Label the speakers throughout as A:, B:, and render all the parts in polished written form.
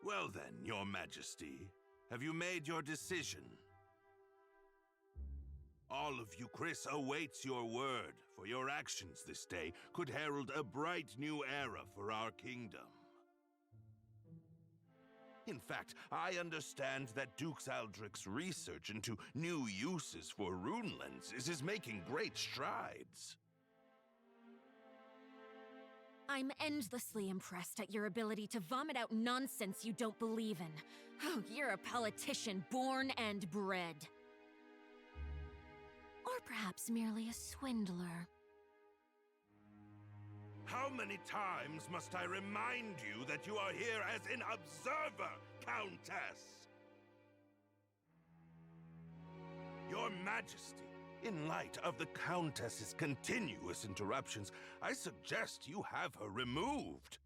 A: Well then, your majesty, have you made your decision? All of Euchris awaits your word, for your actions this day could herald a bright new era for our kingdom. In fact, I understand that Duke Aldrich's research into new uses for rune-lenses is making great strides.
B: I'm endlessly impressed at your ability to vomit out nonsense you don't believe in. Oh, you're a politician born and bred. Or perhaps merely a swindler.
A: How many times must I remind you that you are here as an observer, Countess? Your Majesty, in light of the Countess's continuous interruptions, I suggest you have her removed.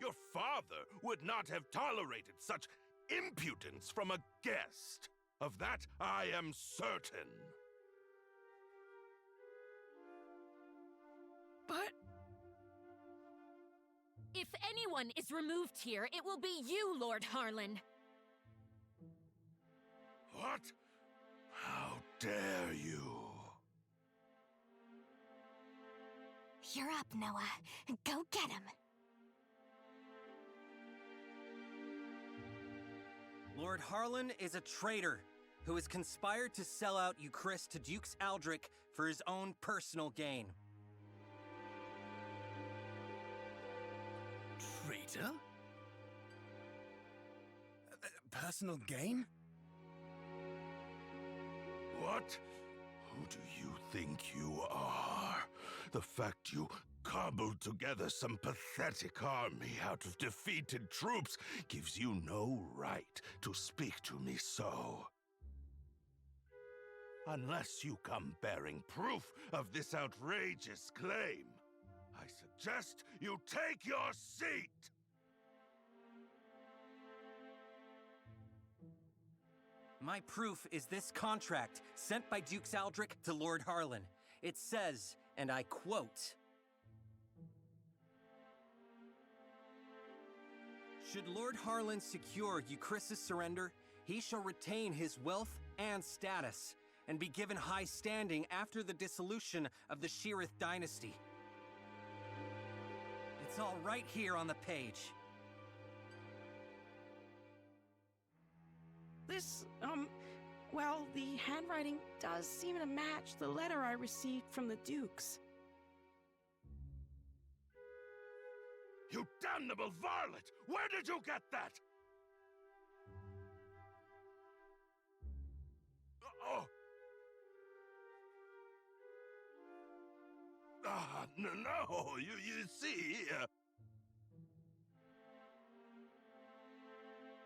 A: Your father would not have tolerated such impudence from a guest. Of that I am certain.
C: But...
B: If anyone is removed here, it will be you, Lord Harlan.
A: What? How dare you?
D: You're up, Nowa. Go get him.
E: Lord Harlan is a traitor who has conspired to sell out Euchris to Duke Aldrich for his own personal gain.
C: Traitor? Personal gain?
A: What? Who do you think you are? The fact you cobbled together some pathetic army out of defeated troops gives you no right to speak to me so. Unless you come bearing proof of this outrageous claim, I suggest you take your seat!
E: My proof is this contract sent by Duke Aldrich to Lord Harlan. It says, and I quote, "Should Lord Harlan secure Euchris' surrender, he shall retain his wealth and status, and be given high standing after the dissolution of the Sheerith dynasty." It's all right here on the page.
C: This, well, the handwriting does seem to match the letter I received from the Dukes.
A: You damnable varlet! Where did you get that? Oh! No, you see...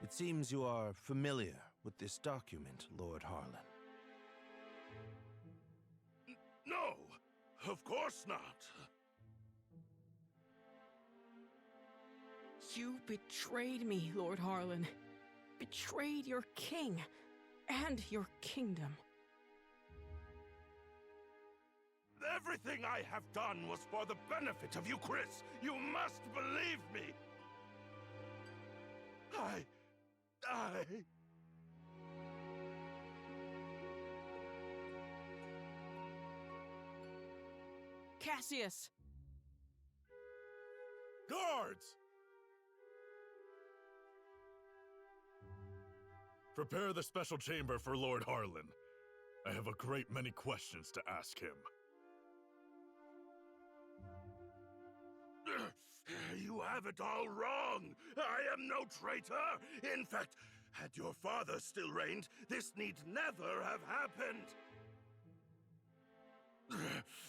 F: It seems you are familiar with this document, Lord Harlan.
A: No, of course not.
C: You betrayed me, Lord Harlan. Betrayed your king and your kingdom.
A: Everything I have done was for the benefit of you, Chris. You must believe me. I...
C: Cassius!
G: Guards! Prepare the special chamber for Lord Harlan. I have a great many questions to ask him.
A: You have it all wrong. I am no traitor. In fact, had your father still reigned, this need never have happened.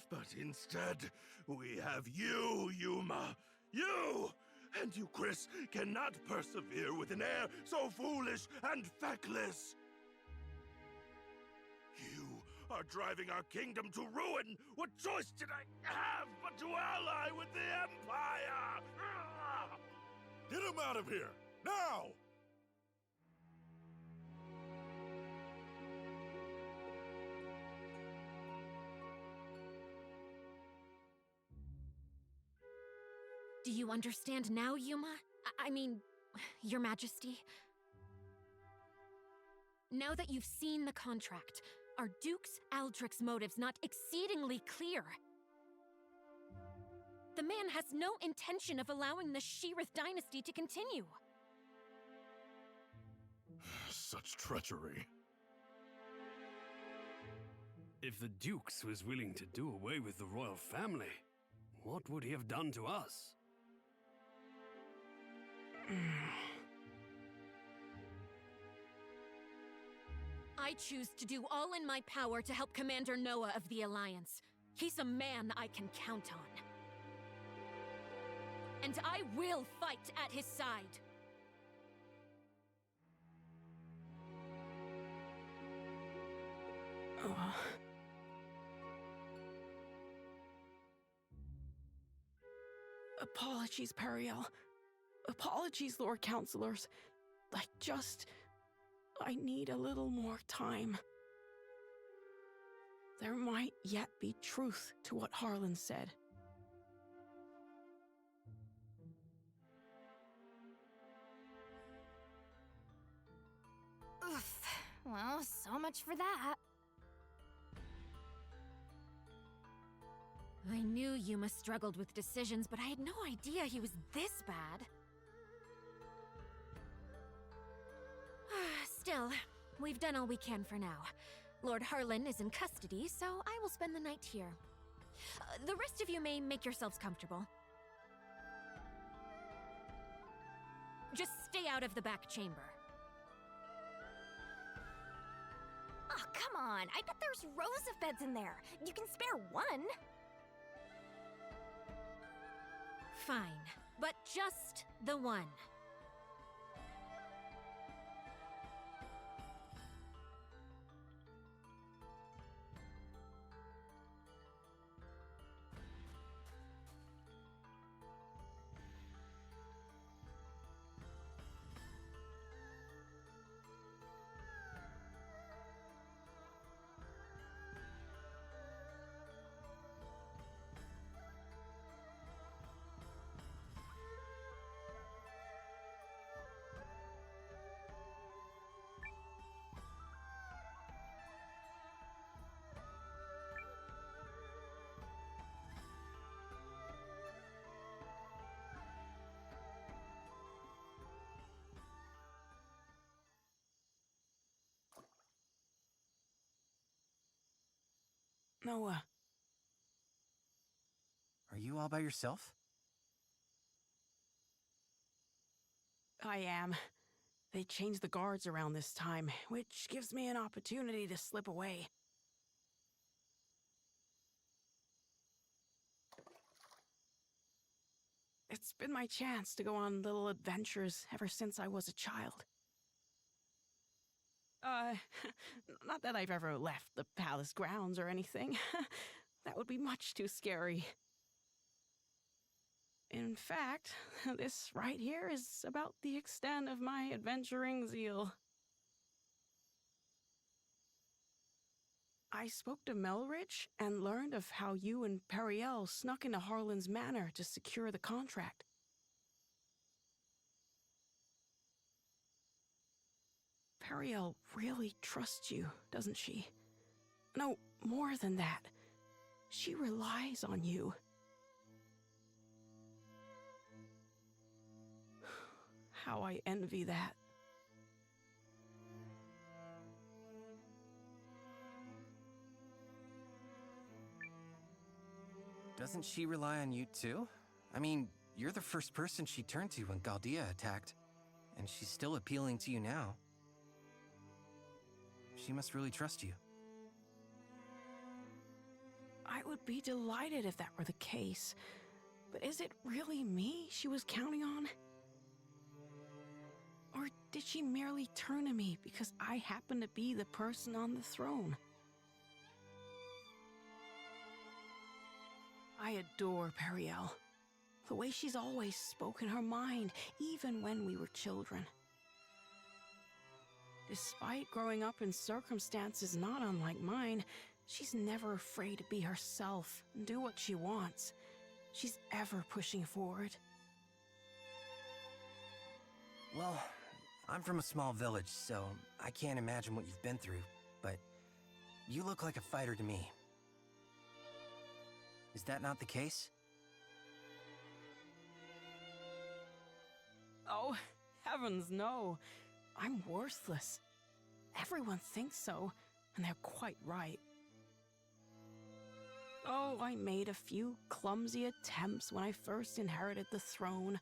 A: But instead, we have you, Yuma. You! And you, Chris, cannot persevere with an air so foolish and feckless. You are driving our kingdom to ruin. What choice did I have but to ally with the Empire?
G: Get him out of here! Now!
B: Do you understand now, Yuma? I mean, Your Majesty. Now that you've seen the contract, are Duke's Aldrich's motives not exceedingly clear? The man has no intention of allowing the Sheerith dynasty to continue.
G: Such treachery.
H: If the Dukes was willing to do away with the royal family, what would he have done to us?
B: I choose to do all in my power to help Commander Nowa of the Alliance. He's a man I can count on. And I will fight at his side.
C: Apologies, Periel. Apologies, Lord Counselors. I need a little more time. There might yet be truth to what Harlan said.
D: Oof. Well, so much for that.
B: I knew Yuma struggled with decisions, but I had no idea he was this bad. Still, we've done all we can for now. Lord Harlan is in custody, so I will spend the night here. The rest of you may make yourselves comfortable. Just stay out of the back chamber.
D: Oh, come on. I bet there's rows of beds in there. You can spare one.
B: Fine, but just the one.
C: Nowa.
E: Are you all by yourself?
C: I am. They changed the guards around this time, which gives me an opportunity to slip away. It's been my chance to go on little adventures ever since I was a child. Not that I've ever left the palace grounds or anything. That would be much too scary. In fact, this right here is about the extent of my adventuring zeal. I spoke to Melridge and learned of how you and Periel snuck into Harlan's manor to secure the contract. Periel really trusts you, doesn't she? No, more than that. She relies on you. How I envy that.
E: Doesn't she rely on you too? I mean, you're the first person she turned to when Galdea attacked, and she's still appealing to you now. She must really trust you.
C: I would be delighted if that were the case. But is it really me she was counting on? Or did she merely turn to me because I happen to be the person on the throne? I adore Periel. The way she's always spoken her mind, even when we were children. Despite growing up in circumstances not unlike mine, she's never afraid to be herself and do what she wants. She's ever pushing forward.
E: Well, I'm from a small village, so I can't imagine what you've been through, but you look like a fighter to me. Is that not the case?
C: Oh, heavens no. I'm worthless. Everyone thinks so, and they're quite right. Oh, I made a few clumsy attempts when I first inherited the throne,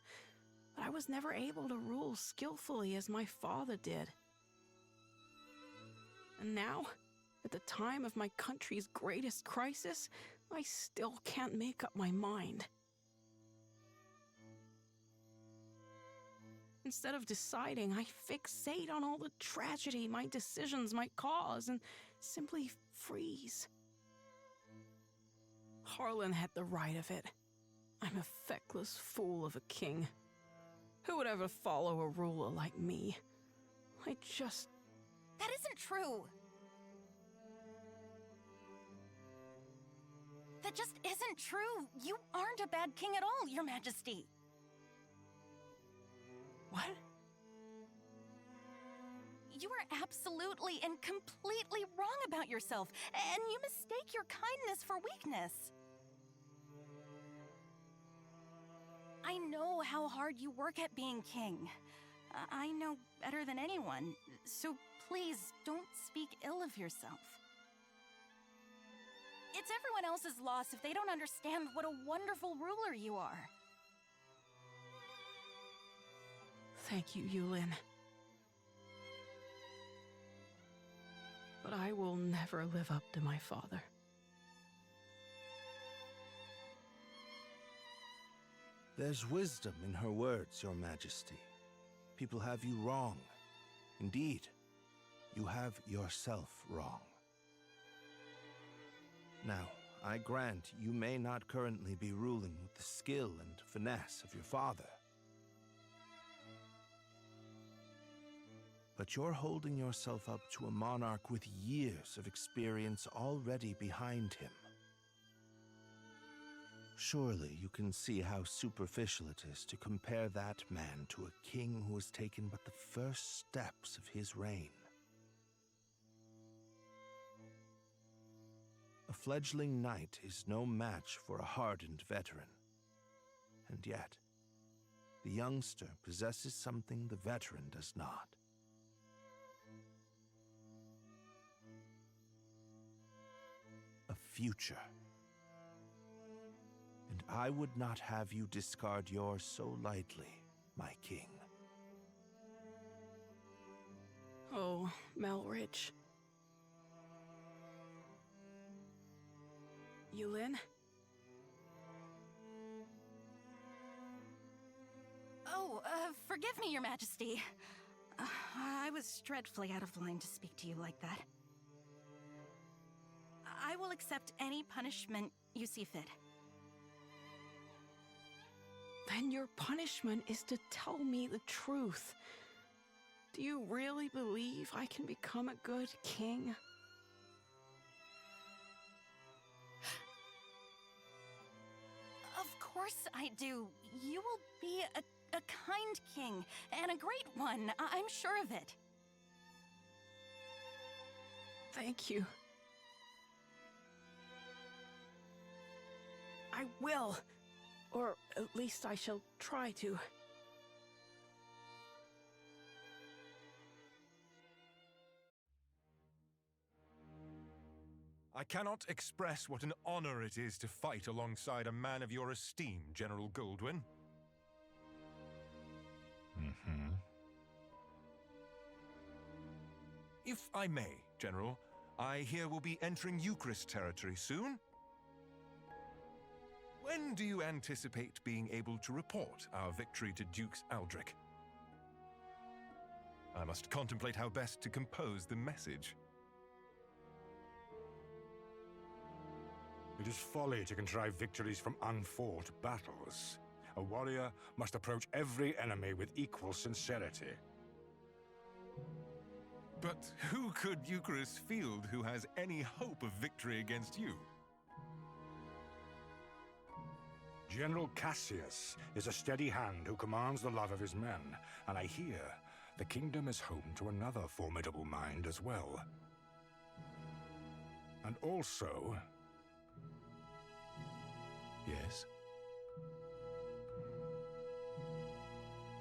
C: but I was never able to rule skillfully as my father did. And now, at the time of my country's greatest crisis, I still can't make up my mind. Instead of deciding, I fixate on all the tragedy my decisions might cause and simply freeze. Harlan had the right of it. I'm a feckless fool of a king. Who would ever follow a ruler like me? That
D: isn't true. That just isn't true. You aren't a bad king at all, Your Majesty.
C: What?
D: You are absolutely and completely wrong about yourself, and you mistake your kindness for weakness. I know how hard you work at being king. I know better than anyone, so please don't speak ill of yourself. It's everyone else's loss if they don't understand what a wonderful ruler you are.
C: Thank you, Eiyuden. But I will never live up to my father.
F: There's wisdom in her words, Your Majesty. People have you wrong. Indeed, you have yourself wrong. Now, I grant you may not currently be ruling with the skill and finesse of your father. But you're holding yourself up to a monarch with years of experience already behind him. Surely you can see how superficial it is to compare that man to a king who has taken but the first steps of his reign. A fledgling knight is no match for a hardened veteran. And yet, the youngster possesses something the veteran does not. A future. And I would not have you discard yours so lightly, my king.
C: Oh, Melrich. Eiyuden?
D: Oh, forgive me, Your Majesty. I was dreadfully out of line to speak to you like that. I will accept any punishment you see fit.
C: Then your punishment is to tell me the truth. Do you really believe I can become a good king?
D: Of course I do. You will be a kind king, and a great one. I'm sure of it.
C: Thank you. I will. Or at least I shall try to.
I: I cannot express what an honor it is to fight alongside a man of your esteem, General Goldwyn. If I may, General, I hear we'll be entering Eucharist territory soon. When do you anticipate being able to report our victory to Dukes Aldrich? I must contemplate how best to compose the message.
J: It is folly to contrive victories from unfought battles. A warrior must approach every enemy with equal sincerity.
I: But who could Eucharist field who has any hope of victory against you?
J: General Cassius is a steady hand who commands the love of his men, and I hear the kingdom is home to another formidable mind as well. And also... Yes?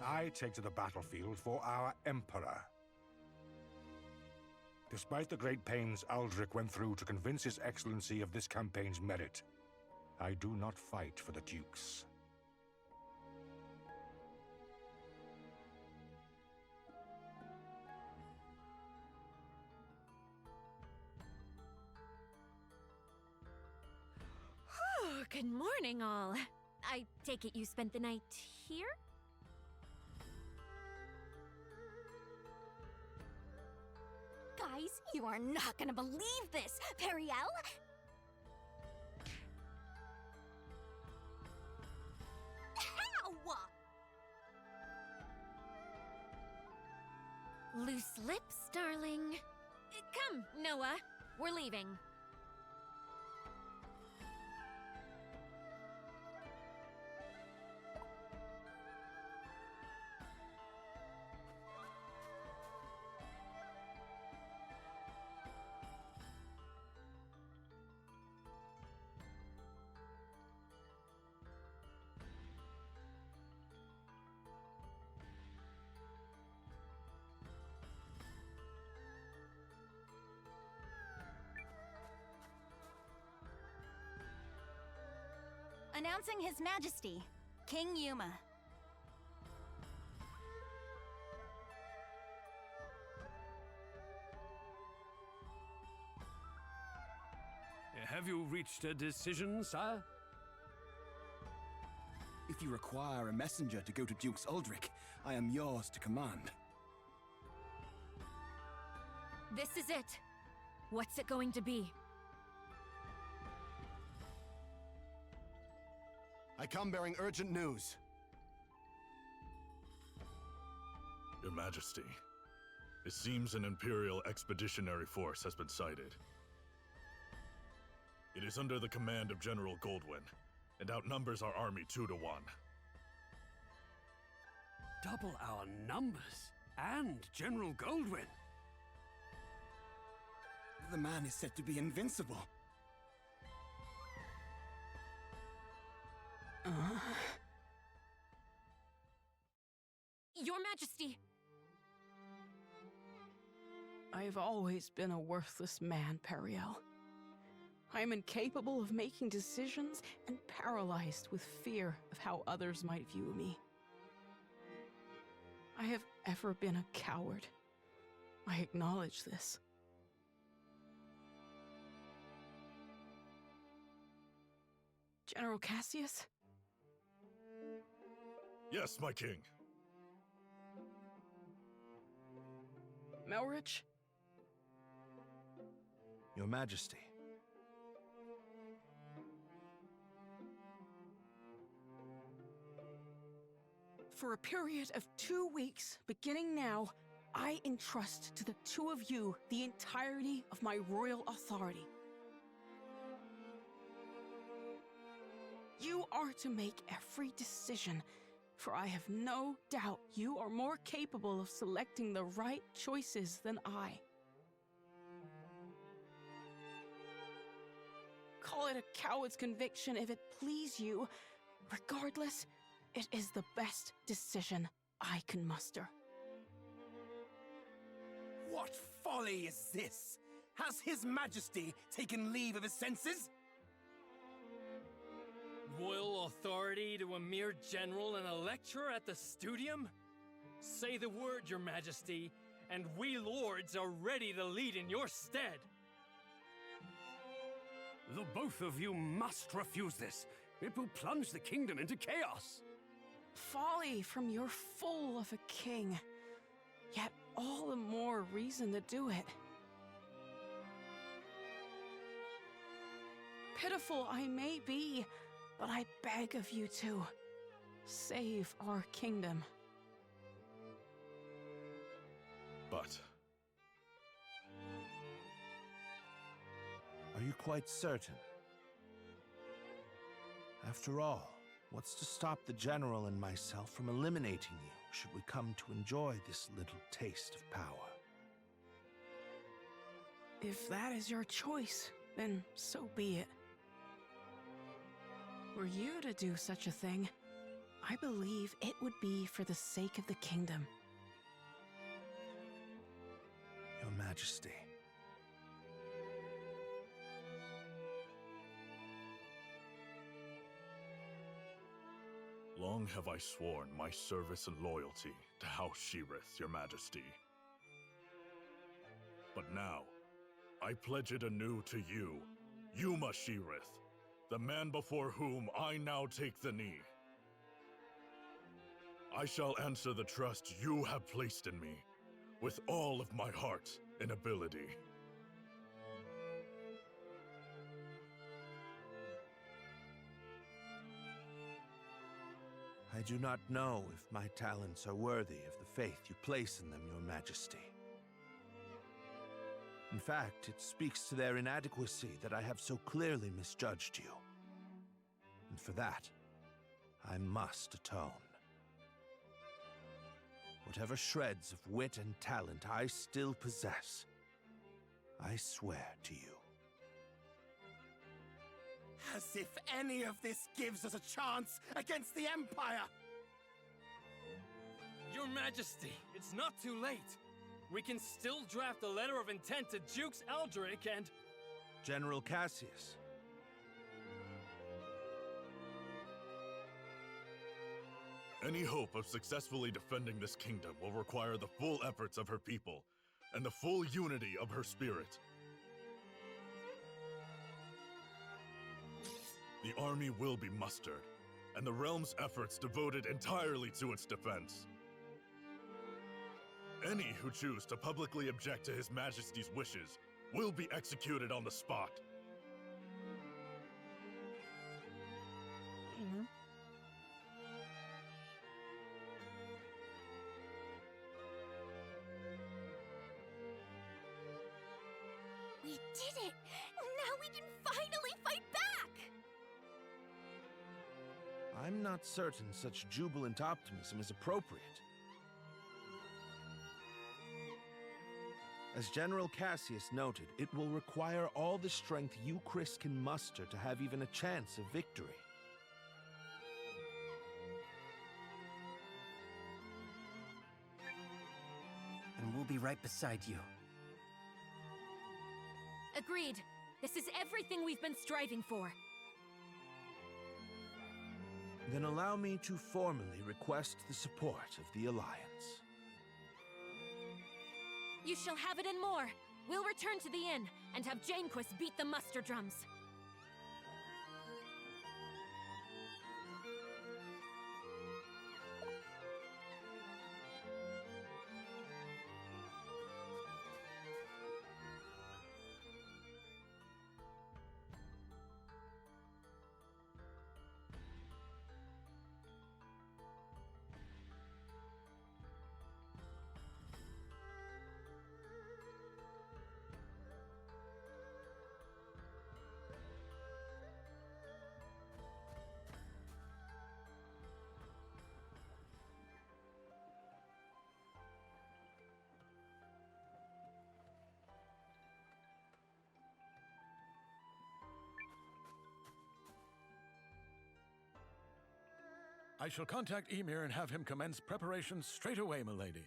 J: I take to the battlefield for our Emperor. Despite the great pains Aldrich went through to convince His Excellency of this campaign's merit, I do not fight for the Dukes.
B: Oh, good morning, all. I take it you spent the night here?
D: Guys, you are not gonna believe this! Periel? How?
B: Loose lips, darling. Come, Nowa. We're leaving.
D: Announcing His Majesty, King Yuma.
H: Have you reached a decision, sire?
K: If you require a messenger to go to Duke's Aldrich, I am yours to command.
B: This is it. What's it going to be?
K: I come bearing urgent news.
G: Your Majesty, it seems an Imperial expeditionary force has been sighted. It is under the command of General Goldwyn, and outnumbers our army 2 to 1.
H: Double our numbers, and General Goldwyn.
K: The man is said to be invincible.
B: Your Majesty!
C: I've always been a worthless man, Periel. I am incapable of making decisions and paralyzed with fear of how others might view me. I have ever been a coward. I acknowledge this. General Cassius?
G: Yes, my king.
C: Melrich?
F: Your Majesty.
C: For a period of 2 weeks, beginning now, I entrust to the 2 of you the entirety of my royal authority. You are to make every decision, for I have no doubt you are more capable of selecting the right choices than I. Call it a coward's conviction if it please you. Regardless, it is the best decision I can muster.
K: What folly is this? Has His Majesty taken leave of his senses?
L: Royal authority to a mere general and a lecturer at the studium? Say the word, Your Majesty, and we lords are ready to lead in your stead.
H: The both of you must refuse this. It will plunge the kingdom into chaos.
C: Folly from your fool of a king. Yet all the more reason to do it. Pitiful I may be, but I beg of you to save our kingdom.
G: But...
F: Are you quite certain? After all, What's to stop the General and myself from eliminating you, should we come to enjoy this little taste of power?
C: If that is your choice, then so be it. Were you to do such a thing, I believe it would be for the sake of the kingdom.
F: Your Majesty.
G: Long have I sworn my service and loyalty to House Sheerith, Your Majesty. But now, I pledge it anew to you, Yuma Sheerith, the man before whom I now take the knee. I shall answer the trust you have placed in me, with all of my heart and ability.
F: I do not know if my talents are worthy of the faith you place in them, Your Majesty. In fact, it speaks to their inadequacy that I have so clearly misjudged you. And for that, I must atone. Whatever shreds of wit and talent I still possess, I swear to you.
K: As if any of this gives us a chance against the Empire!
L: Your Majesty, it's not too late. We can still draft a letter of intent to Dukes Eldrick and...
F: General Cassius.
G: Any hope of successfully defending this kingdom will require the full efforts of her people, and the full unity of her spirit. The army will be mustered, and the realm's efforts devoted entirely to its defense. Any who choose to publicly object to His Majesty's wishes will be executed on the spot.
B: We did it! Now we can finally fight back!
F: I'm not certain such jubilant optimism is appropriate. As General Cassius noted, it will require all the strength you, Chris, can muster to have even a chance of victory.
E: And we'll be right beside you.
B: Agreed. This is everything we've been striving for.
F: Then allow me to formally request the support of the Alliance.
B: You shall have it and more. We'll return to the inn and have Janequist beat the muster drums.
M: I shall contact Emir and have him commence preparations straight away, milady.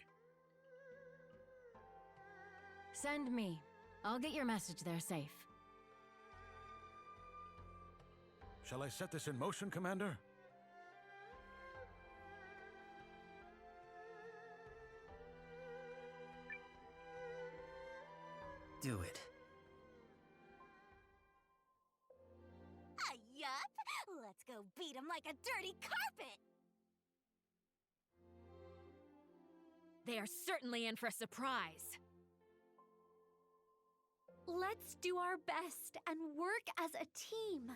B: Send me. I'll get your message there safe.
M: Shall I set this in motion, Commander?
E: Do it.
B: Yup! Let's go beat him like a dirty carpet! They are certainly in for a surprise.
N: Let's do our best and work as a team.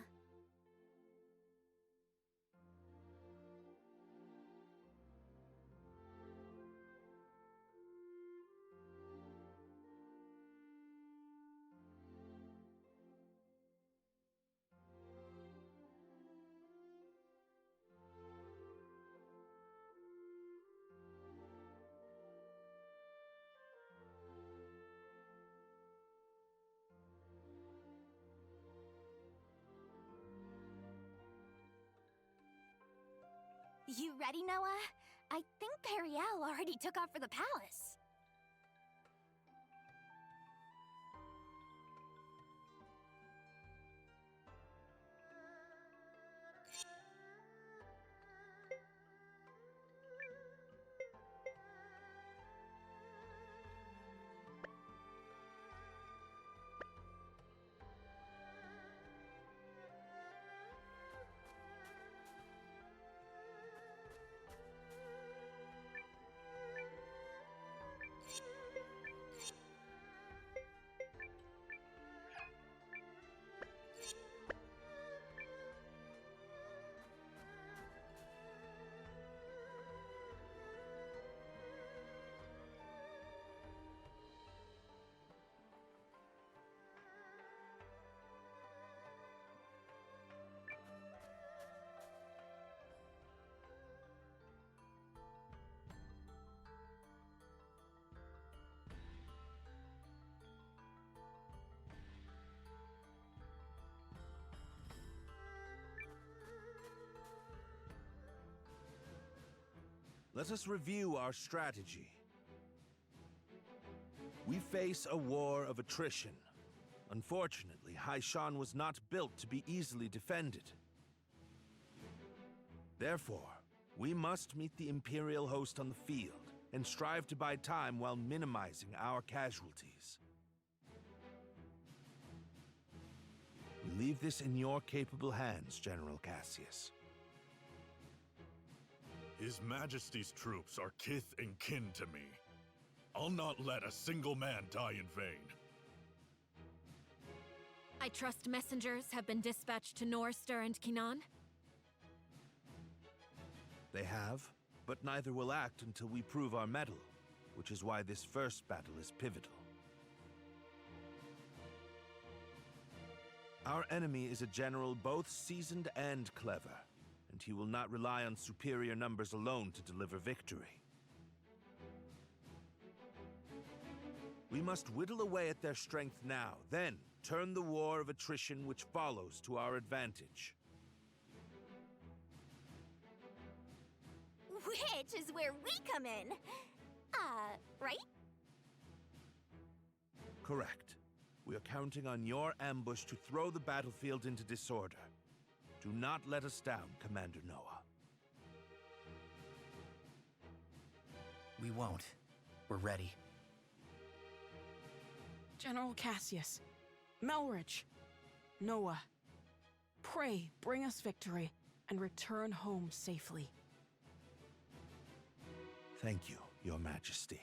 N: You ready, Nowa? I think Periel already took off for the palace.
F: Let us review our strategy. We face a war of attrition. Unfortunately, Haishan was not built to be easily defended. Therefore, we must meet the Imperial host on the field and strive to buy time while minimizing our casualties. We leave this in your capable hands, General Cassius.
G: His Majesty's troops are kith and kin to me. I'll not let a single man die in vain.
B: I trust messengers have been dispatched to Norster and Kinan?
F: They have, but neither will act until we prove our mettle, which is why this first battle is pivotal. Our enemy is a general both seasoned and clever, and he will not rely on superior numbers alone to deliver victory. We must whittle away at their strength now, then turn the war of attrition which follows to our advantage.
N: Which is where we come in. Right?
F: Correct. We are counting on your ambush to throw the battlefield into disorder. Do not let us down, Commander Nowa.
K: We won't. We're ready.
C: General Cassius, Melrich, Nowa, pray bring us victory and return home safely.
F: Thank you, Your Majesty.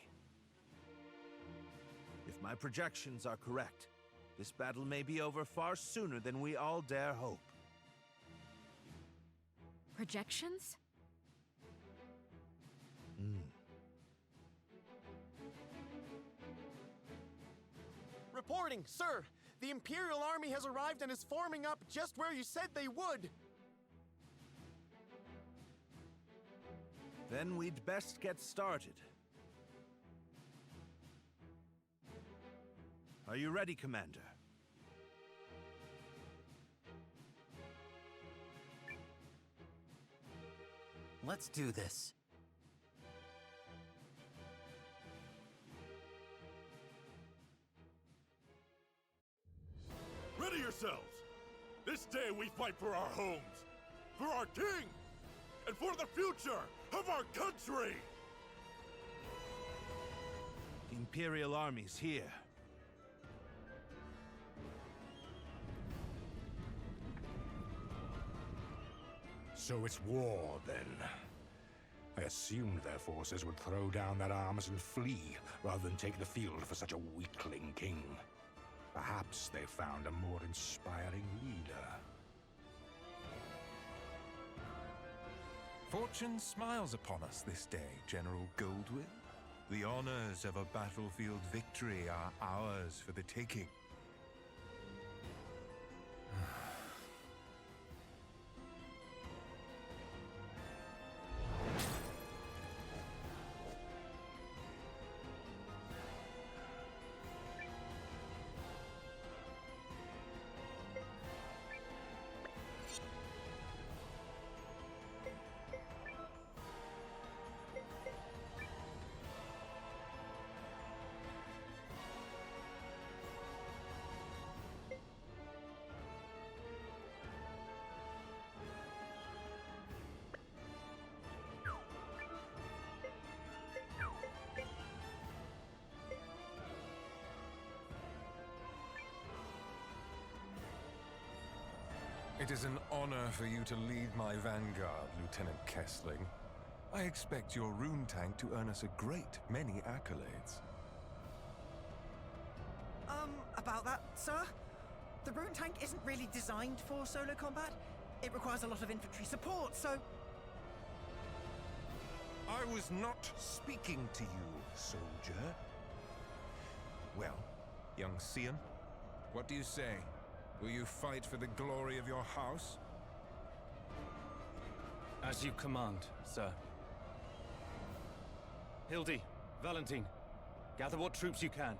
F: If my projections are correct, this battle may be over far sooner than we all dare hope.
B: Projections?
O: Reporting, sir! The Imperial army has arrived and is forming up just where you said they would!
F: Then we'd best get started. Are you ready, Commander?
K: Let's do this.
G: Ready yourselves! This day we fight for our homes, for our king, and for the future of our country!
F: The Imperial army's here.
J: So it's war, then. I assumed their forces would throw down their arms and flee, rather than take the field for such a weakling king. Perhaps they found a more inspiring leader.
I: Fortune smiles upon us this day, General Goldwill. The honors of a battlefield victory are ours for the taking. It is an honor for you to lead my vanguard, Lieutenant Kesling. I expect your rune tank to earn us a great many accolades.
P: About that, sir? The rune tank isn't really designed for solo combat. It requires a lot of infantry support, so...
I: I was not speaking to you, soldier. Well, young Seign, what do you say? Will you fight for the glory of your house?
E: As you command, sir. Hildy, Valentine, gather what troops you can.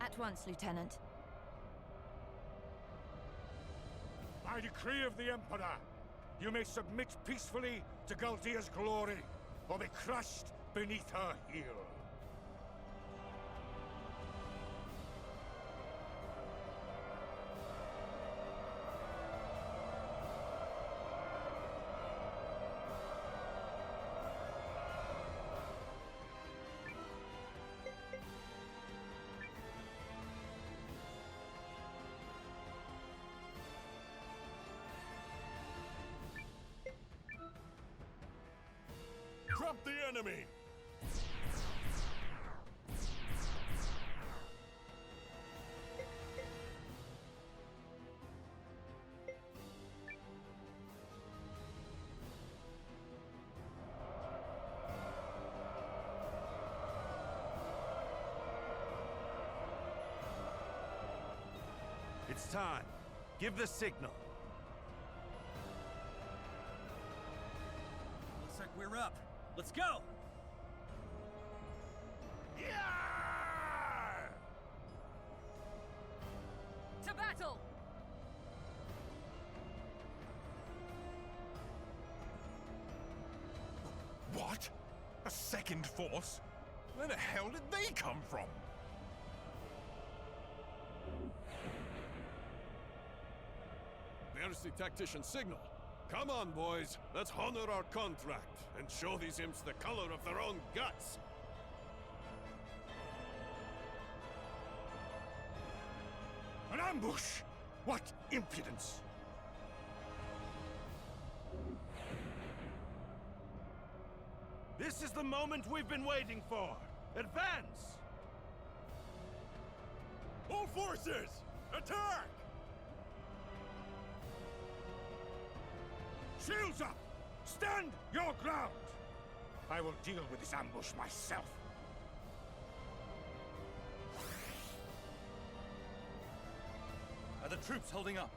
D: At once, Lieutenant.
J: By decree of the Emperor, you may submit peacefully to Galdea's glory, or be crushed beneath her heel.
G: Drop the enemy!
F: It's time. Give the signal.
E: Looks like we're up. Let's go!
B: To battle!
I: What? A second force? Where the hell did they come from?
G: There's the tactician signal. Come on, boys. Let's honor our contract and show these imps the color of their own guts.
J: An ambush! What impudence!
F: This is the moment we've been waiting for. Advance!
G: All forces, attack!
J: Shields up! Stand your ground! I will deal with this ambush myself.
E: Are the troops holding up?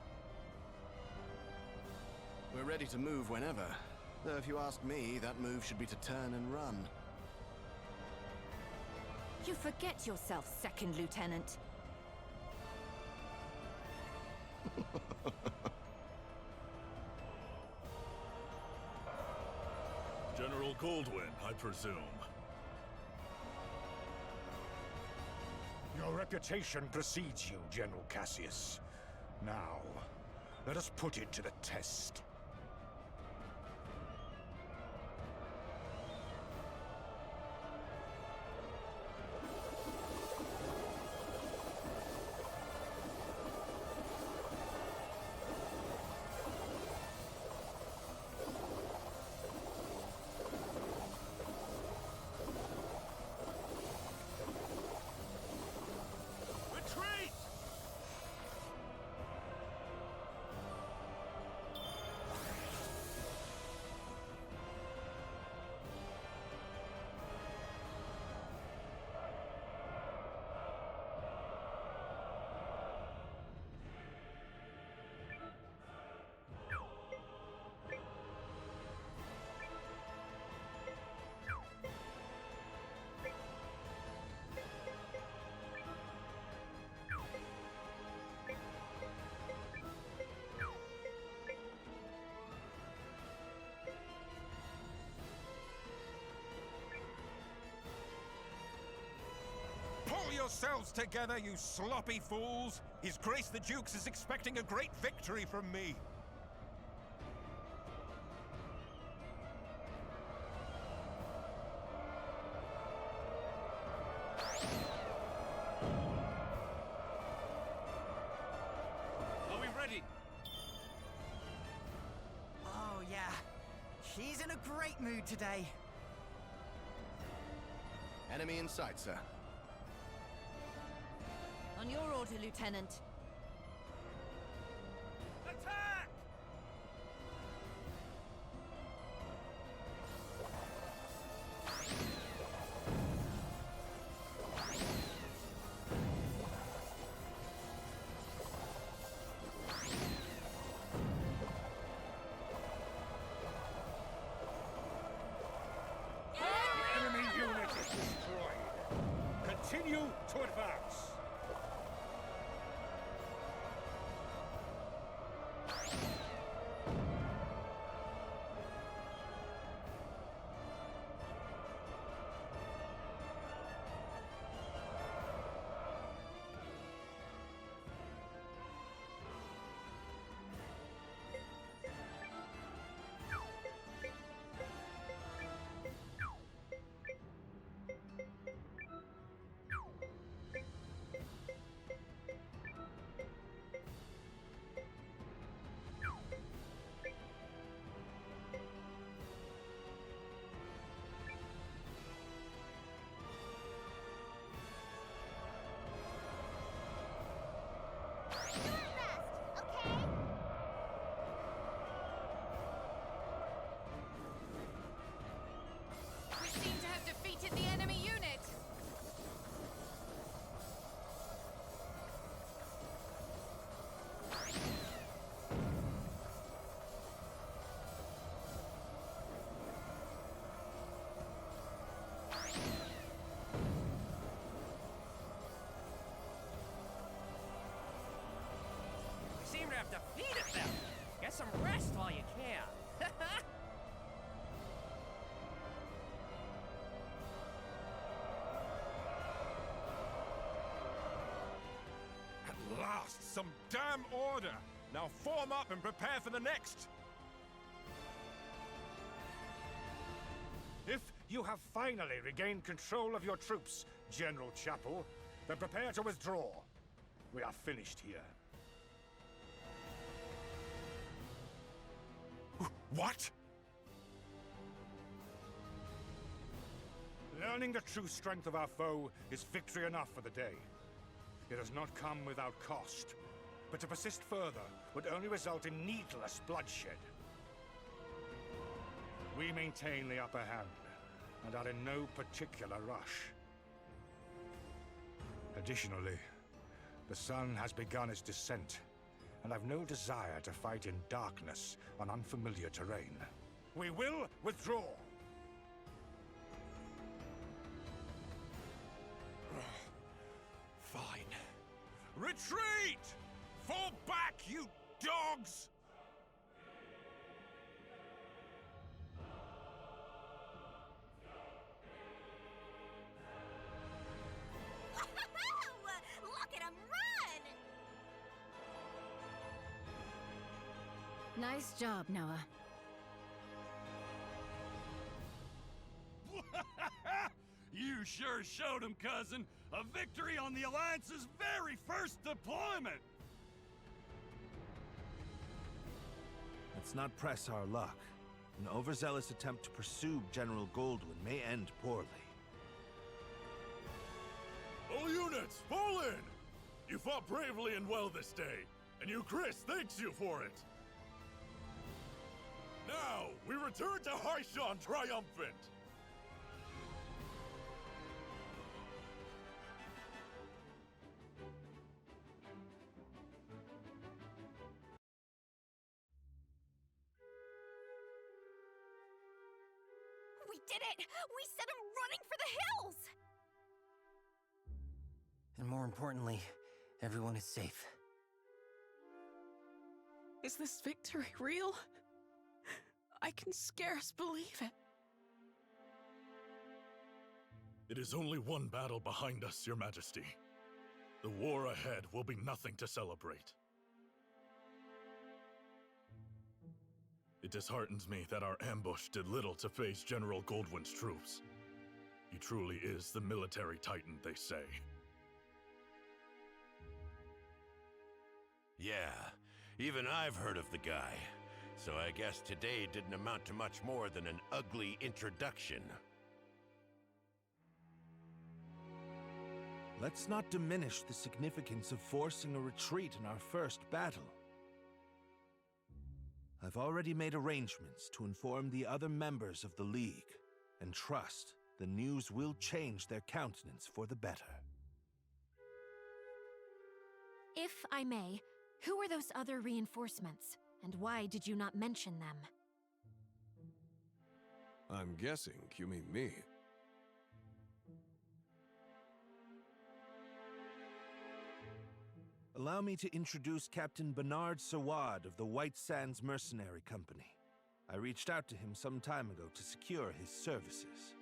O: We're ready to move whenever. Though if you ask me, that move should be to turn and run.
D: You forget yourself, Second Lieutenant.
G: General Goldwyn, I presume.
J: Your reputation precedes you, General Cassius. Now, let us put it to the test.
I: Pull yourselves together, you sloppy fools! His Grace the Dukes is expecting a great victory from me!
G: Are
P: He's in a great mood today.
Q: Enemy in sight, sir.
R: On your order, Lieutenant.
K: Attack!
J: The enemy unit is destroyed. Continue to advance.
R: We seem to have defeated the enemy unit.
K: You seem to have defeated them. Get some rest while you can.
I: At last, some damn order! Now form up and prepare for the next!
J: If you have finally regained control of your troops, General Chapel, then prepare to withdraw. We are finished here.
I: What?
J: Learning the true strength of our foe is victory enough for the day. It has not come without cost, but to persist further would only result in needless bloodshed. We maintain the upper hand, and are in no particular rush. Additionally, the sun has begun its descent, and I've no desire to fight in darkness on unfamiliar terrain. We will withdraw!
I: Fine. Retreat! Fall back, you dogs!
N: Look at him run!
B: Nice job, Nowa.
H: You sure showed him, cousin. A victory on the Alliance's very first deployment!
F: Let's not press our luck. An overzealous attempt to pursue General Goldwyn may end poorly.
G: All units, fall in! You fought bravely and well this day, and you, Chris, thanks you for it. Now, we return to Haishan triumphant!
N: We did it! We set him running for the hills!
E: And more importantly, everyone is safe.
C: Is this victory real? I can scarce believe it.
G: It is only one battle behind us, Your Majesty. The war ahead will be nothing to celebrate. It disheartens me that our ambush did little to face General Goldwyn's troops. He truly is the military titan, they say.
A: Yeah, even I've heard of the guy.
S: So I guess today didn't amount to much more than an ugly introduction.
F: Let's not diminish the significance of forcing a retreat in our first battle. I've already made arrangements to inform the other members of the League, and trust the news will change their countenance for the better.
B: If I may, who are those other reinforcements, and why did you not mention them?
T: I'm guessing you mean me.
F: Allow me to introduce Captain Bernard Sawad of the White Sands Mercenary Company. I reached out to him some time ago to secure his services.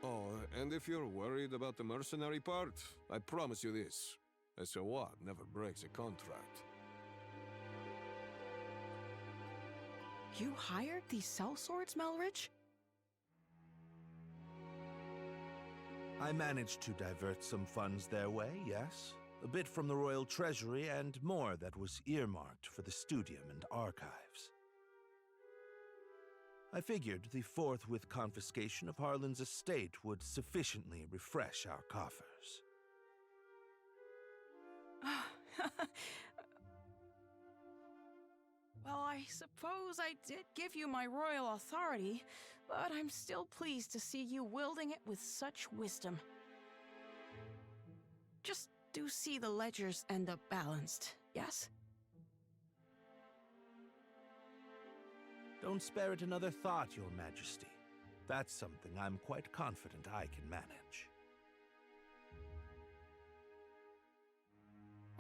T: Oh, and if you're worried about the mercenary part, I promise you this. A Sawad never breaks a contract.
C: You hired these sellswords, Melridge?
F: I managed to divert some funds their way, yes. A bit from the royal treasury and more that was earmarked for the studium and archives. I figured the forthwith confiscation of Harlan's estate would sufficiently refresh our coffers.
C: Well, I suppose I did give you my royal authority, but I'm still pleased to see you wielding it with such wisdom. Just do see the ledgers end up balanced, yes?
F: Don't spare it another thought, Your Majesty. That's something I'm quite confident I can manage.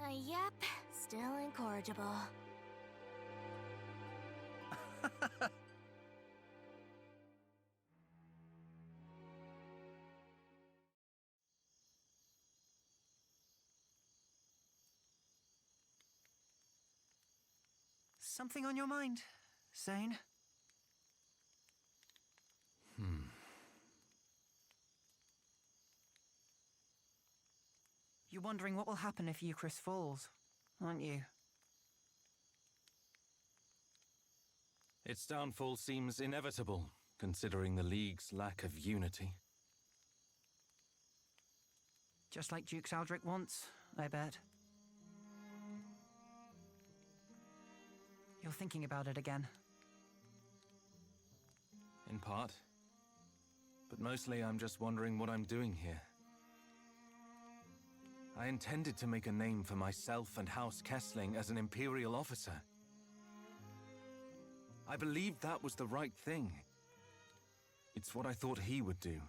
N: Yep, still incorrigible.
P: Something on your mind, Seign? You're wondering what will happen if Eucharist falls, aren't you?
E: Its downfall seems inevitable, considering the League's lack of unity.
P: Just like Duke Saldric wants, I bet. You're thinking about it again.
E: In part. But mostly I'm just wondering what I'm doing here. I intended to make a name for myself and House Kesling as an imperial officer. I believed that was the right thing. It's what I thought he would do.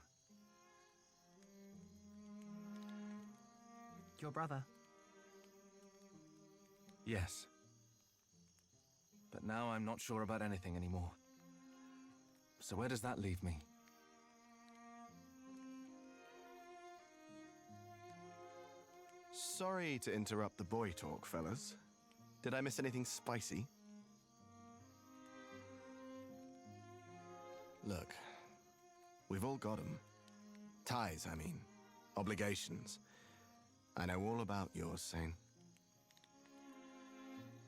P: Your brother?
E: Yes. But now I'm not sure about anything anymore. So where does that leave me?
Q: Sorry to interrupt the boy talk, fellas. Did I miss anything spicy? Look, we've all got them. Ties, I mean. Obligations. I know all about yours, Seign.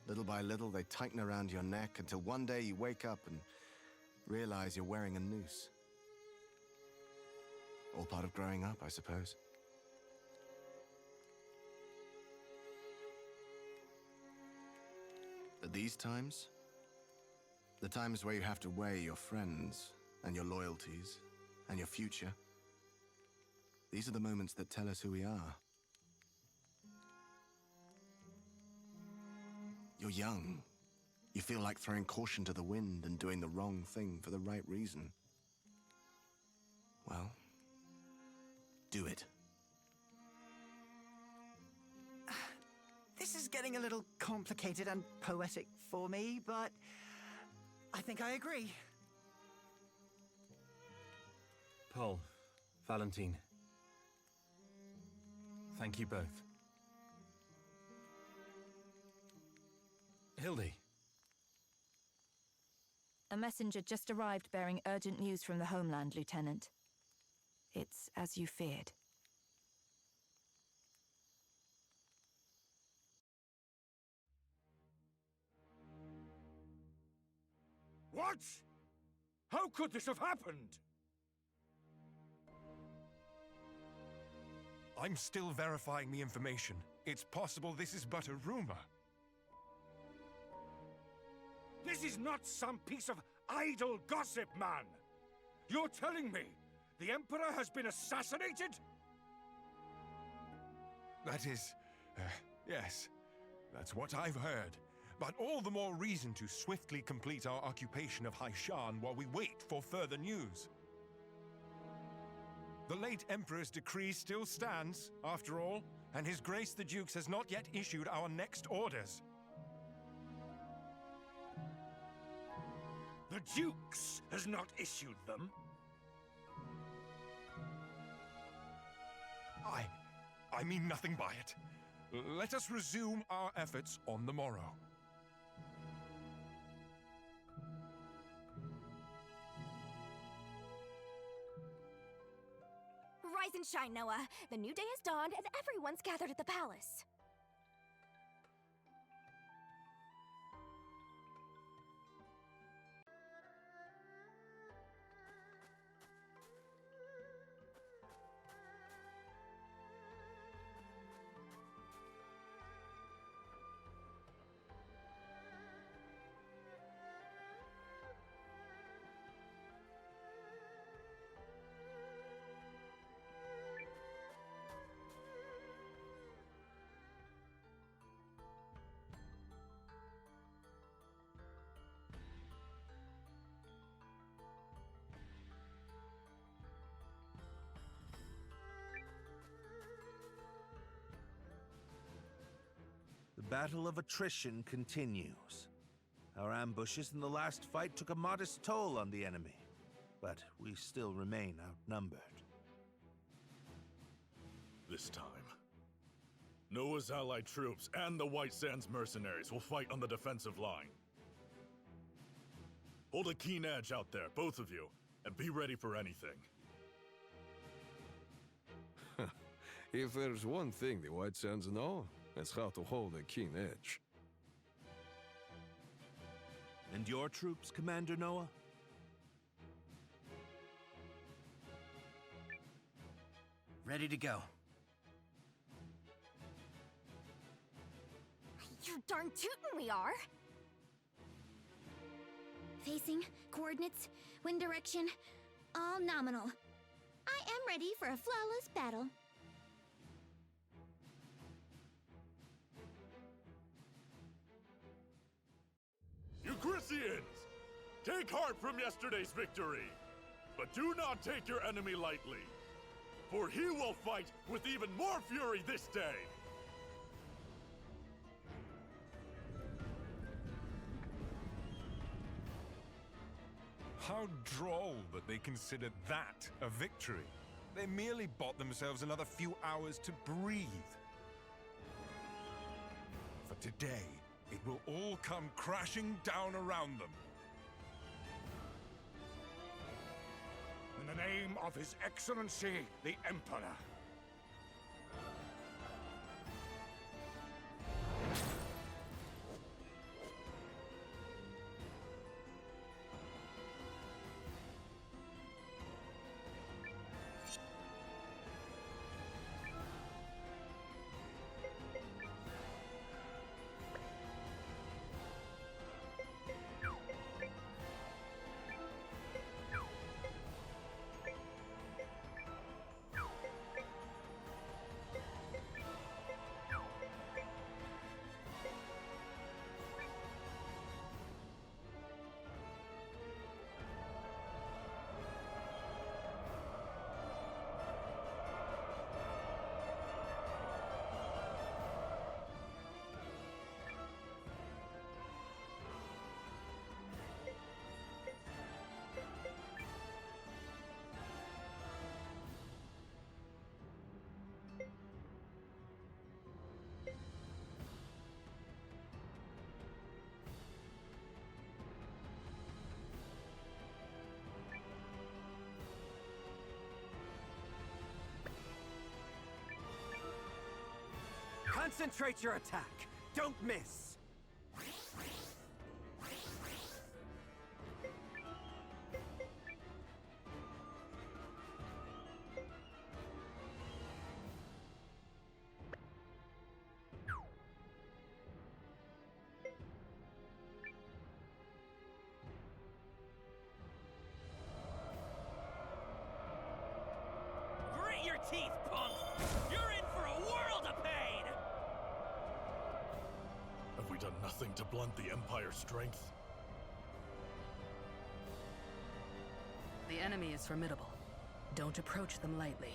Q: Little by little, they tighten around your neck until one day you wake up and realize you're wearing a noose. All part of growing up, I suppose. But these times, the times where you have to weigh your friends and your loyalties and your future, these are the moments that tell us who we are. You're young. You feel like throwing caution to the wind and doing the wrong thing for the right reason. Well, do it.
P: This is getting a little complicated and poetic for me, but I think I agree.
E: Paul, Valentine. Thank you both. Hildy.
U: A messenger just arrived bearing urgent news from the homeland, Lieutenant. It's as you feared.
J: What? How could this have happened?
I: I'm still verifying the information. It's possible this is but a rumor.
J: This is not some piece of idle gossip, man! You're telling me the Emperor has been assassinated?
I: That is... yes. That's what I've heard. But all the more reason to swiftly complete our occupation of Haishan while we wait for further news. The late Emperor's decree still stands, after all, and His Grace the Dukes has not yet issued our next orders.
J: The Dukes has not issued them?
I: I mean nothing by it. Let us resume our efforts on the morrow.
N: Rise and shine, Nowa. The new day has dawned and everyone's gathered at the palace.
F: The battle of attrition continues. Our ambushes in the last fight took a modest toll on the enemy, but we still remain outnumbered.
G: This time, Nowa's allied troops and the White Sands mercenaries will fight on the defensive line. Hold a keen edge out there, both of you, and be ready for anything.
T: If there's one thing the White Sands know, it's how to hold a keen edge.
F: And your troops, Commander Nowa?
E: Ready to go.
N: You're darn tootin' we are!
L: Facing, coordinates, wind direction, all nominal. I am ready for a flawless battle.
G: Euchrysians! Take heart from yesterday's victory, but do not take your enemy lightly, for he will fight with even more fury this day!
I: How droll that they consider that a victory. They merely bought themselves another few hours to breathe. For today, it will all come crashing down around them.
J: In the name of His Excellency, the Emperor.
E: Concentrate your attack! Don't miss!
G: we done nothing to blunt the Empire's strength?
M: The enemy is formidable. Don't approach them lightly.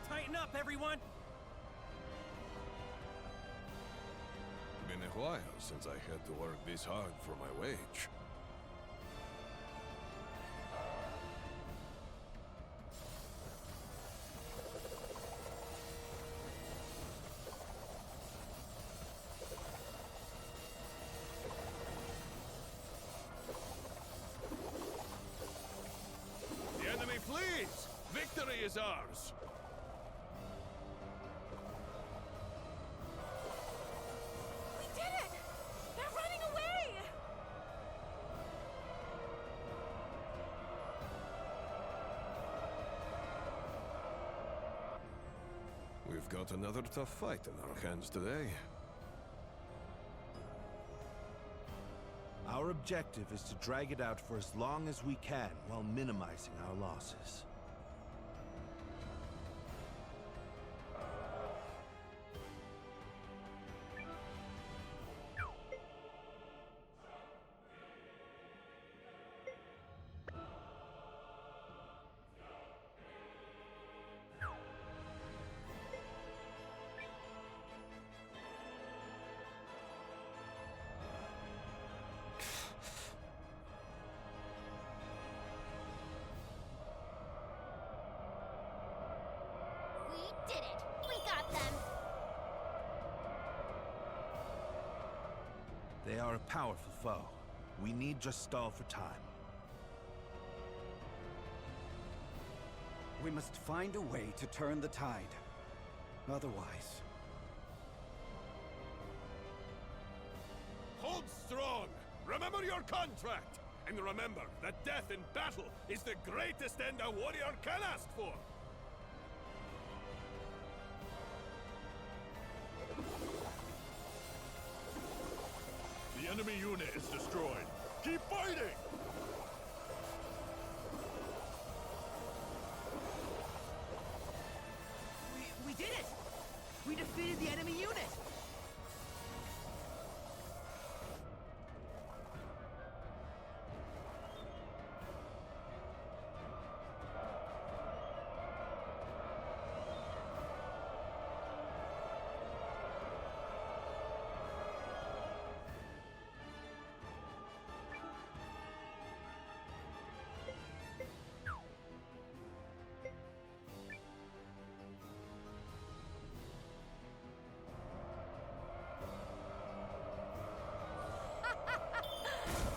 K: Tighten up, everyone!
T: Been a while since I had to work this hard for my wage. The enemy flees! Victory is ours!
R: We did it! They're running away!
T: We've got another tough fight in our hands today.
F: Our objective is to drag it out for as long as we can while minimizing our losses.
L: We did it! We got them!
F: They are a powerful foe. We need just stall for time.
V: We must find a way to turn the tide. Otherwise...
T: Hold strong! Remember your contract! And remember that death in battle is the greatest end a warrior can ask for!
G: The enemy unit is destroyed. Keep fighting!
P: We did it! We defeated the enemy unit!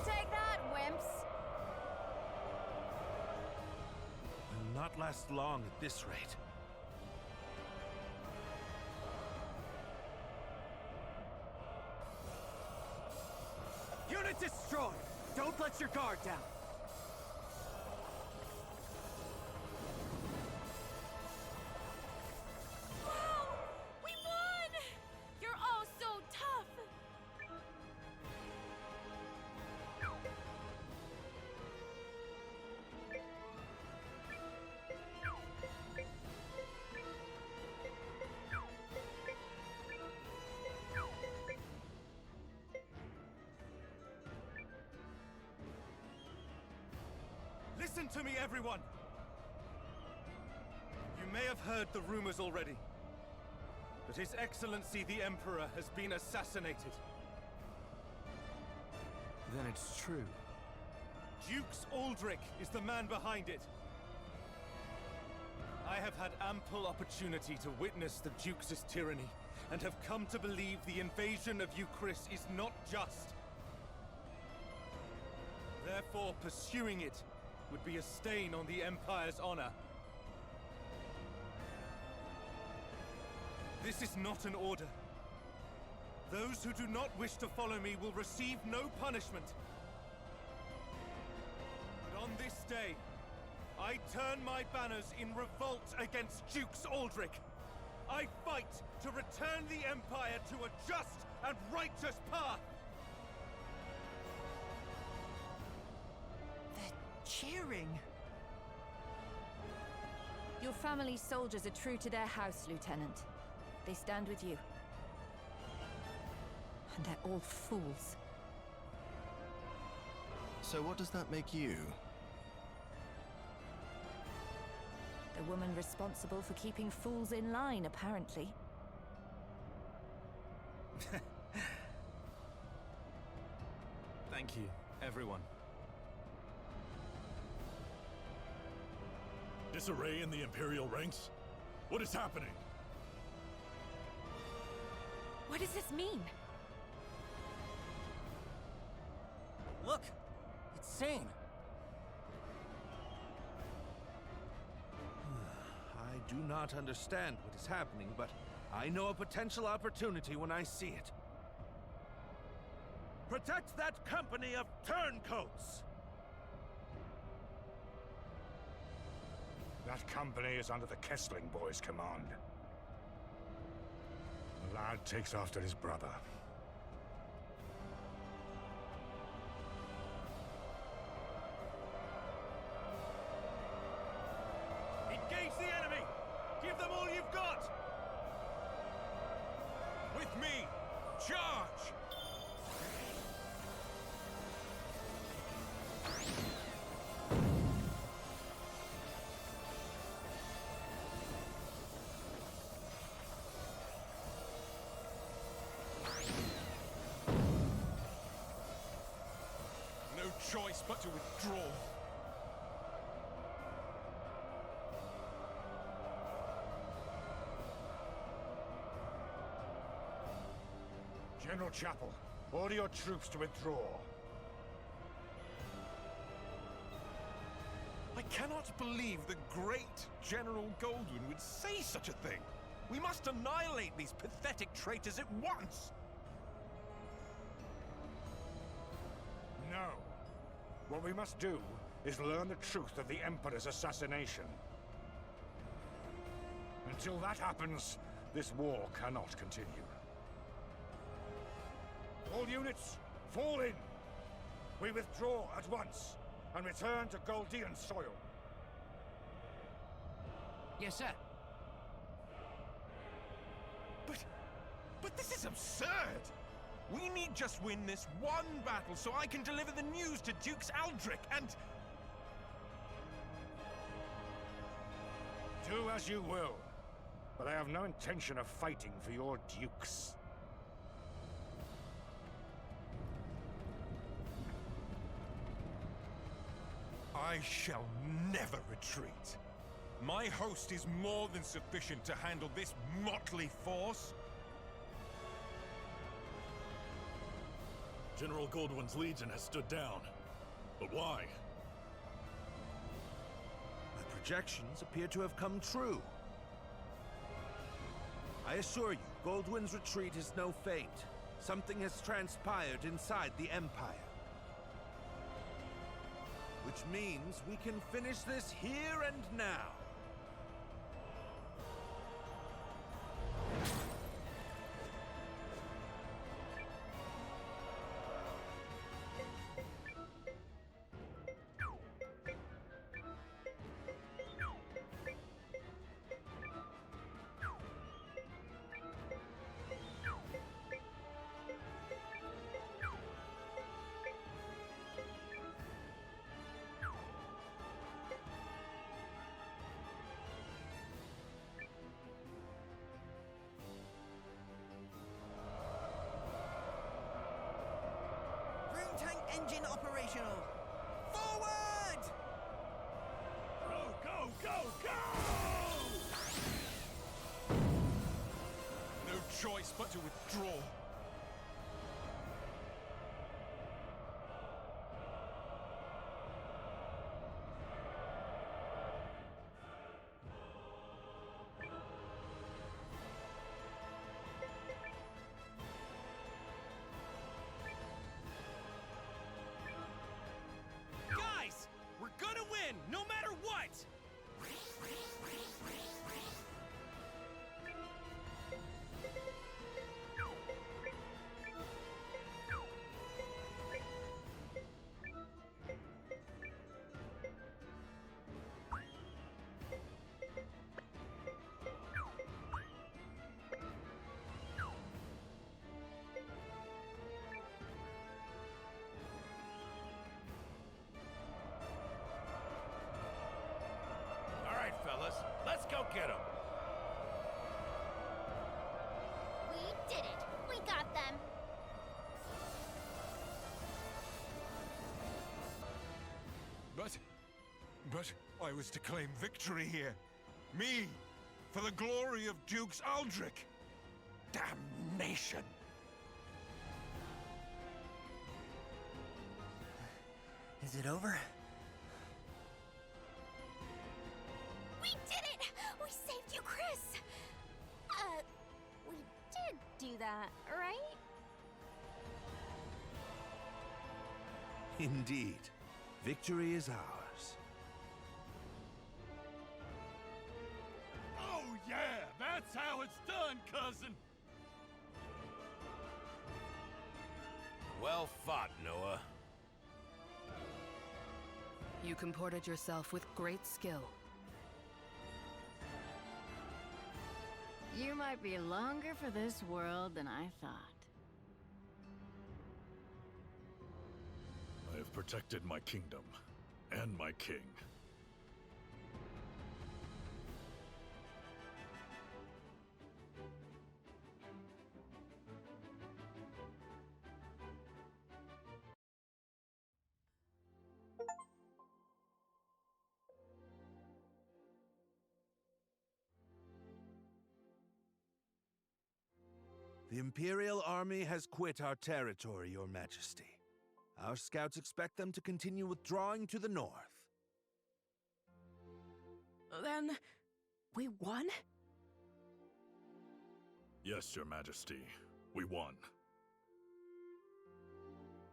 R: Take that, wimps!
F: Will not last long at this rate.
K: Unit destroyed! Don't let your guard down!
R: Wow! We won! You're all so tough!
O: Listen to me, everyone! You may have heard the rumors already, but His Excellency the Emperor has been assassinated.
K: Then it's true.
O: Dukes Aldrich is the man behind it. I have had ample opportunity to witness the Duke's tyranny, and have come to believe the invasion of Euchris is not just. Therefore, pursuing it would be a stain on the Empire's honor. This is not an order. Those who do not wish to follow me will receive no punishment. But on this day, I turn my banners in revolt against Dukes Aldrich. I fight to return the Empire to a just and righteous path.
P: Cheering!
U: Your family's soldiers are true to their house, Lieutenant. They stand with you. and they're all fools.
Q: So what does that make you?
U: The woman responsible for keeping fools in line, apparently.
D: Thank you, everyone.
G: Disarray in the Imperial ranks? What is happening?
B: What does this mean?
E: Look! It's Seign!
F: I do not understand what is happening, but I know a potential opportunity when I see it. Protect that company of turncoats!
J: That company is under the Kesling boys' command. The lad takes after his brother.
O: Engage the enemy! Give them all you've got!
I: With me! Charge! No choice but to withdraw.
J: General Chapel, order your troops to withdraw.
I: I cannot believe the great General Goldwyn would say such a thing. We must annihilate these pathetic traitors at once.
J: No. What we must do is learn the truth of the Emperor's assassination. Until that happens, this war cannot continue. All units, fall in! We withdraw at once and return to Galdean soil.
H: Yes, sir.
I: But this is absurd! We need just win this one battle so I can deliver the news to Dukes Aldrich and...
J: Do as you will, but I have no intention of fighting for your dukes.
I: I shall never retreat. My host is more than sufficient to handle this motley force.
G: General Goldwyn's legion has stood down. But why?
F: My projections appear to have come true. I assure you, Goldwyn's retreat is no feint. Something has transpired inside the Empire. Which means we can finish this here and now.
P: Tank engine operational! Forward!
O: Go, go, go, go!
I: No choice but to withdraw.
O: No matter what!
I: But I was to claim victory here. Me! For the glory of Dukes Aldrich! Damnation!
K: Is it over?
N: We did it! We saved you, Chris! We did do that, right?
F: Indeed. Victory is ours.
O: Oh yeah, that's how it's done, cousin!
S: Well fought, Nowa.
M: You comported yourself with great skill.
D: You might be longer for this world than I thought.
G: I have protected my kingdom and my king.
F: The Imperial army has quit our territory, Your Majesty. Our scouts expect them to continue withdrawing to the north.
C: Then, we won?
G: Yes, Your Majesty. We won.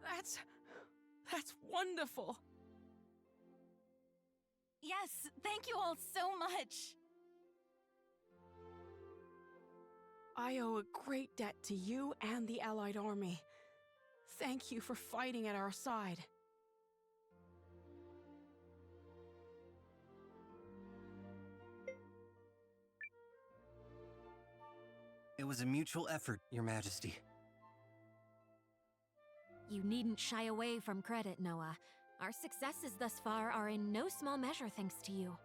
C: That's wonderful.
R: Yes, thank you all so much.
C: I owe a great debt to you and the Allied army. Thank you for fighting at our side.
E: It was a mutual effort, Your Majesty.
B: You needn't shy away from credit, Nowa. Our successes thus far are in no small measure thanks to you.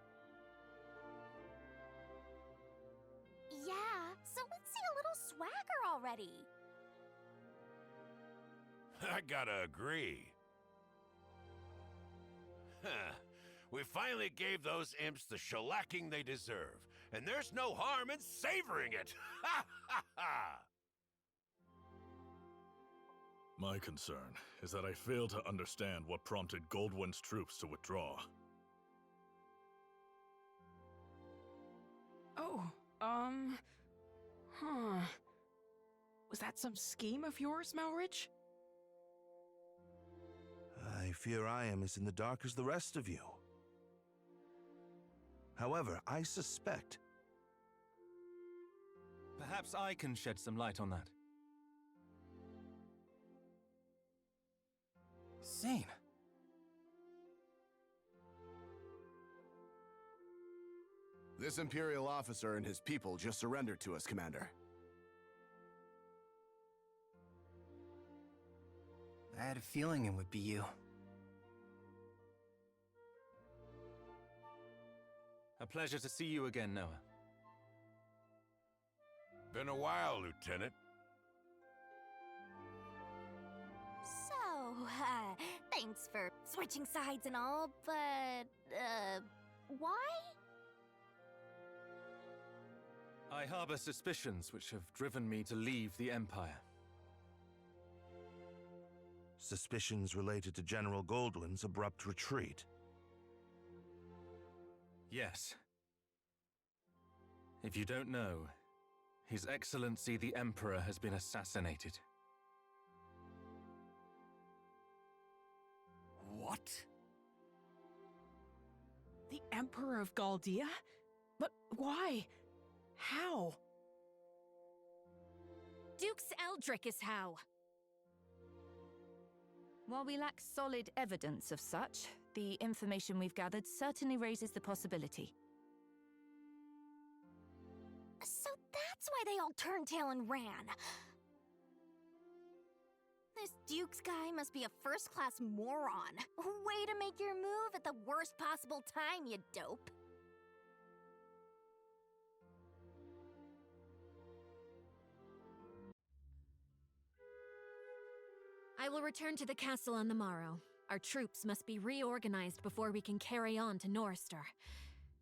N: Yeah, so let's see a little swagger already.
S: I gotta agree. Huh. We finally gave those imps the shellacking they deserve, and there's no harm in savoring it! Ha ha ha!
G: My concern is that I fail to understand what prompted Goldwyn's troops to withdraw.
C: Was that some scheme of yours, Malrich?
F: I fear I am as in the dark as the rest of you. However, I suspect...
E: Perhaps I can shed some light on that. Seign.
Q: This Imperial officer and his people just surrendered to us, Commander.
E: I had a feeling it would be you. A pleasure to see you again, Nowa.
S: Been a while, Lieutenant.
N: So, thanks for switching sides and all, but, why?
E: I harbor suspicions which have driven me to leave the Empire.
F: Suspicions related to General Goldwyn's abrupt retreat.
E: Yes. If you don't know, His Excellency the Emperor has been assassinated.
C: What? The Emperor of Galdea? But why? How?
B: Dukes Aldrich is how.
U: While we lack solid evidence of such, the information we've gathered certainly raises the possibility.
N: So that's why they all turned tail and ran. This Dukes guy must be a first-class moron. Way to make your move at the worst possible time, you dope.
B: I will return to the castle on the morrow. Our troops must be reorganized before we can carry on to Norrister.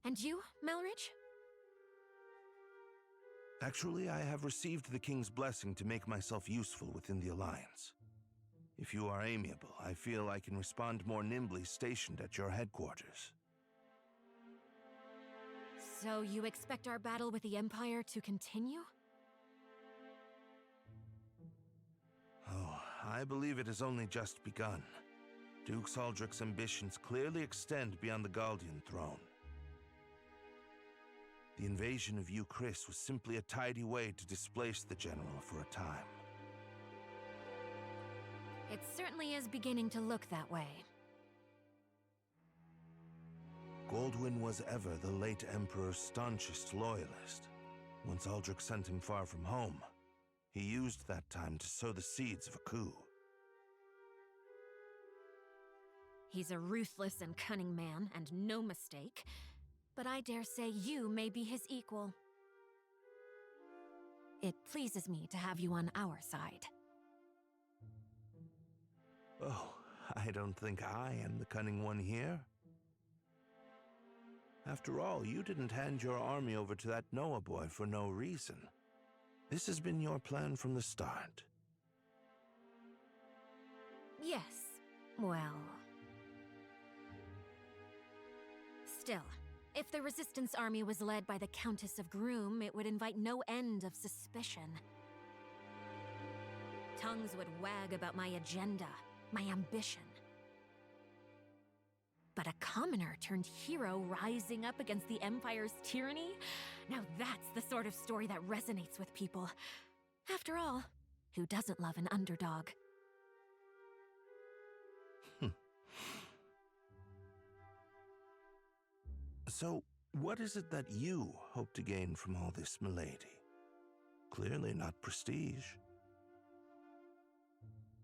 B: And you, Melridge?
F: Actually, I have received the King's blessing to make myself useful within the Alliance. If you are amiable, I feel I can respond more nimbly stationed at your headquarters.
B: So you expect our battle with the Empire to continue?
F: Oh, I believe it has only just begun. Duke Aldrich's ambitions clearly extend beyond the Galdean throne. The invasion of Chris was simply a tidy way to displace the general for a time.
B: It certainly is beginning to look that way.
F: Goldwyn was ever the late Emperor's staunchest loyalist. Once Aldrich sent him far from home, he used that time to sow the seeds of a coup.
B: He's a ruthless and cunning man, and no mistake. But I dare say you may be his equal. It pleases me to have you on our side.
F: Oh, I don't think I am the cunning one here. After all, you didn't hand your army over to that Nowa boy for no reason. This has been your plan from the start.
B: Yes, well... Still, if the Resistance army was led by the Countess of Groom, it would invite no end of suspicion. Tongues would wag about my agenda, my ambition. But a commoner turned hero rising up against the Empire's tyranny? Now that's the sort of story that resonates with people. After all, who doesn't love an underdog?
F: So, what is it that you hope to gain from all this, milady? Clearly not prestige.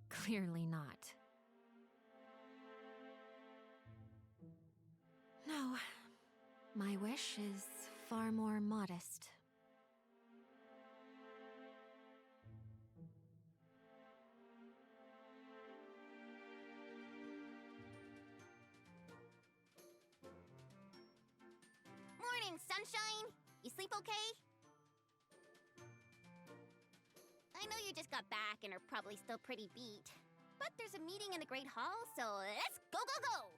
B: Clearly not. No, my wish is far more modest.
N: Morning, sunshine! You sleep okay? I know you just got back and are probably still pretty beat. But there's a meeting in the Great Hall, so let's go, go, go!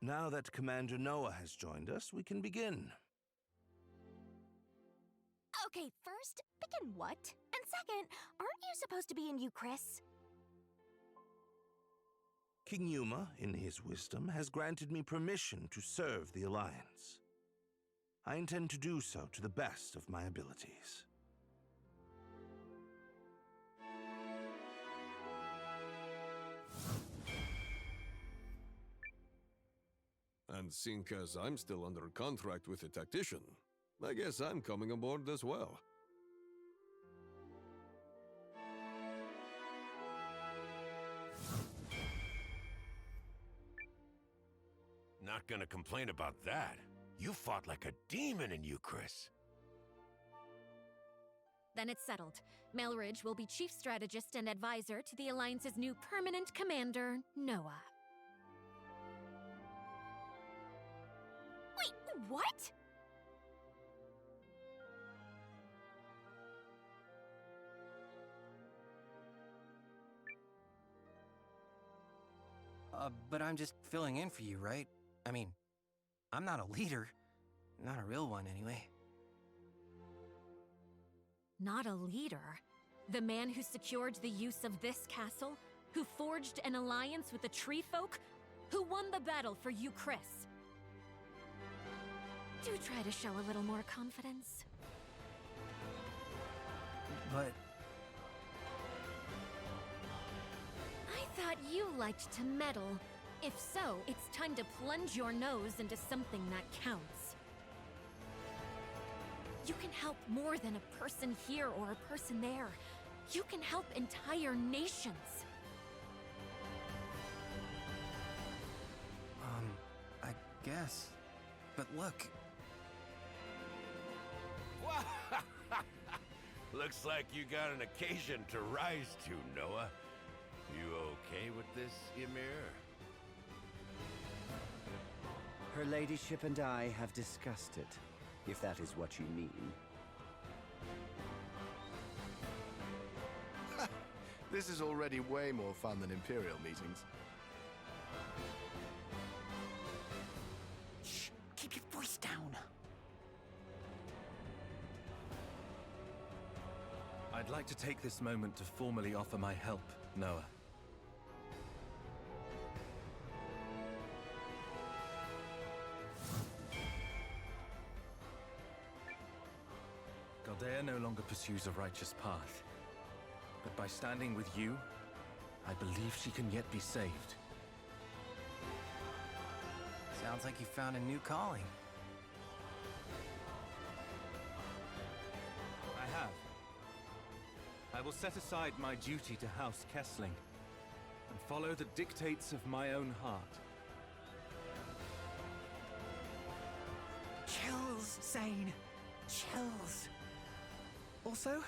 F: Now that Commander Nowa has joined us, we can begin.
N: Okay, first, begin what? And second, aren't you supposed to be in Chris?
F: King Yuma, in his wisdom, has granted me permission to serve the Alliance. I intend to do so to the best of my abilities.
T: And seeing as I'm still under contract with a tactician, I guess I'm coming aboard as well.
S: Not gonna complain about that. You fought like a demon in Chris.
B: Then it's settled. Melridge will be chief strategist and advisor to the Alliance's new permanent commander, Nowa.
N: Wait, what?
E: But I'm just filling in for you, right? I mean, I'm not a leader. Not a real one, anyway.
B: Not a leader? The man who secured the use of this castle? Who forged an alliance with the Tree Folk? Who won the battle for Chris? Do try to show a little more confidence.
E: But...
B: I thought you liked to meddle. If so, it's time to plunge your nose into something that counts. You can help more than a person here or a person there. You can help entire nations.
E: I guess. But look.
S: Looks like you got an occasion to rise to, Nowa. You okay with this, Ymir?
V: Her ladyship and I have discussed it, if that is what you mean.
Q: This is already way more fun than Imperial meetings.
P: Shh! Keep your voice down.
O: I'd like to take this moment to formally offer my help, Nowa. Galdea no longer pursues a righteous path. But by standing with you, I believe she can yet be saved.
E: Sounds like you found a new calling.
O: I have. I will set aside my duty to House Kesling and follow the dictates of my own heart.
P: Chills, Seign. Chills. Also,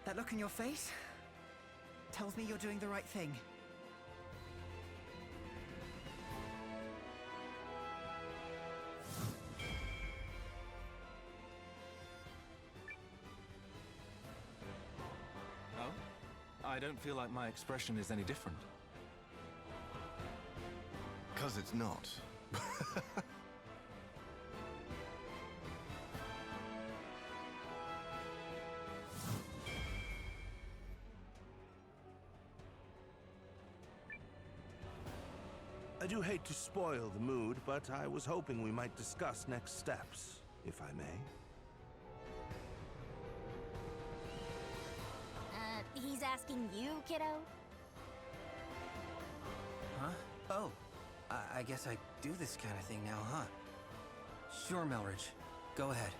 P: that look in your face tells me you're doing the right thing.
O: Oh? I don't feel like my expression is any different.
Q: 'Cause it's not.
F: I do hate to spoil the mood, but I was hoping we might discuss next steps, if I may.
N: He's asking you, kiddo?
E: Huh? Oh, I guess I do this kind of thing now, huh? Sure, Melridge. Go ahead.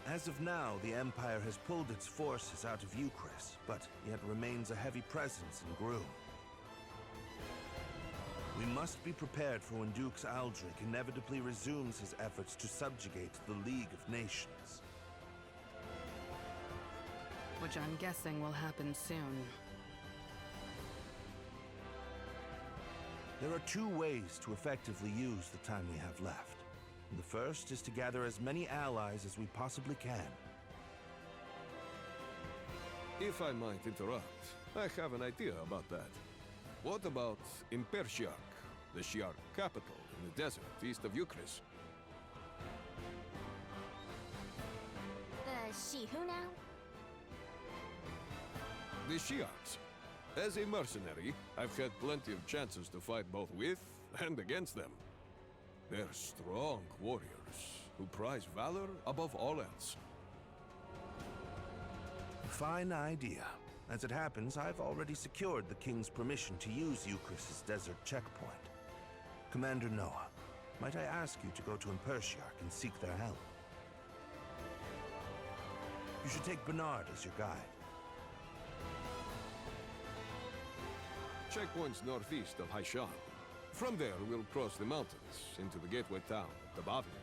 F: As of now, the Empire has pulled its forces out of Euchris, but yet remains a heavy presence in Groom. We must be prepared for when Dukes Aldrich inevitably resumes his efforts to subjugate the League of Nations.
M: Which I'm guessing will happen soon.
F: There are two ways to effectively use the time we have left. The first is to gather as many allies as we possibly can.
T: If I might interrupt, I have an idea about that. What about Imperial, the Shi'ar capital in the desert east of Euchris?
N: She who now?
T: The Shi'ars. As a mercenary, I've had plenty of chances to fight both with and against them. They're strong warriors who prize valor above all else.
F: Fine idea. As it happens, I've already secured the King's permission to use Euchris' desert checkpoint. Commander Nowa, might I ask you to go to Impertiarch and seek their help? You should take Bernard as your guide.
T: Checkpoint's northeast of Haishan. From there, we'll cross the mountains into the gateway town of Tabavia.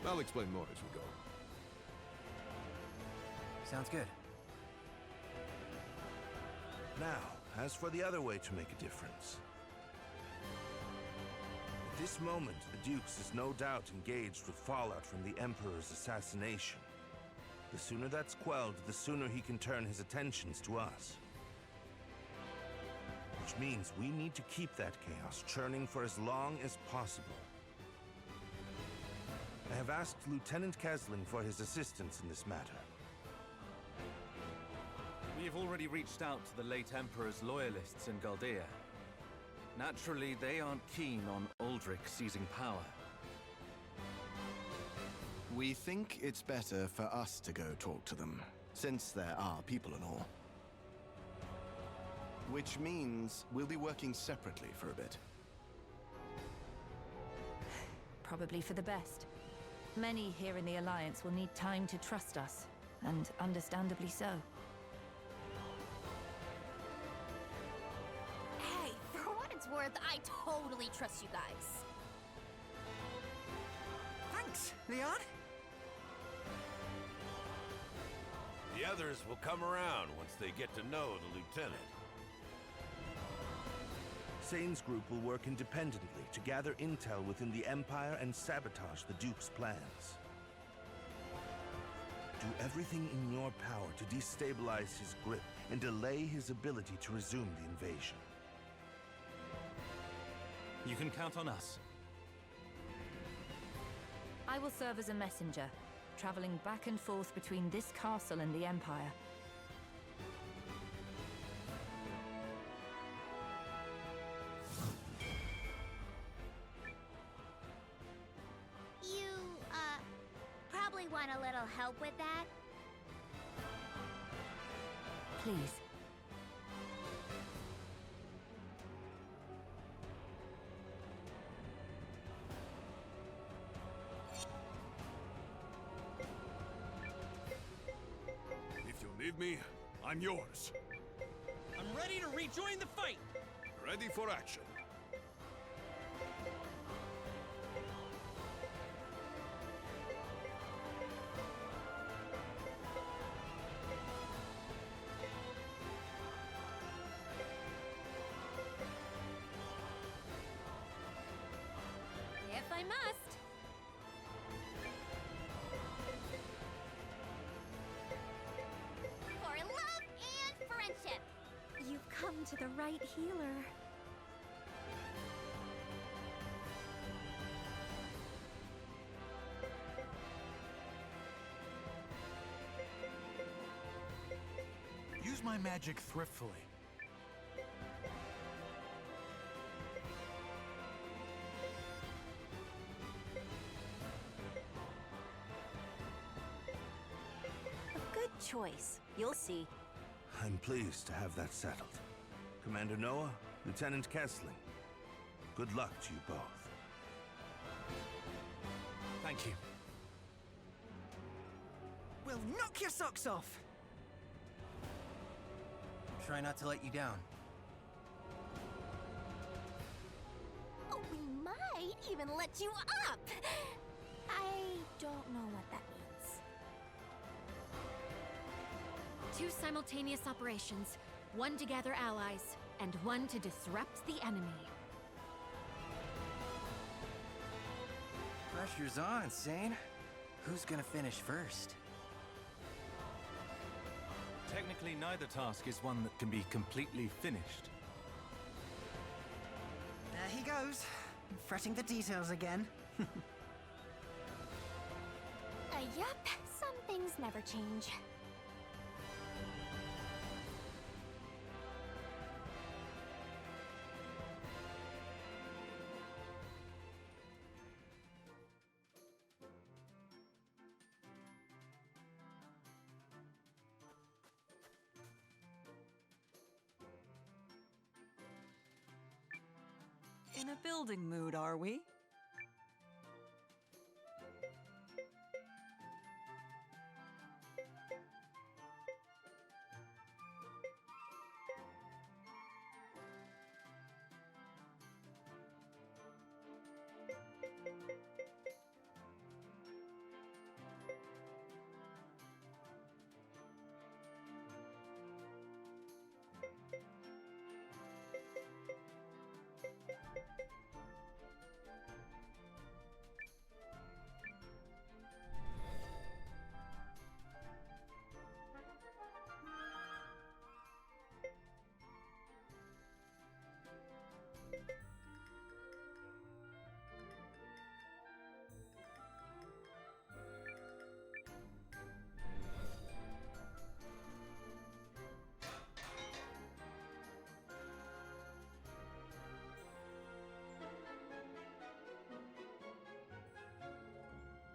T: I'll explain more as we go.
E: Sounds good.
F: Now, as for the other way to make a difference. At this moment, the Dukes is no doubt engaged with fallout from the Emperor's assassination. The sooner that's quelled, the sooner he can turn his attentions to us. Which means we need to keep that chaos churning for as long as possible. I have asked Lieutenant Kesling for his assistance in this matter.
O: We have already reached out to the late Emperor's loyalists in Galdea. Naturally, they aren't keen on Aldrich seizing power.
Q: We think it's better for us to go talk to them, since there are people and all. Which means we'll be working separately for a bit.
U: Probably for the best. Many here in the Alliance will need time to trust us, and understandably so.
N: Hey, for what it's worth, I totally trust you guys.
P: Thanks, Leon.
S: The others will come around once they get to know the lieutenant.
F: Seign's group will work independently to gather intel within the Empire and sabotage the Duke's plans. Do everything in your power to destabilize his grip and delay his ability to resume the invasion.
O: You can count on us.
U: I will serve as a messenger, traveling back and forth between this castle and the Empire.
L: You, probably want a little help with that?
U: Please.
T: If you need me, I'm yours.
K: I'm ready to rejoin the fight!
T: Ready for action.
B: If I must.
N: For love and friendship.
B: You've come to the right healer.
K: Use my magic thriftfully.
B: A good choice. You'll see.
F: I'm pleased to have that settled. Commander Nowa, Lieutenant Kesling, good luck to you both.
K: Thank you.
P: We'll knock your socks off!
E: Try not to let you down.
N: Oh, we might even let you up! I don't know what that means.
B: Two simultaneous operations. One to gather allies, and one to disrupt the enemy.
E: Pressure's on, Seign. Who's gonna finish first?
O: Technically, neither task is one that can be completely finished.
P: There he goes, fretting the details again.
N: Yup, some things never change.
M: In a building mood, are we?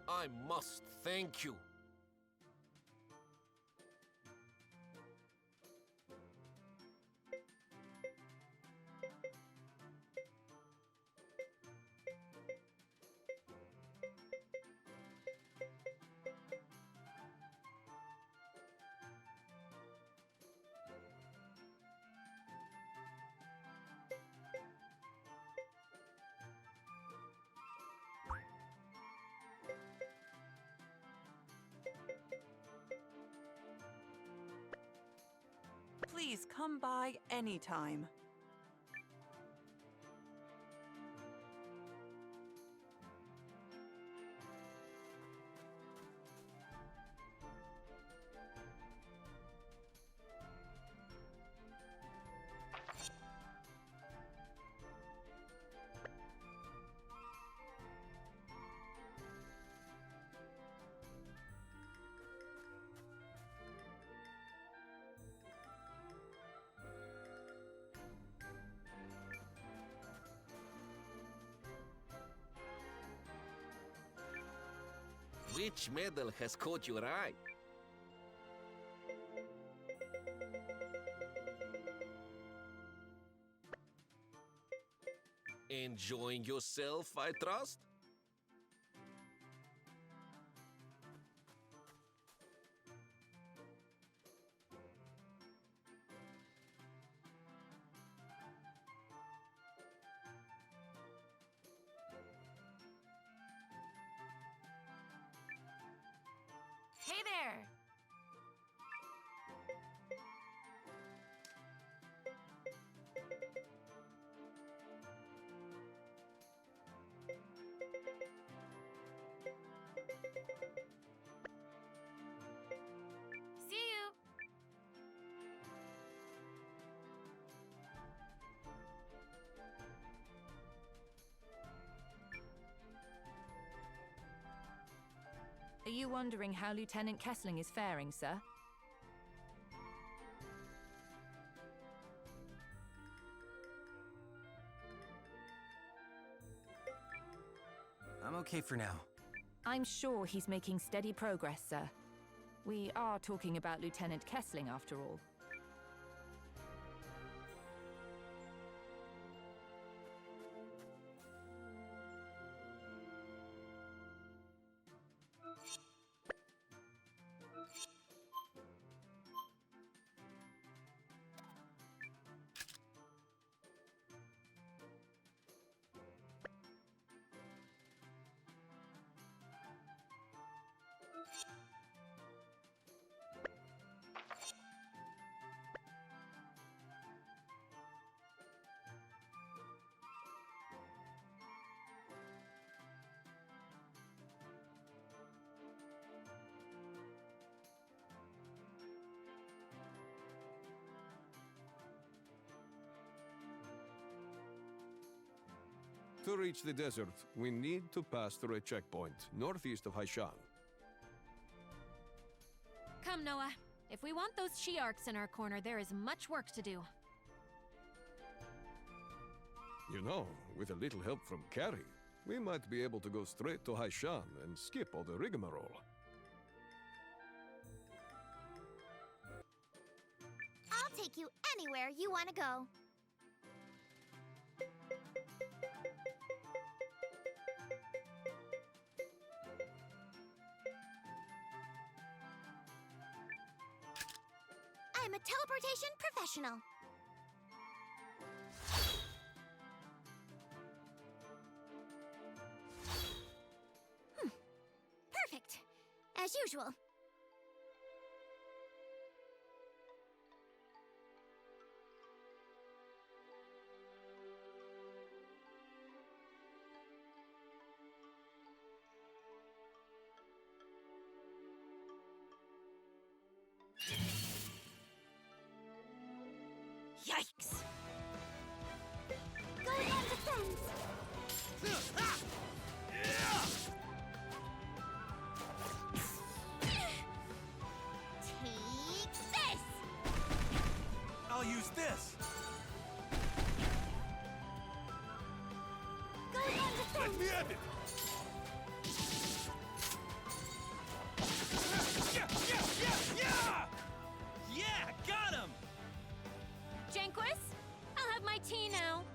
S: I must thank you.
A: Please come by anytime.
H: Which medal has caught your eye? Enjoying yourself, I trust?
R: Hey there! See you!
U: Are you wondering how Lieutenant Kesling is faring, sir?
E: I'm okay for now.
U: I'm sure he's making steady progress, sir. We are talking about Lieutenant Kesling, after all.
T: To reach the desert, we need to pass through a checkpoint northeast of Haishan.
B: Come, Nowa. If we want those Shiarks in our corner, there is much work to do.
T: You know, with a little help from Carrie, we might be able to go straight to Haishan and skip all the rigmarole.
L: I'll take you anywhere you want to go. I'm a teleportation professional. Perfect. As usual.
R: Yikes!
L: Galdean defense! Take this!
K: I'll use this!
L: Galdean defense!
K: Let me at it!
E: Yeah, got him!
B: Janquis, I'll have my tea now.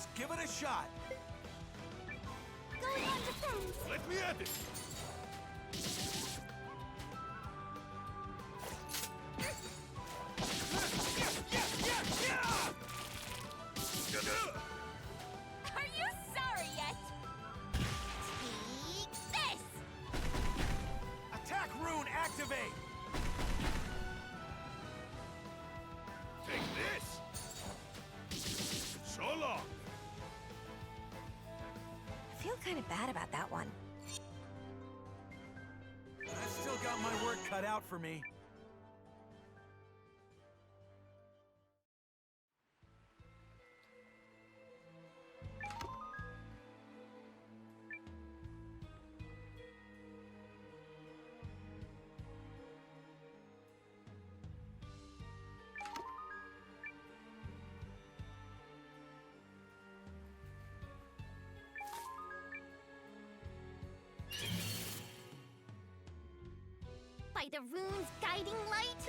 K: Let's give it a shot.
L: Going on defense.
S: Let me at it!
R: Are you sorry yet?
L: Take this.
K: Attack rune activate.
S: Take this! So long!
N: I feel kind of bad about that one.
K: I've still got my work cut out for me.
L: By the rune's guiding light,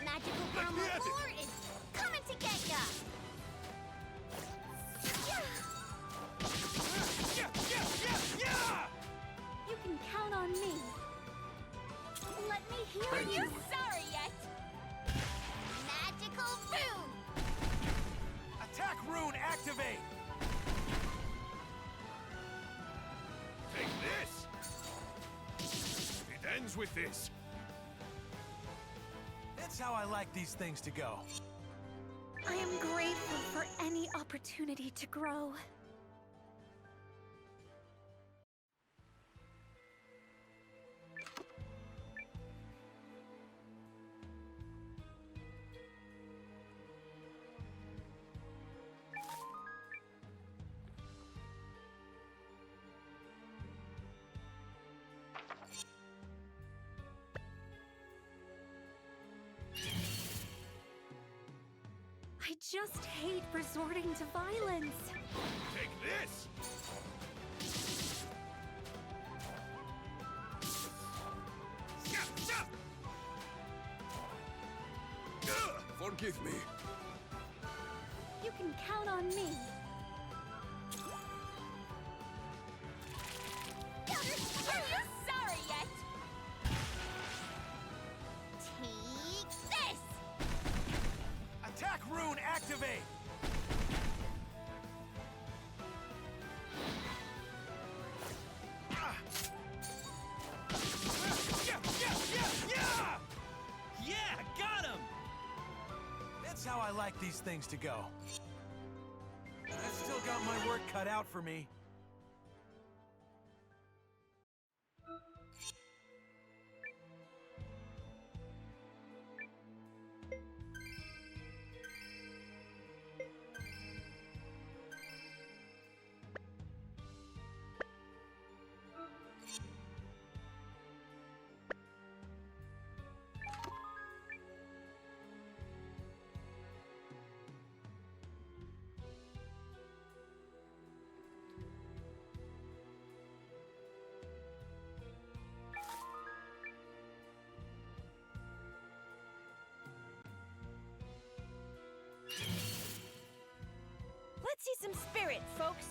L: magical realm of war is coming to get ya! You can count on me. Let me heal
R: Are
L: you.
R: you sorry yet?
L: Magical rune!
K: Attack rune activate.
S: Take this! It ends with this.
K: That's how I like these things to go.
L: I am grateful for any opportunity to grow. I just hate resorting to violence.
S: Take this!
T: Forgive me.
L: You can count on me.
R: Are you sorry yet?
L: Take this!
K: Attack rune activate. Yeah, got him! That's how I like these things to go. I've still got my work cut out for me.
R: Let's see some spirit, folks.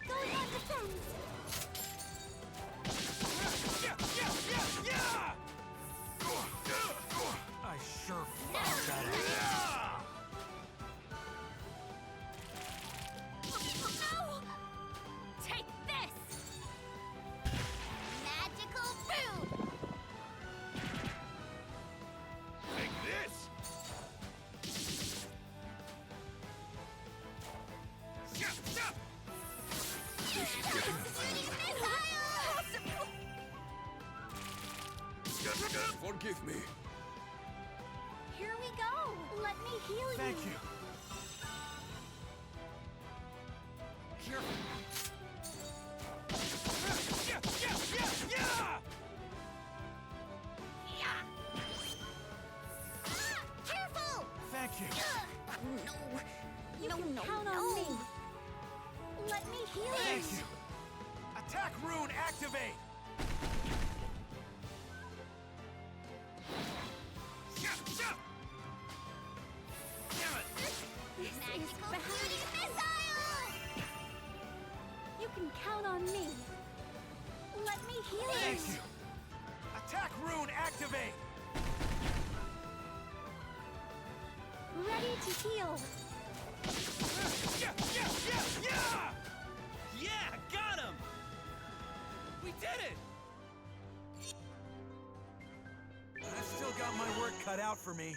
L: Going on defense.
K: I sure felt that.
R: No! Take this!
L: Magical rune!
S: Take this!
T: Forgive me.
L: Here we go. Let me heal you.
K: Thank you. Here.
L: Careful!
K: Thank you.
L: No. You can count on me. Let me heal you.
K: Thank you. Attack rune activate.
L: This is
K: Activate!
L: Ready to heal.
K: Yeah! Got him! We did it! I've still got my work cut out for me.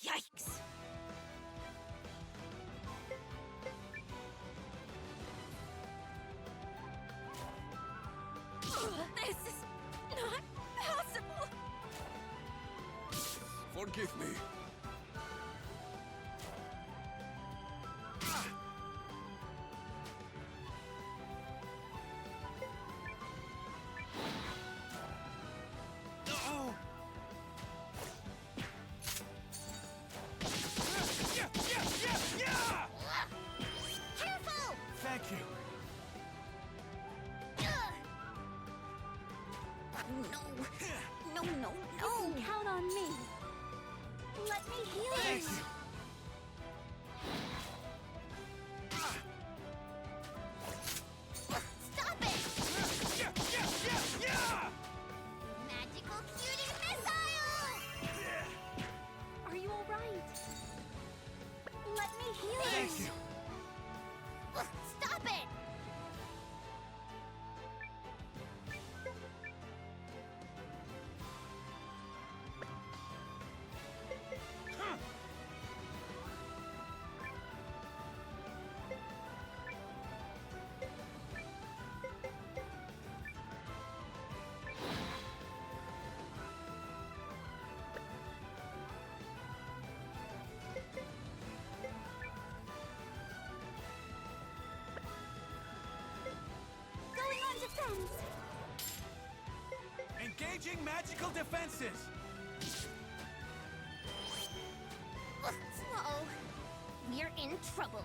B: Yikes! This is not possible!
T: Forgive me.
L: Careful!
K: Thank you.
L: No, no, no. You can count on me. Let me heal
K: Thank
L: you.
K: you.
L: Stop it! Magical cutie missile! Are you alright? Let me heal
K: Thank
L: you.
K: you.
L: Stop it! Going on defense.
K: Engaging magical defenses.
L: Uh-oh. We're in trouble.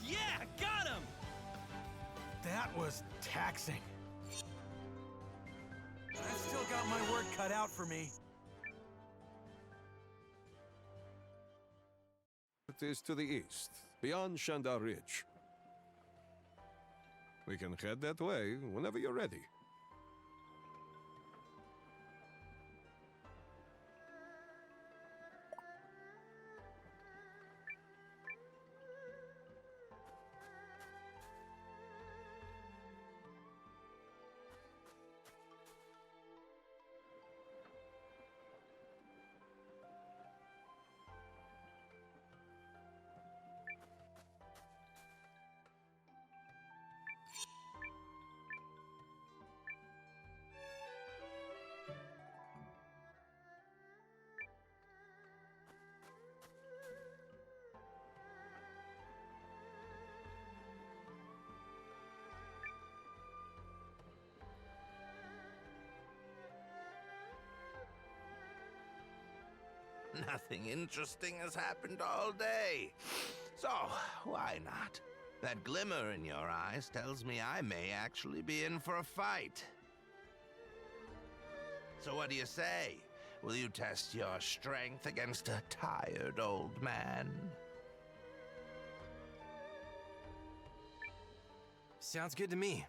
K: Yeah! Got him! That was taxing. I've still got my work cut out for me.
T: It is to the east, beyond Shandar Ridge. We can head that way whenever you're ready.
F: Nothing interesting has happened all day. So, why not? That glimmer in your eyes tells me I may actually be in for a fight. So what do you say? Will you test your strength against a tired old man?
E: Sounds good to me.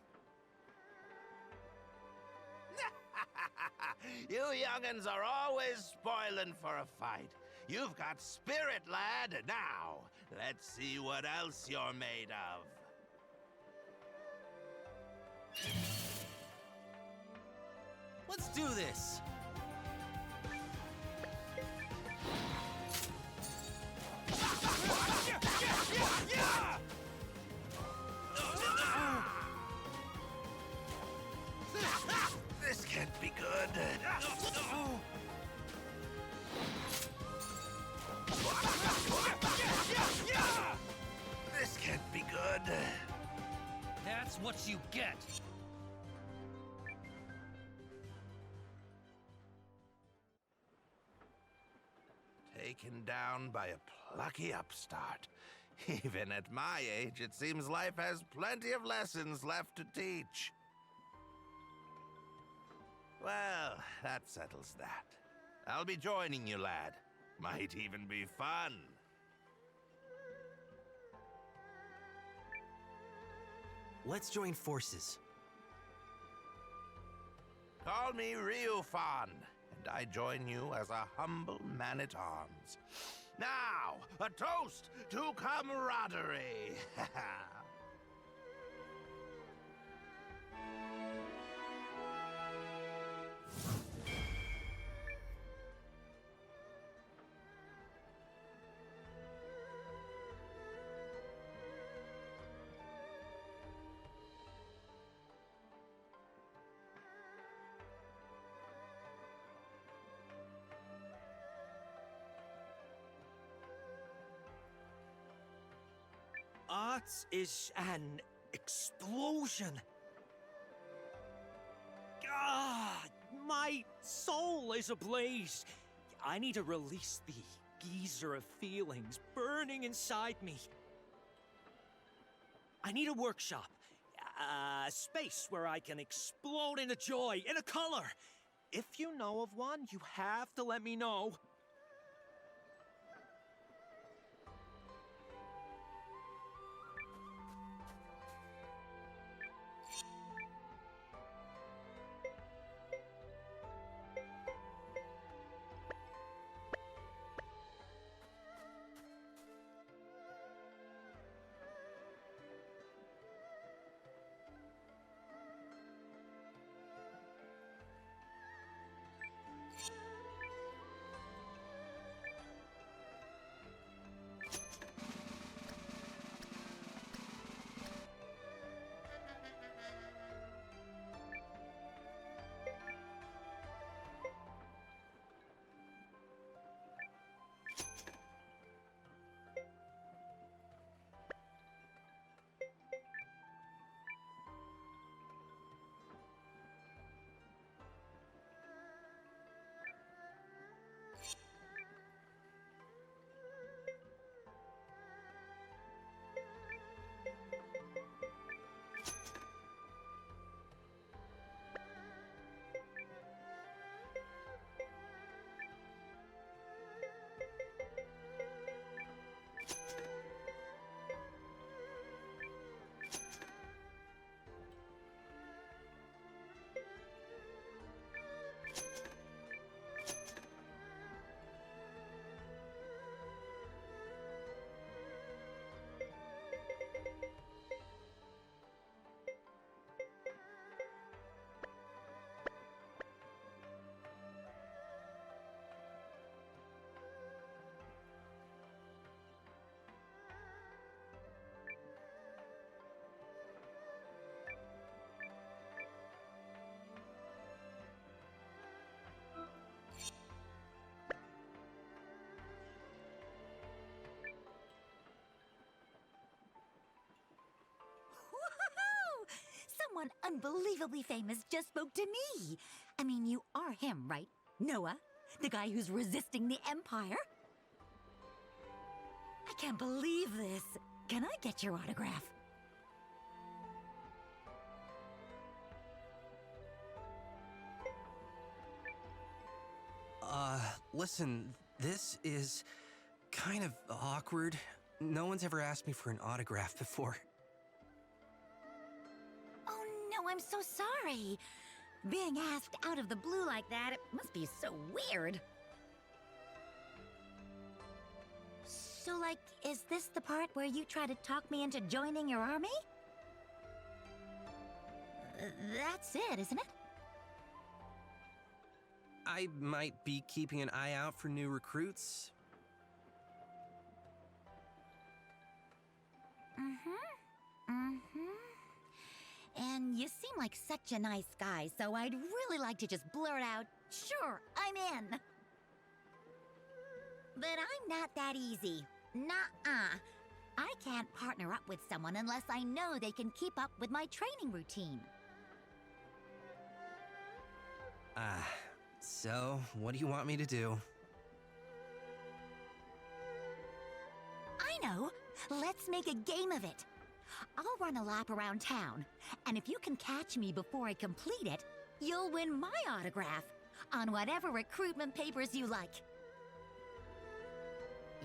F: You young'uns are always spoiling for a fight. You've got spirit, lad. Now, let's see what else you're made of.
E: Let's do this.
F: This can't be good. This can't be good.
K: That's
I: what you get!
F: Taken down by a plucky upstart. Even at my age, it seems life has plenty of lessons left to teach. Well, that settles that. I'll be joining you, lad. Might even be fun.
E: Let's join forces.
F: Call me Ryufan, and I join you as a humble man-at-arms. Now, a toast to camaraderie!
I: Art is an explosion. Ah, my soul is ablaze. I need to release the geyser of feelings burning inside me. I need a workshop, a space where I can explode into joy, into color. If you know of one, you have to let me know.
J: Someone unbelievably famous just spoke to me. I mean, you are him, right? Nowa, the guy who's resisting the Empire? I can't believe this. Can I get your autograph?
E: Listen, this is kind of awkward. No one's ever asked me for an autograph before.
J: Oh no, I'm so sorry. Being asked out of the blue like that, it must be so weird. So, like, is this the part where you try to talk me into joining your army? That's it, isn't it?
E: I might be keeping an eye out for new recruits.
J: And you seem like such a nice guy, so I'd really like to just blurt out, sure, I'm in. But I'm not that easy. Nuh-uh. I can't partner up with someone unless I know they can keep up with my training routine.
D: So, what do you want me to do?
J: I know! Let's make a game of it! I'll run a lap around town, and if you can catch me before I complete it, you'll win my autograph on whatever recruitment papers you like.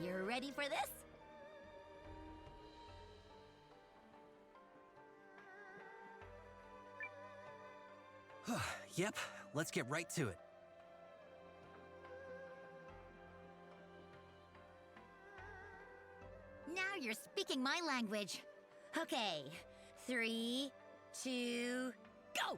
J: You're ready for this?
D: Yep, let's get right to it.
J: Now you're speaking my language. Okay, 3, 2, go!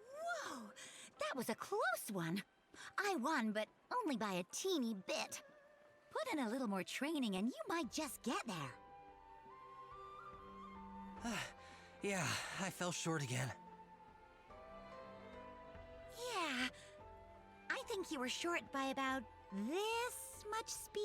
J: Whoa! That was a close one. I won, but only by a teeny bit. Put in a little more training and you might just get there.
D: Yeah, I fell short again.
J: Yeah, I think you were short by about this much speed.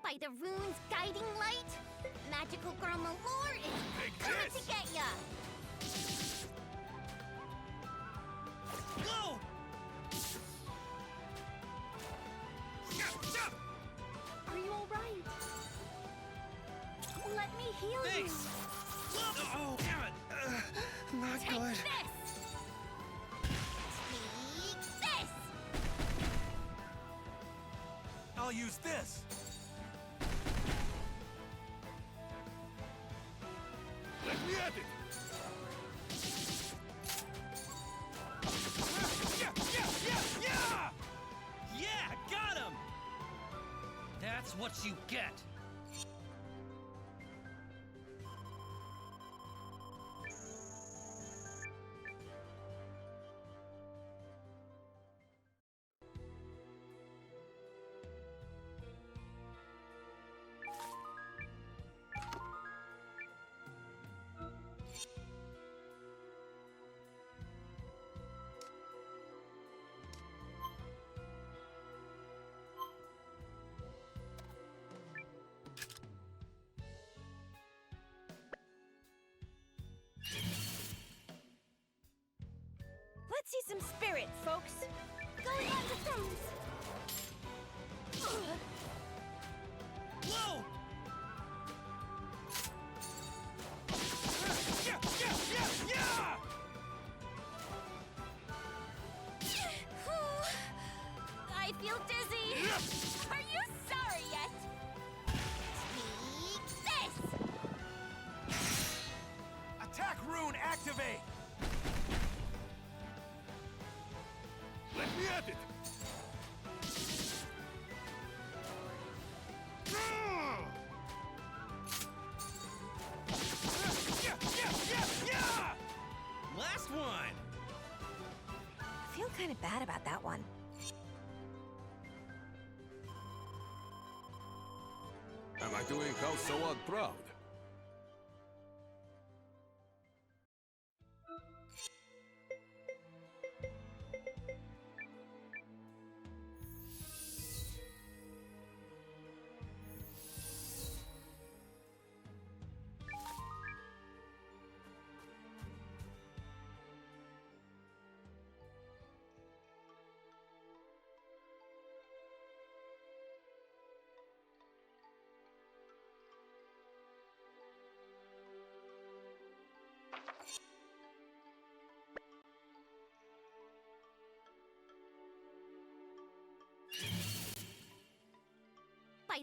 L: By the rune's guiding light, magical girl Malore is coming to get ya!
I: Go!
L: Are you alright? Let me heal
I: Thanks.
L: you!
I: Oh, damn it!
D: Not
L: Take
D: good.
L: this! Take this!
K: I'll use this!
S: Let me at it!
I: Yeah, got him! That's what you get!
R: Let's see some spirit, folks.
L: Going on defense!
I: Whoa!
R: I feel dizzy. Are you sorry yet?
L: Take this!
K: Attack rune activate!
S: Let me at it!
I: Last one!
R: I feel kind of bad about that one.
T: Am I doing House Sawad proud?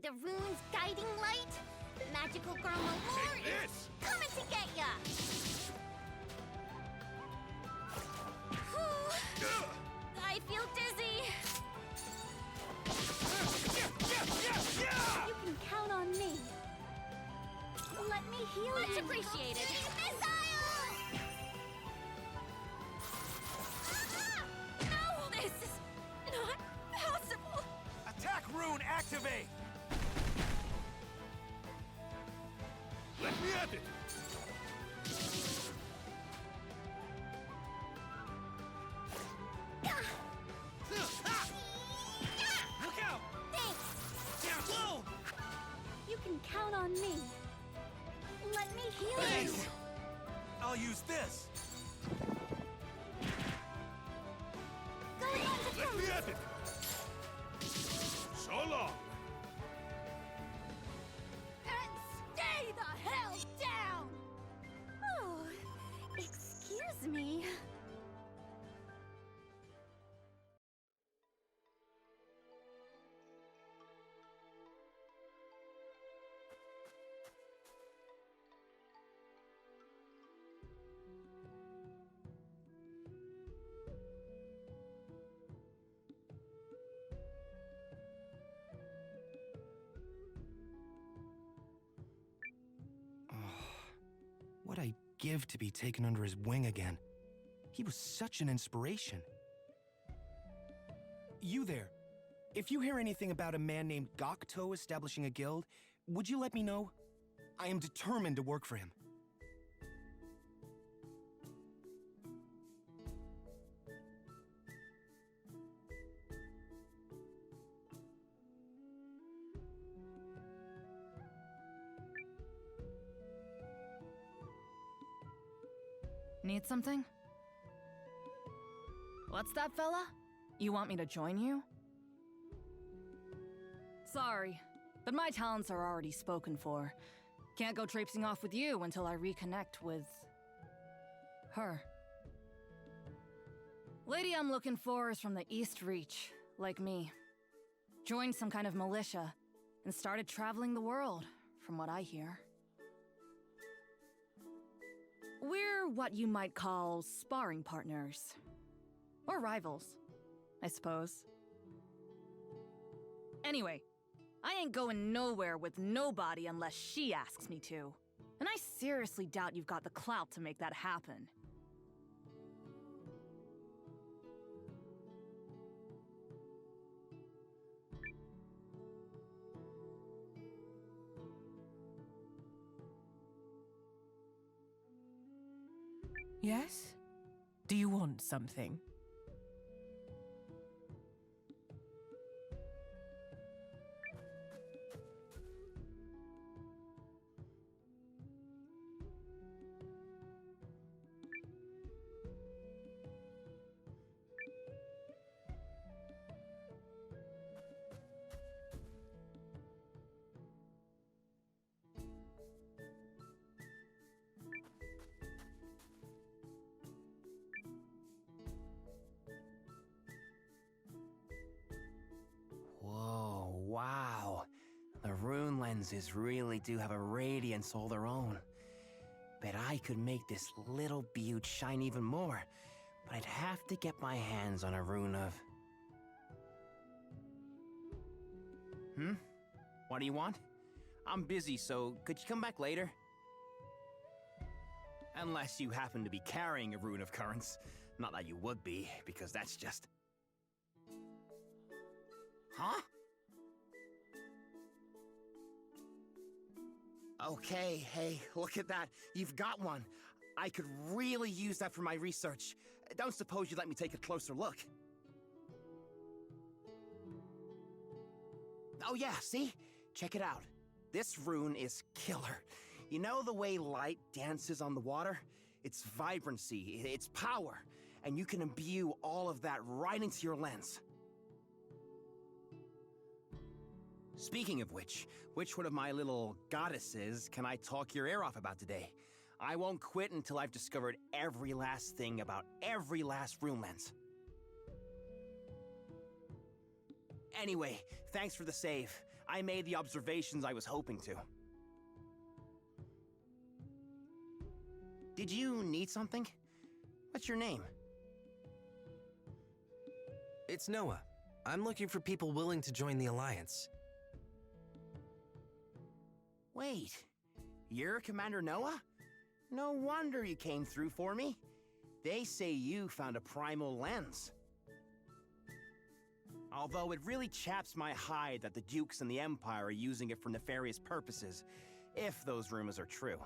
L: the rune's guiding light? Magical girl Malore is coming to get ya! Whew. I feel dizzy. You can count on me. Let me heal you. Much appreciated. Missile!
R: No! This is not possible!
K: Attack rune activate!
S: Let me at it!
K: Look out!
L: Thanks!
K: Whoa!
L: You can count on me. Let me heal you.
K: I'll use this.
S: Let me at it! So long!
L: And stay the hell down! Oh, excuse me.
D: What'd I give to be taken under his wing again? He was such an inspiration.
C: You there. If you hear anything about a man named Gokto establishing a guild, would you let me know? I am determined to work for him.
M: Need something? What's that, fella? You want me to join you? Sorry, but my talents are already spoken for. Can't go traipsing off with you until I reconnect with... her. Lady I'm looking for is from the East Reach, like me. Joined some kind of militia, and started traveling the world, from what I hear. We're what you might call sparring partners. Or rivals, I suppose. Anyway, I ain't going nowhere with nobody unless she asks me to. And I seriously doubt you've got the clout to make that happen.
G: Yes? Do you want something?
D: Whoa, wow. The rune-lenses really do have a radiance all their own. Bet I could make this little beaut shine even more, but I'd have to get my hands on a rune of... What do you want? I'm busy, so could you come back later? Unless you happen to be carrying a rune of currents. Not that you would be, because that's just... Huh? Okay, hey, look at that. You've got one. I could really use that for my research. Don't suppose you'd let me take a closer look. Oh yeah, see? Check it out. This rune is killer. You know the way light dances on the water? It's vibrancy, it's power, and you can imbue all of that right into your lens. Speaking of which one of my little goddesses can I talk your ear off about today? I won't quit until I've discovered every last thing about every last rune lens. Anyway, thanks for the save. I made the observations I was hoping to. Did you need something? What's your name?
Q: It's Nowa. I'm looking for people willing to join the Alliance.
D: Wait, you're Commander Nowa? No wonder you came through for me. They say you found a primal lens. Although it really chaps my hide that the Dukes and the Empire are using it for nefarious purposes, if those rumors are true.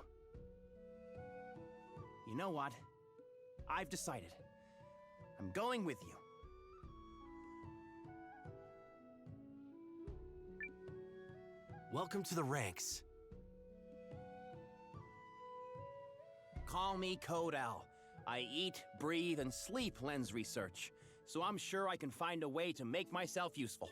D: You know what? I've decided. I'm going with you.
Q: Welcome to the ranks.
D: Call me Code L. I eat, breathe, and sleep lens research, so I'm sure I can find a way to make myself useful.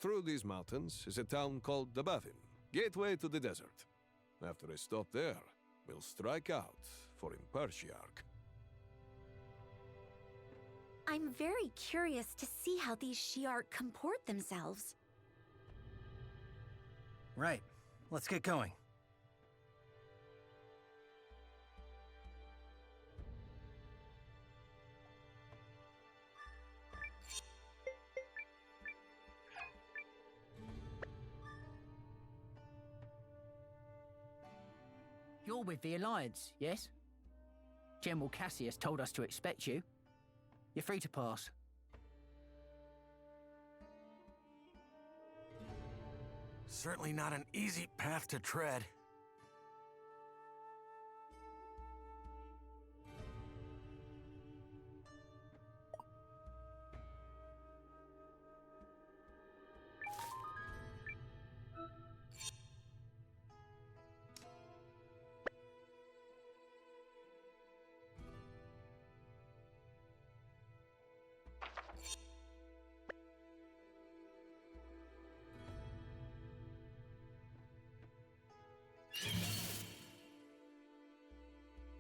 T: Through these mountains is a town called Dabavin, gateway to the desert. After a stop there, we'll strike out for Impershiarch.
B: I'm very curious to see how these Shi'ar comport themselves.
K: Right. Let's get going.
O: You're with the Alliance, yes? General Cassius told us to expect you. You're free to pass.
K: Certainly not an easy path to tread.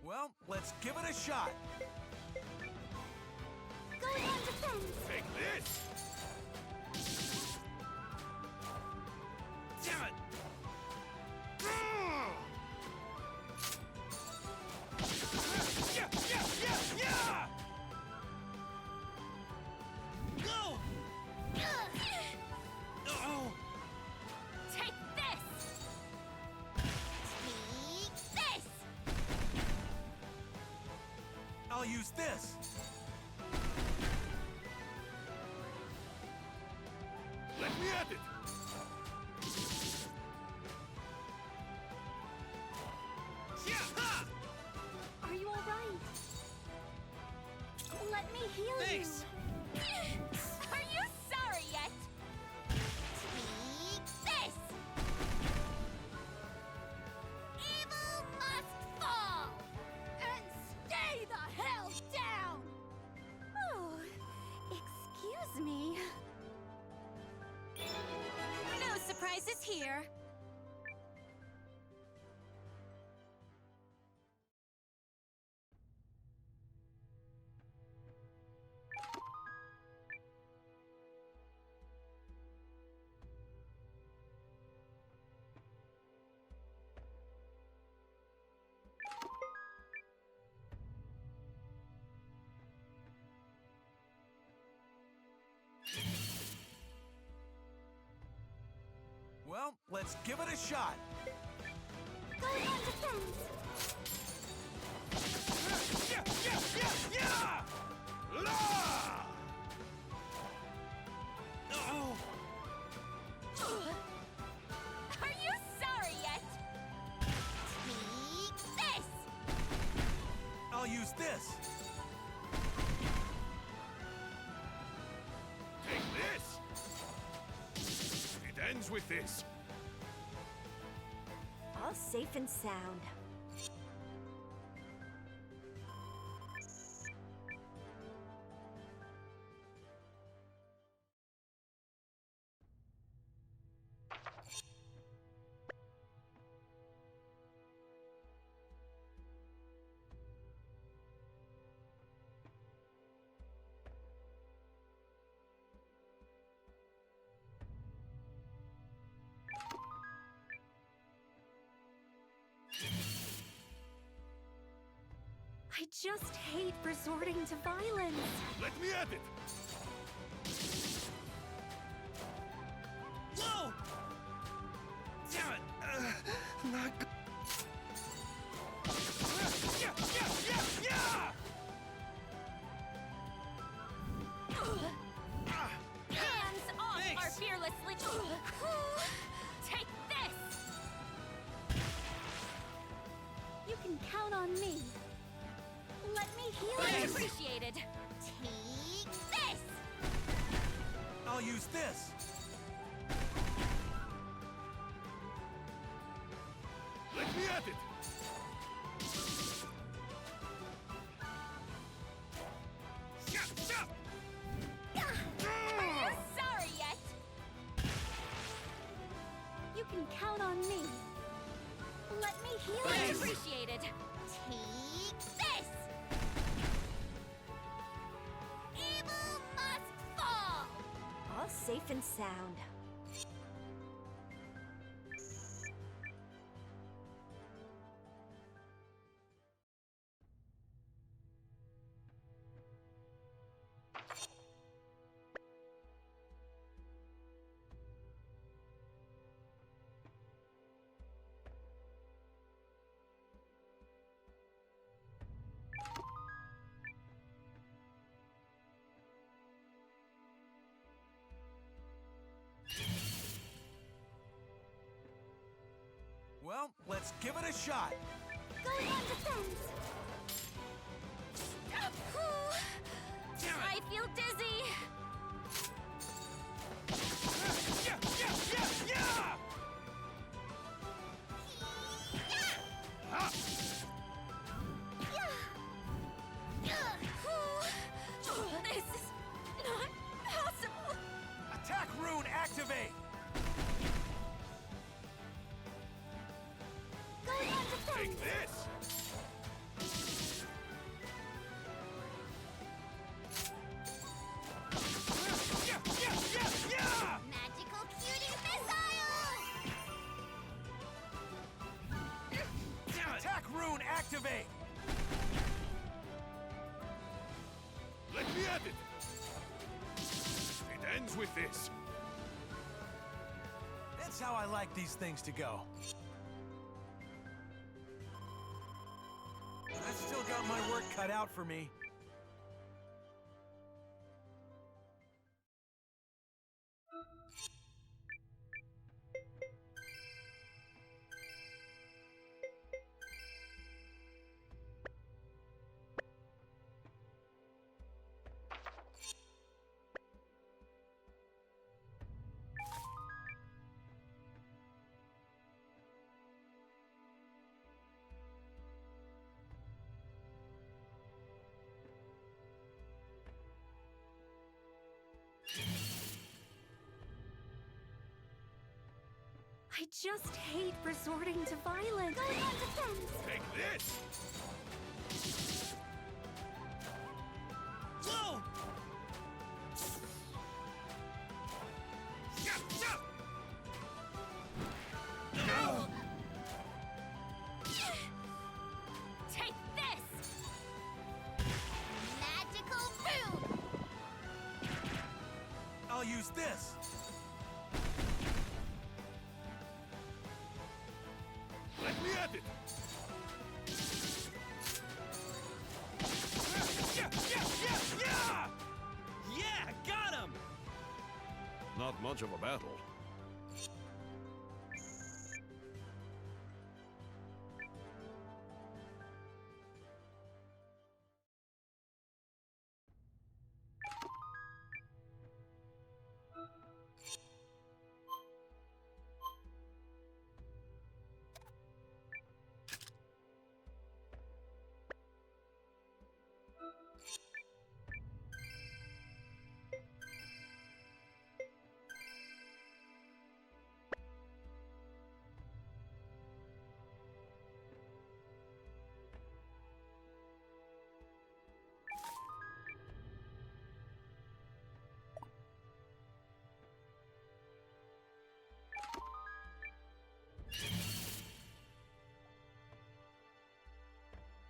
K: Well, let's give it a shot.
L: Going on defense.
S: Take this!
K: Damn it! Yeah! Go! Oh!
N: Take this! Take this!
K: I'll use this.
S: Let me at it!
L: Are you all right? Let me heal
K: Thanks.
L: you.
N: Are you sorry yet? Take this! Evil must fall! And stay the hell down!
B: Oh, excuse me.
N: No surprises here.
K: Well, let's give it a shot.
L: Going on defense.
K: Yeah! Oh!
N: Are you sorry yet? Take this!
K: I'll use this.
S: Take this! It ends with this.
B: All safe and sound. I just hate resorting to violence.
S: Let me at it!
K: Whoa! Damn it! Not good. Yeah!
N: Hands off
K: Thanks.
N: our fearless legion! Take this!
L: You can count on me. Let me heal
N: Much
L: you.
N: appreciated! Take this!
K: I'll use this.
S: Let me at it!
N: Are you sorry yet?
L: can count on me. Let me heal
N: Much
L: you.
N: appreciated. Take this! Evil must fall!
P: All safe and sound.
K: Well, let's give it a shot.
L: Going on defense.
N: I feel dizzy. This is not possible.
K: Attack rune activate.
L: Going on defense.
S: Take this!
L: Magical cutie missile.
K: Attack rune activate.
S: Let me at it! It ends with this.
K: That's how I like these things to go. I've still got my work cut out for me.
P: I just hate resorting to violence.
L: Going on defense.
S: Take this!
I: Whoa!
N: Take this! Magical boom!
K: I'll use this.
S: Let me at it!
I: Yeah, got him!
T: Not much of a battle.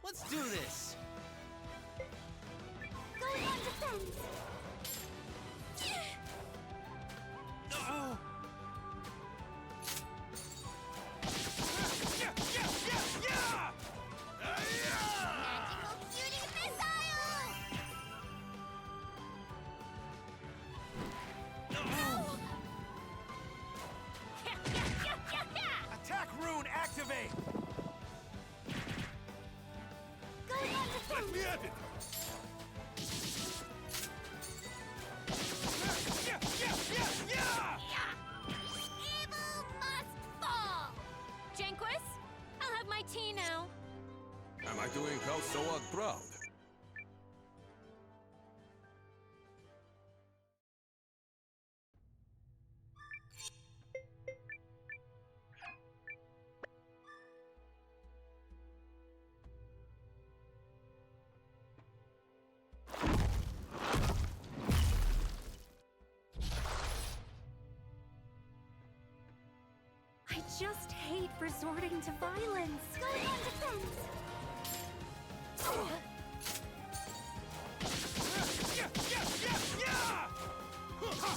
I: Let's do this!
L: Going on defense.
I: Oh!
L: Magical cutie missile.
K: Attack rune activate.
L: Going on defense.
S: Let me at it!
N: Evil must fall!
B: Janquis, I'll have my tea now.
T: Am I doing House Soad proud?
P: just hate resorting to violence.
L: Going on defense!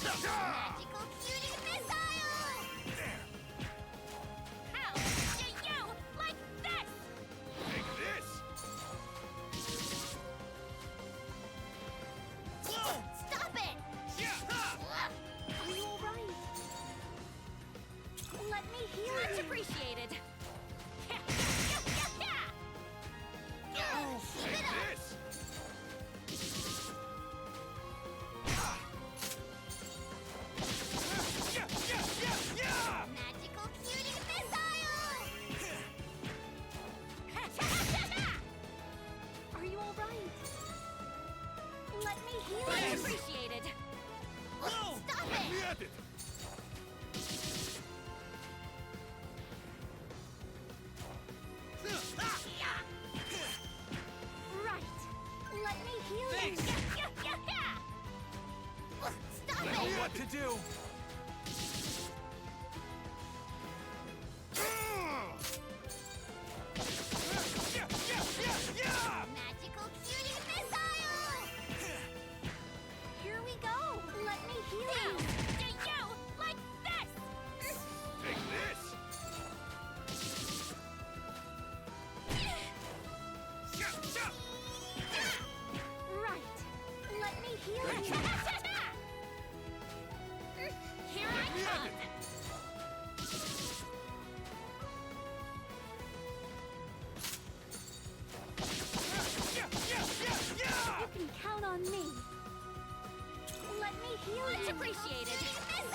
L: Magical cutie missile!
R: How do you like this?
S: Take this!
L: Whoa! Stop it!
P: Are you alright? Let me heal
R: Much
P: you.
R: appreciated.
L: Keep it up!
S: This!
L: Magical cutie missile!
P: Are you alright? Let me heal
R: Much
P: you.
R: appreciated.
L: Stop
S: Let me
L: it!
S: at it!
P: Right. Let me heal
K: Thanks.
P: you.
L: Stop
K: I know
L: it!
K: what to do.
L: Magical cutie missile!
P: Here we go. Let me heal
R: How
P: you.
R: do you like this?
S: Take this!
P: Right. Let me heal
S: Thank
P: you.
R: Here I come.
P: You can count on me. Let me heal
R: Much
P: you.
R: appreciated.
S: Take this!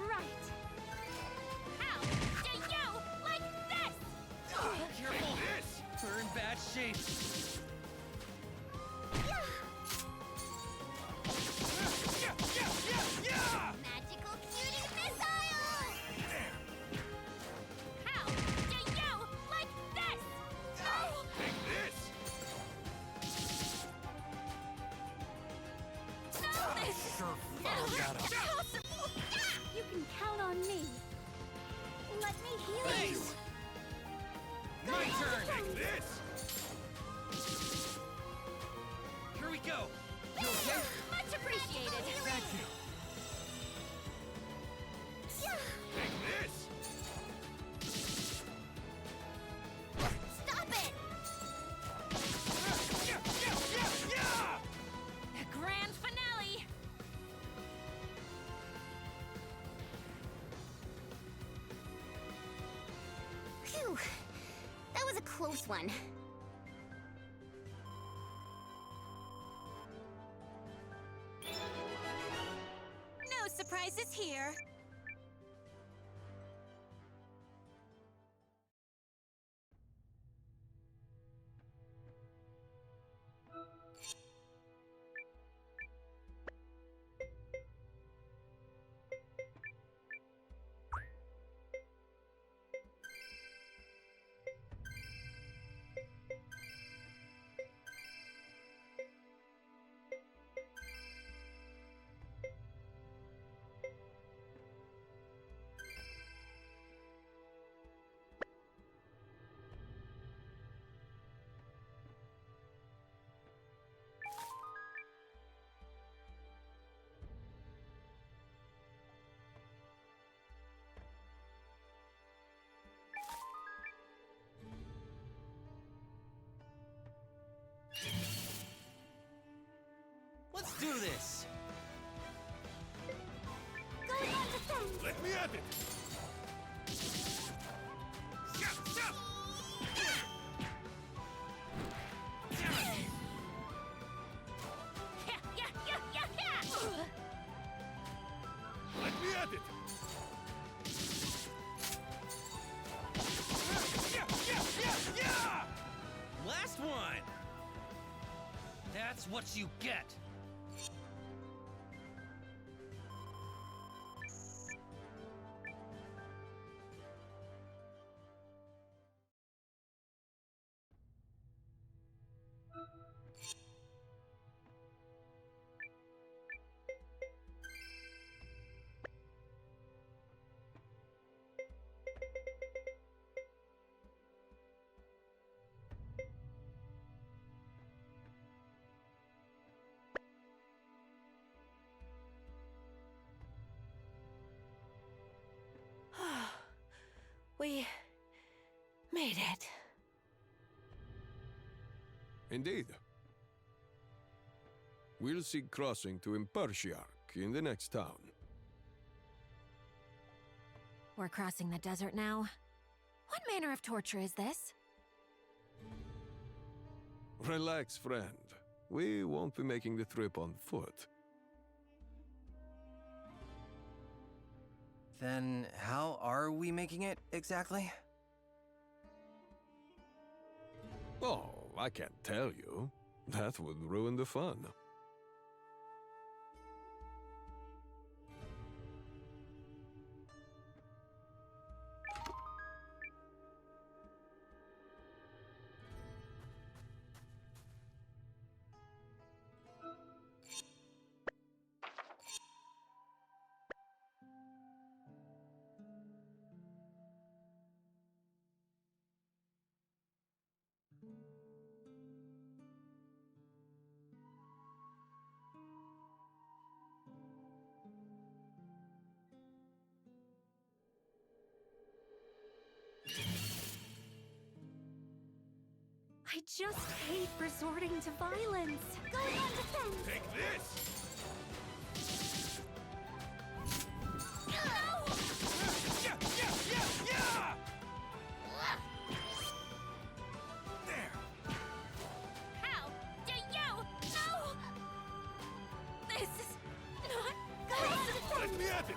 P: Right.
R: How do you like this?
K: Careful.
S: This!
K: We're in bad shape.
L: Magical cutie missile!
R: How do you like this?
S: Take this!
R: No, this
K: Sure
R: no,
K: found that out.
R: impossible.
P: You can count on me. Let me heal you.
K: Thanks. My turn.
S: Take this!
K: Here we go. You okay?
R: Much appreciated.
K: Thank you.
S: Take this!
L: Stop it!
R: The grand finale.
L: Phew. That was a close one.
R: No surprises here.
K: Let's do this.
L: Going on defense!
S: Let me at it! Let me at it!
K: Last one. That's what you get.
G: Made it.
T: Indeed. We'll seek crossing to Impersiarch in the next town.
B: We're crossing the desert now. What manner of torture is this?
T: Relax, friend. We won't be making the trip on foot.
E: Then how are we making it exactly?
T: Oh, I can't tell you. That would ruin the fun.
B: I just hate resorting to violence.
L: Going on defense!
S: Take this!
B: How do you? No! This is not good!
S: Let me at it!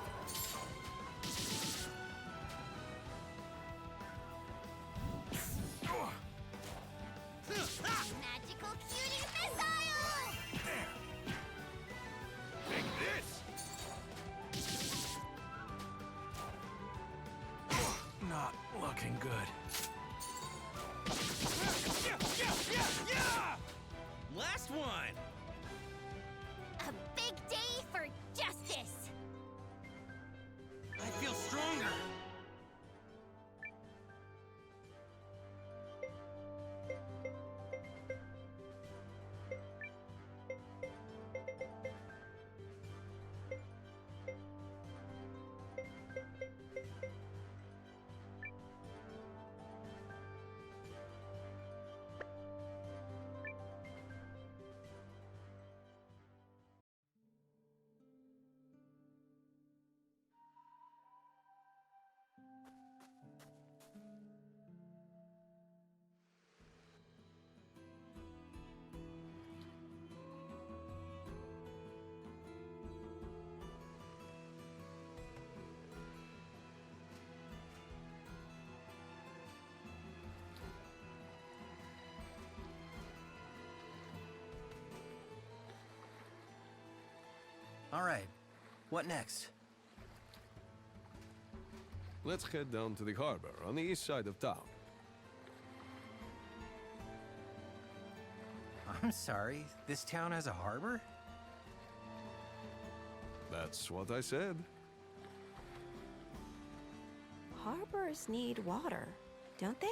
L: Magical cutie missile!
S: Take this!
K: Not looking good.
I: Last one!
N: A big day for justice!
E: I feel stronger! All right, what next?
T: Let's head down to the harbor on the east side of town.
E: I'm sorry, this town has a harbor?
T: That's what I said.
A: Harbors need water, don't they?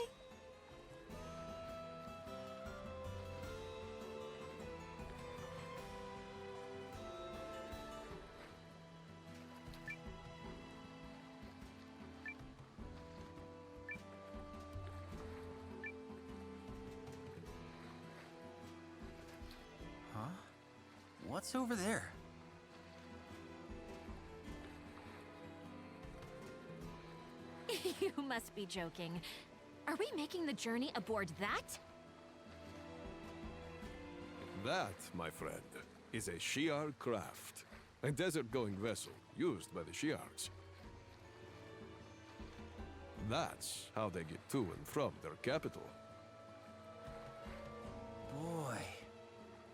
E: Huh? What's over there?
B: You must be joking. Are we making the journey aboard that?
T: That, my friend, is a Shi'ar craft. A desert-going vessel used by the Shi'ars. That's how they get to and from their capital.
E: Boy,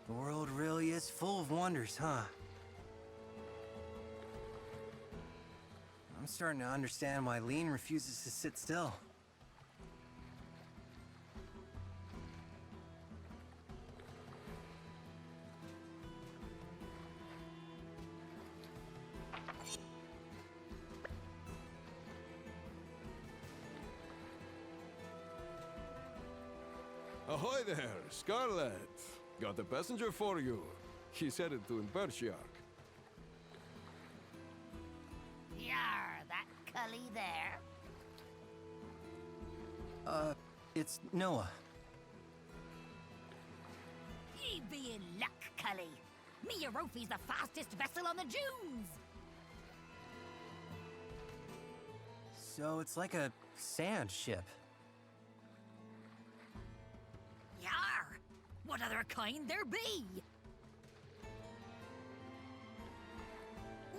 E: the world really is full of wonders, huh? I'm starting to understand why Lean refuses to sit still.
T: Ahoy there, Scarlet! Got a passenger for you. He's headed to Impersiarch.
J: Yar, that cully there.
E: It's Nowa.
J: Ye be in luck, Cully. Miarofi's the fastest vessel on the dunes.
E: So it's like a sand ship.
J: Yar! What other kind there be?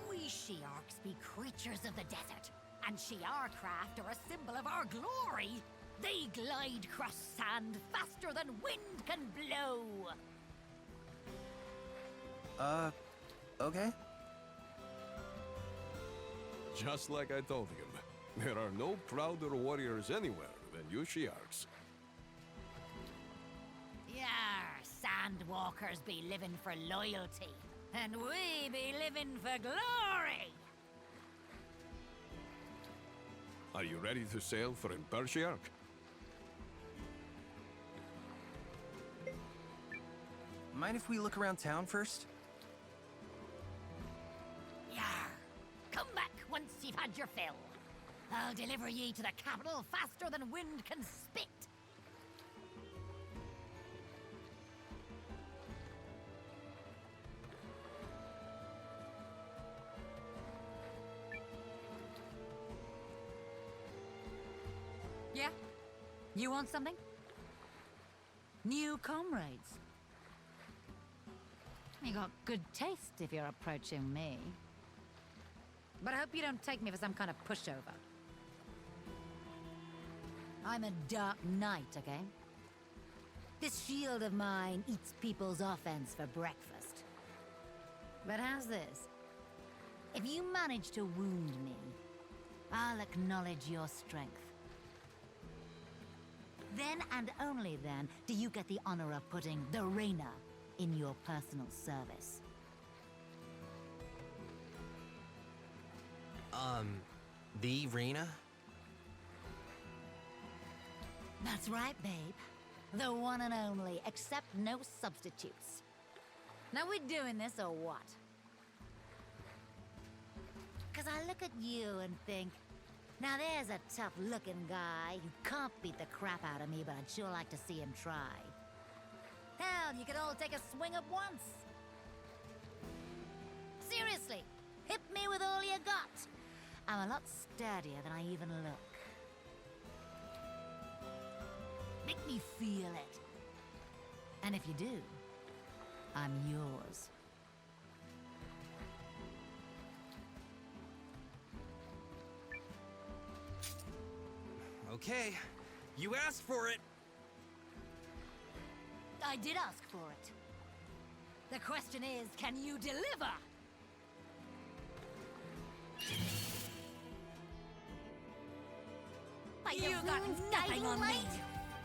J: We Shiarks be creatures of the desert, and Shiar craft are a symbol of our glory. They glide across sand faster than wind can blow.
E: Okay.
T: Just like I told him, there are no prouder warriors anywhere than you Shiarks.
J: Yar, sandwalkers be living for loyalty, and we be living for glory.
T: Are you ready to sail for Imperial?
E: Mind if we look around town first?
J: Yar, come back once you've had your fill. I'll deliver ye to the capital faster than wind can spit.
H: Yeah? You want something? New comrades? You got good taste if you're approaching me. But I hope you don't take me for some kind of pushover. I'm a dark knight, okay? This shield of mine eats people's offense for breakfast. But how's this? If you manage to wound me, I'll acknowledge your strength. Then and only then do you get the honor of putting the Reina in your personal service.
Q: The Reina?
J: That's right, babe. The one and only, accept no substitutes. Now we're doing this or what? 'Cause I look at you and think, now there's a tough-looking guy who can't beat the crap out of me, but I'd sure like to see him try. Hell, you could all take a swing at once. Seriously, hit me with all you got. I'm a lot sturdier than I even look. Make me feel it. And if you do, I'm yours.
E: Okay, you asked for it.
J: I did ask for it. The question is, can you deliver? By
L: You
J: the
L: got
J: rune's
L: nothing
J: guiding
L: on me.
J: light,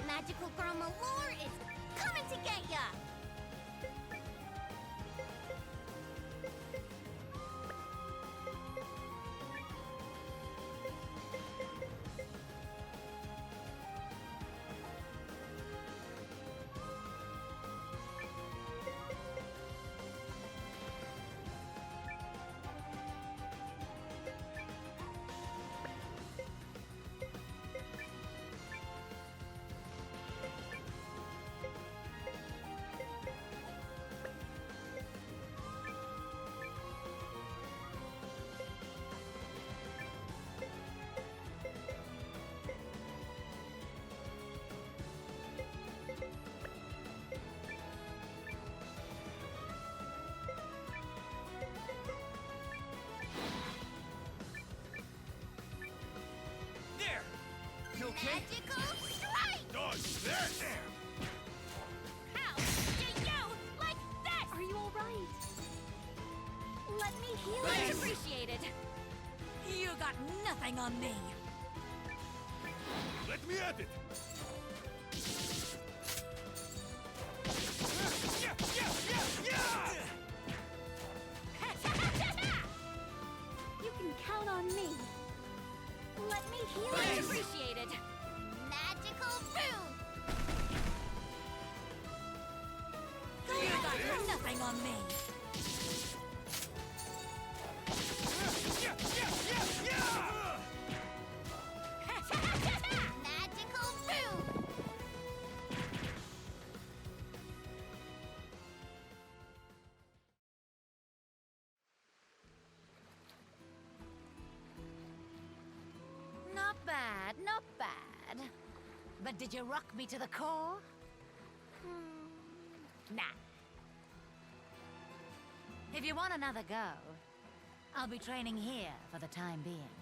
L: Magical girl Malore is coming to get ya!
E: You okay?
L: Magical strike!
S: Dodge this!
L: How do you like this?
P: Are you all right?
L: Let me heal
J: Much
L: you.
J: appreciated. You got nothing on me.
S: Let me at it!
P: You can count on me.
L: Let me heal
J: Much
L: you.
J: appreciated.
L: Magical rune.
J: You got nothing on me.
L: Magical rune.
H: not bad. But did you rock me to the core? Nah. If you want another go, I'll be training here for the time being.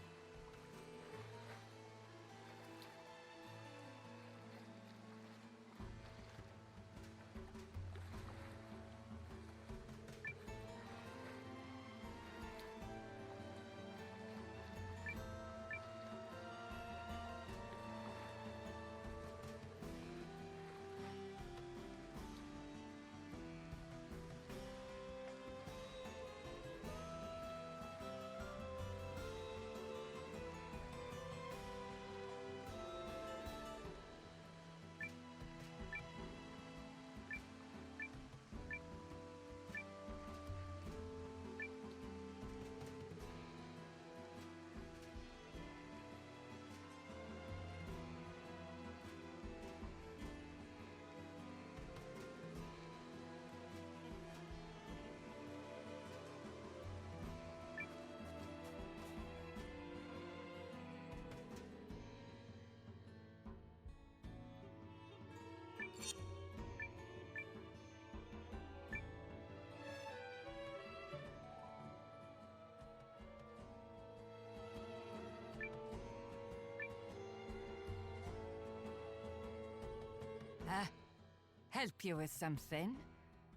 G: Help you with something?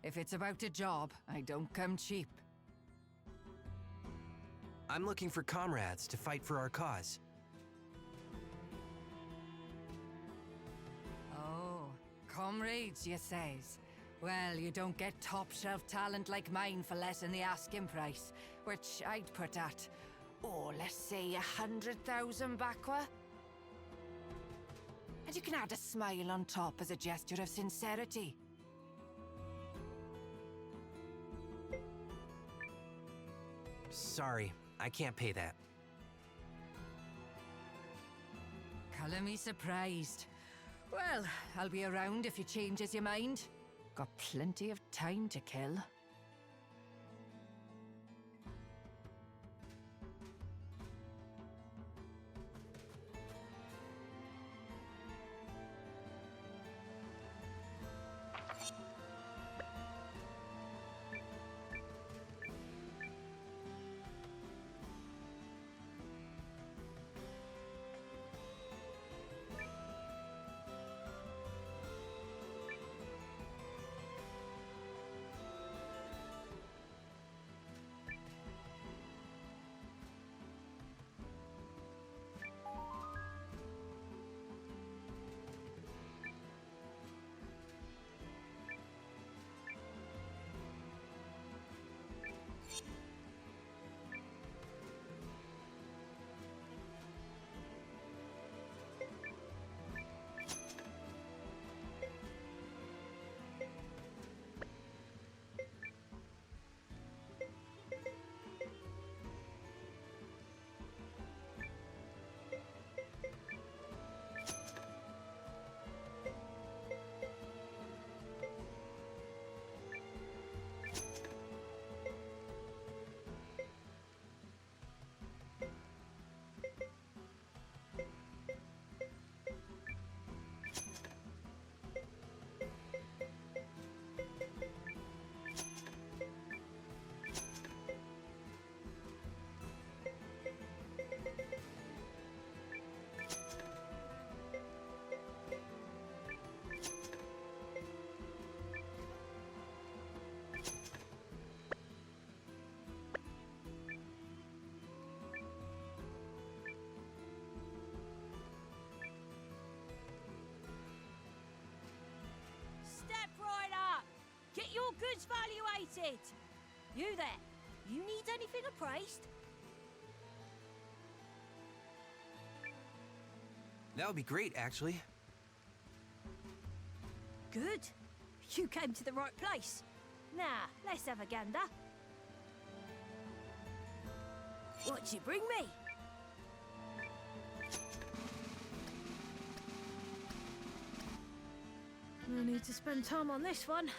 G: If it's about a job, I don't come cheap.
Q: I'm looking for comrades to fight for our cause.
G: Oh, comrades, you says. Well, you don't get top-shelf talent like mine for less than the asking price, which I'd put at, oh, let's say 100,000 Bakwa. And you can add a smile on top as a gesture of sincerity.
Q: Sorry, I can't pay that.
G: Color me surprised. Well, I'll be around if you changes your mind. Got plenty of time to kill.
R: Get your goods valuated! You there, you need anything appraised?
Q: That would be great, actually.
R: Good. You came to the right place. Now, let's have a gander. What'd you bring me? I need to spend time on this one.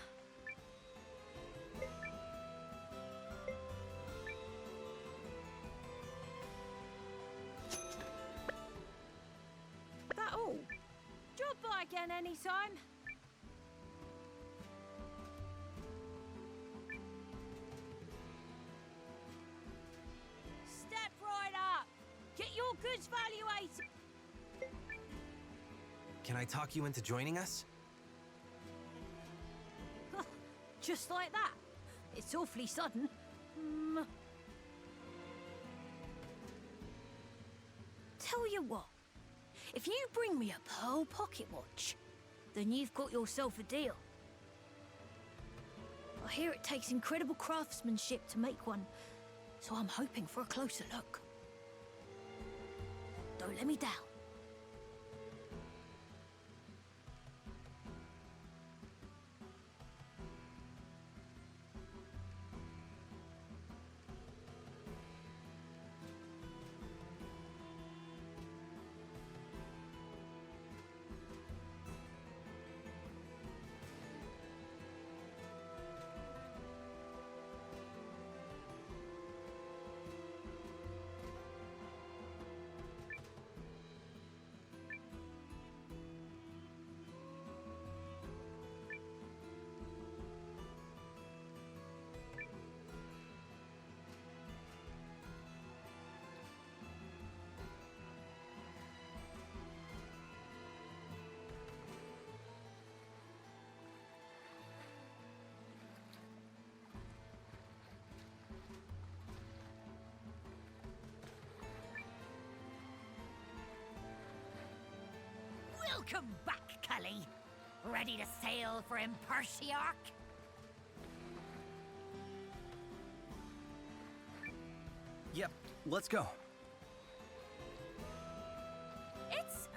R: Try again anytime. Step right up. Get your goods valuated.
Q: Can I talk you into joining us?
R: Just like that. It's awfully sudden. Tell you what. If you bring me a pearl pocket watch, then you've got yourself a deal. I hear it takes incredible craftsmanship to make one, so I'm hoping for a closer look. Don't let me down.
J: Welcome back, Cully. Ready to sail for Impertiarch?
E: Yep, let's go.
B: It's,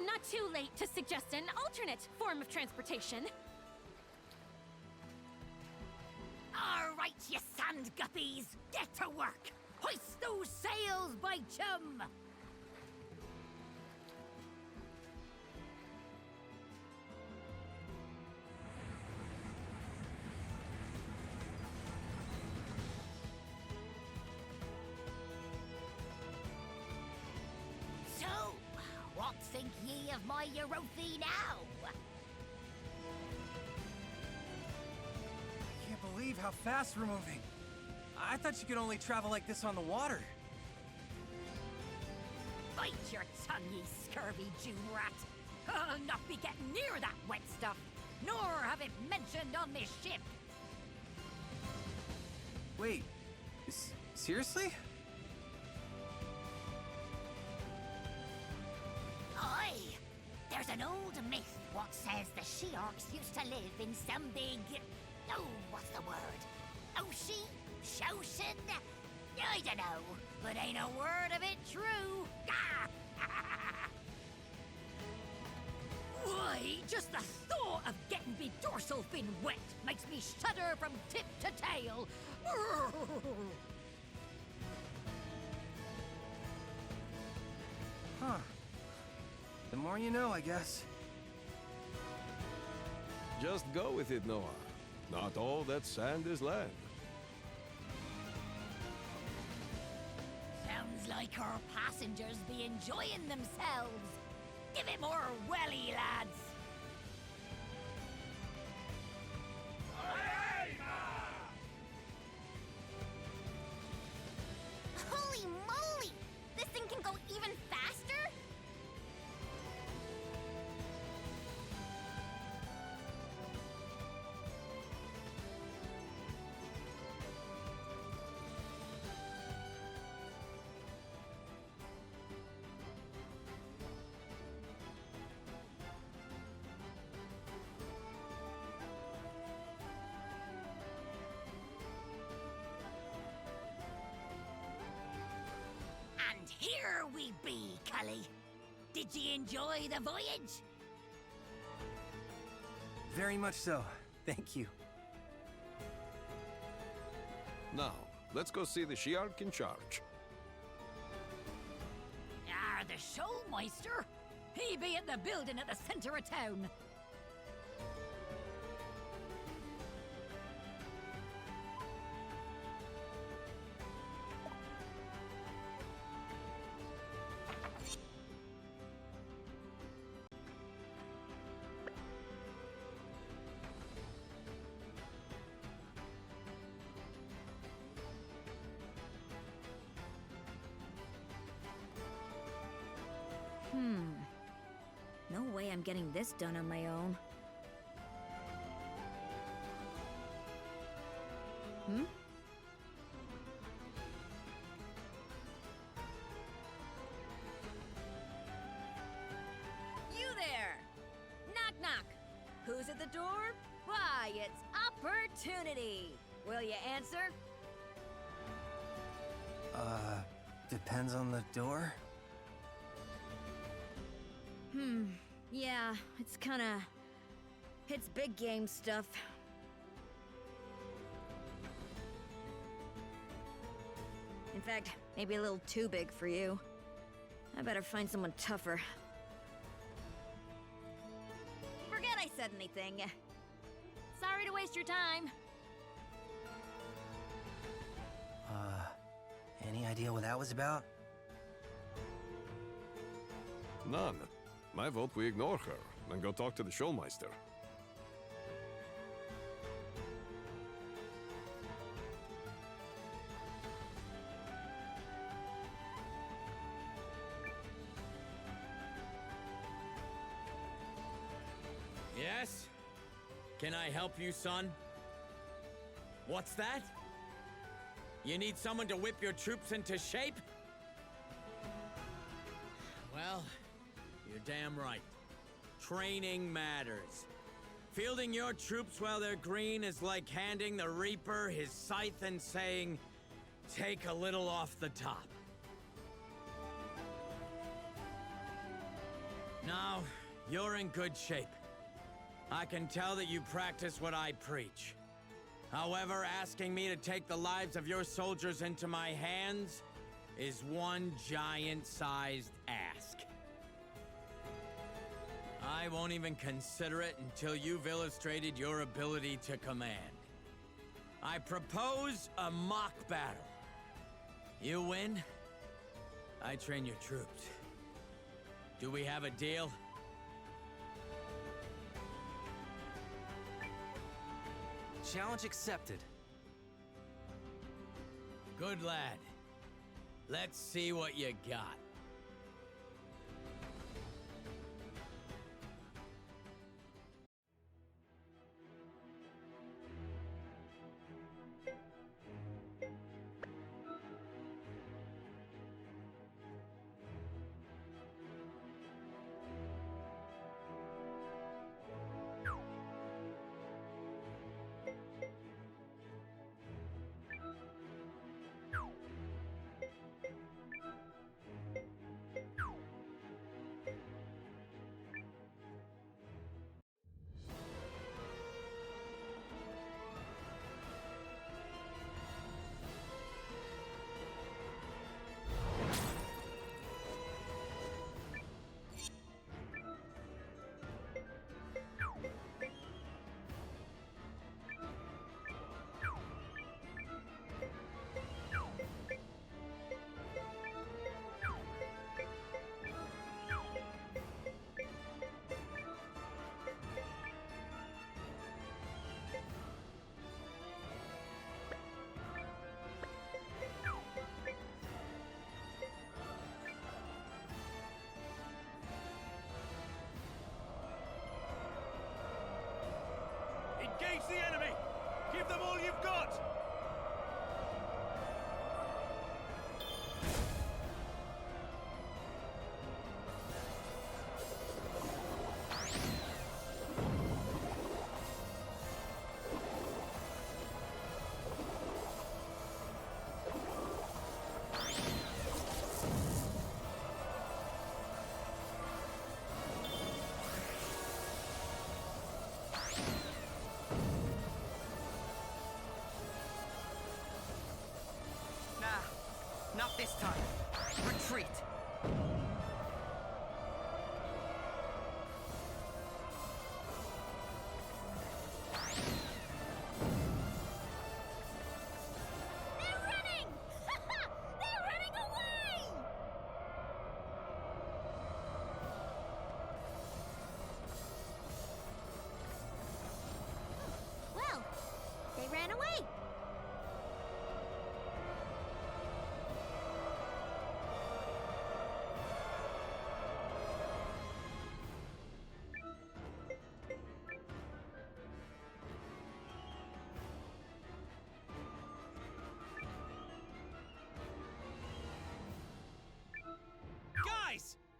B: not too late to suggest an alternate form of transportation.
J: All right, you sand guppies, get to work. Hoist those sails, by chum. So, what think ye of my Yorothi now?
E: I can't believe how fast we're moving. I thought you could only travel like this on the water.
J: Bite your tongue, ye scurvy June rat. I'll not be getting near that wet stuff, nor have it mentioned on this ship.
E: Wait, seriously?
J: Aye, there's an old myth what says the Shearks used to live in some big... Oh, what's the word? Ocean? Shoshin? I don't know, but ain't a word of it true. Why, just the thought of getting me dorsal fin wet makes me shudder from tip to tail.
E: Huh. The more you know, I guess.
T: Just go with it, Nowa. Not all that sand is land.
J: Sounds like our passengers be enjoying themselves. Give it more welly, lads.
N: Holy moly! This thing can go even faster?
J: And here we be, Cully. Did ye enjoy the voyage?
E: Very much so. Thank you.
T: Now, let's go see the Sheark in charge.
J: Ah, the showmeister? He be at the building at the center of town.
R: No way I'm getting this done on my own. You there! Knock knock! Who's at the door? Why, it's opportunity! Will you answer?
E: Depends on the door?
R: Yeah, it's big game stuff. In fact, maybe a little too big for you. I better find someone tougher. Forget I said anything. Sorry to waste your time.
Q: Any idea what that was about?
T: None. My vote, we ignore her and go talk to the Schulmeister.
U: Yes? Can I help you, son? What's that? You need someone to whip your troops into shape? Well, you're damn right. Training matters. Fielding your troops while they're green is like handing the Reaper his scythe and saying, take a little off the top. Now, you're in good shape. I can tell that you practice what I preach. However, asking me to take the lives of your soldiers into my hands is one giant-sized ask. I won't even consider it until you've illustrated your ability to command. I propose a mock battle. You win, I train your troops. Do we have a deal?
Q: Challenge accepted.
U: Good lad. Let's see what you got.
K: Engage the enemy! Give them all you've got!
D: Not this time. Retreat.
N: They're running! They're running away! Well, they ran away.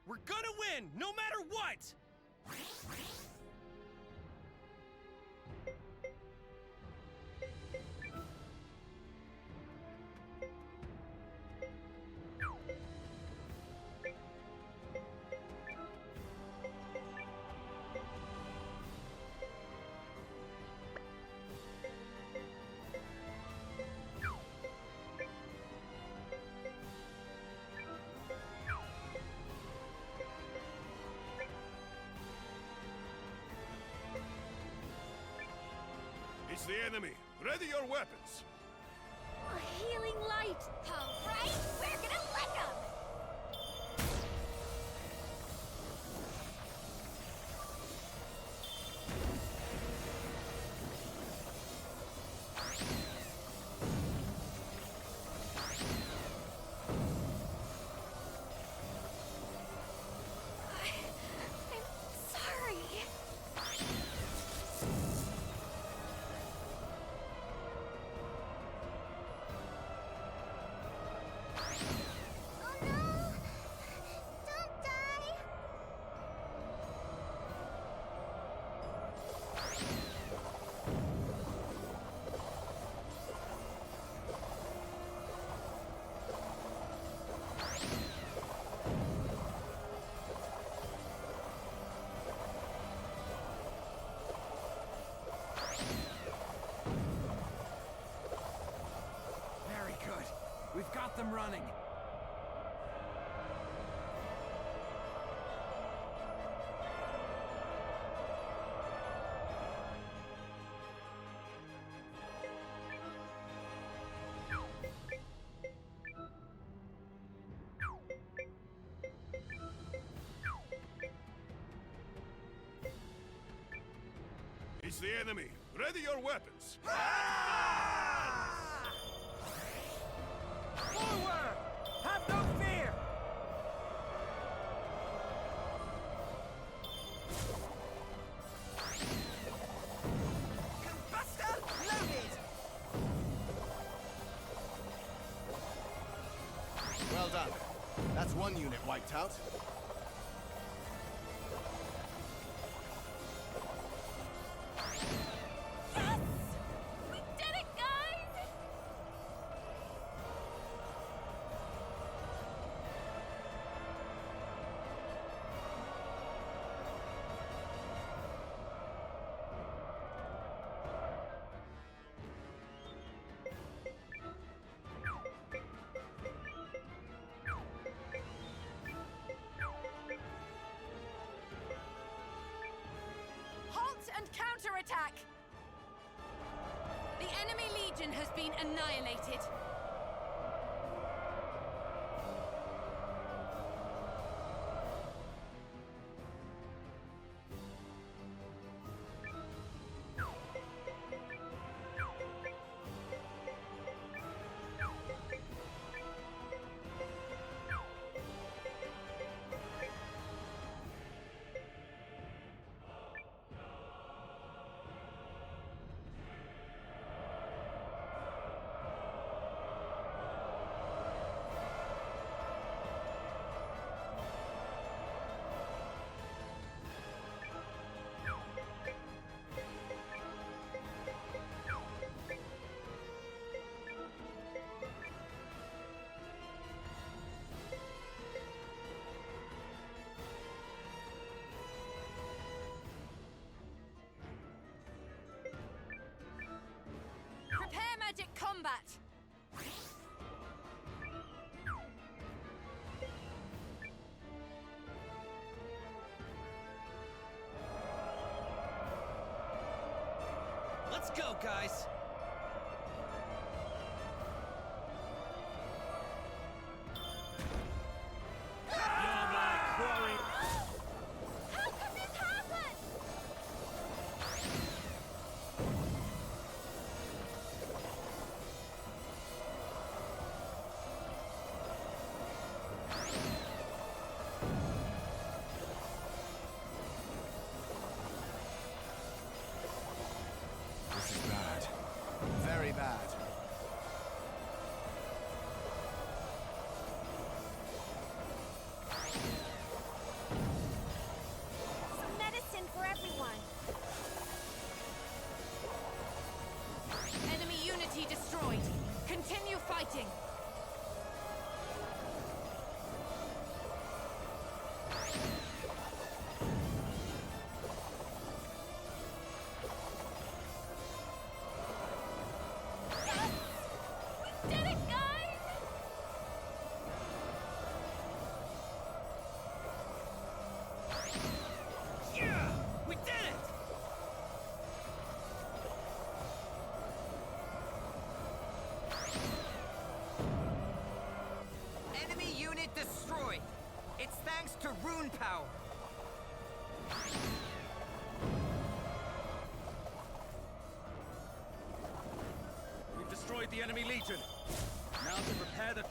E: We're gonna win, no matter what!
T: It's the enemy. Ready your weapons.
P: A healing light!
N: All right, we're gonna lick 'em!
P: I'm sorry.
L: Oh no! Don't die!
K: Very good. We've got them running.
T: It's the enemy. Ready your weapons.
K: Forward! Have no fear!
C: Buster loaded!
F: Well done. That's one unit wiped out.
N: Yes! We did it, guys!
M: Halt and counterattack! The enemy legion has been annihilated. Prepare magic combat!
E: Let's go, guys!
I: You're my quarry.
N: How could this happen?
C: This is bad.
R: fighting!
P: Did it, guys?
I: Yeah! We did it!
O: Enemy unit destroyed. It's thanks to rune power.
I: We've destroyed the enemy legion. Now to prepare the...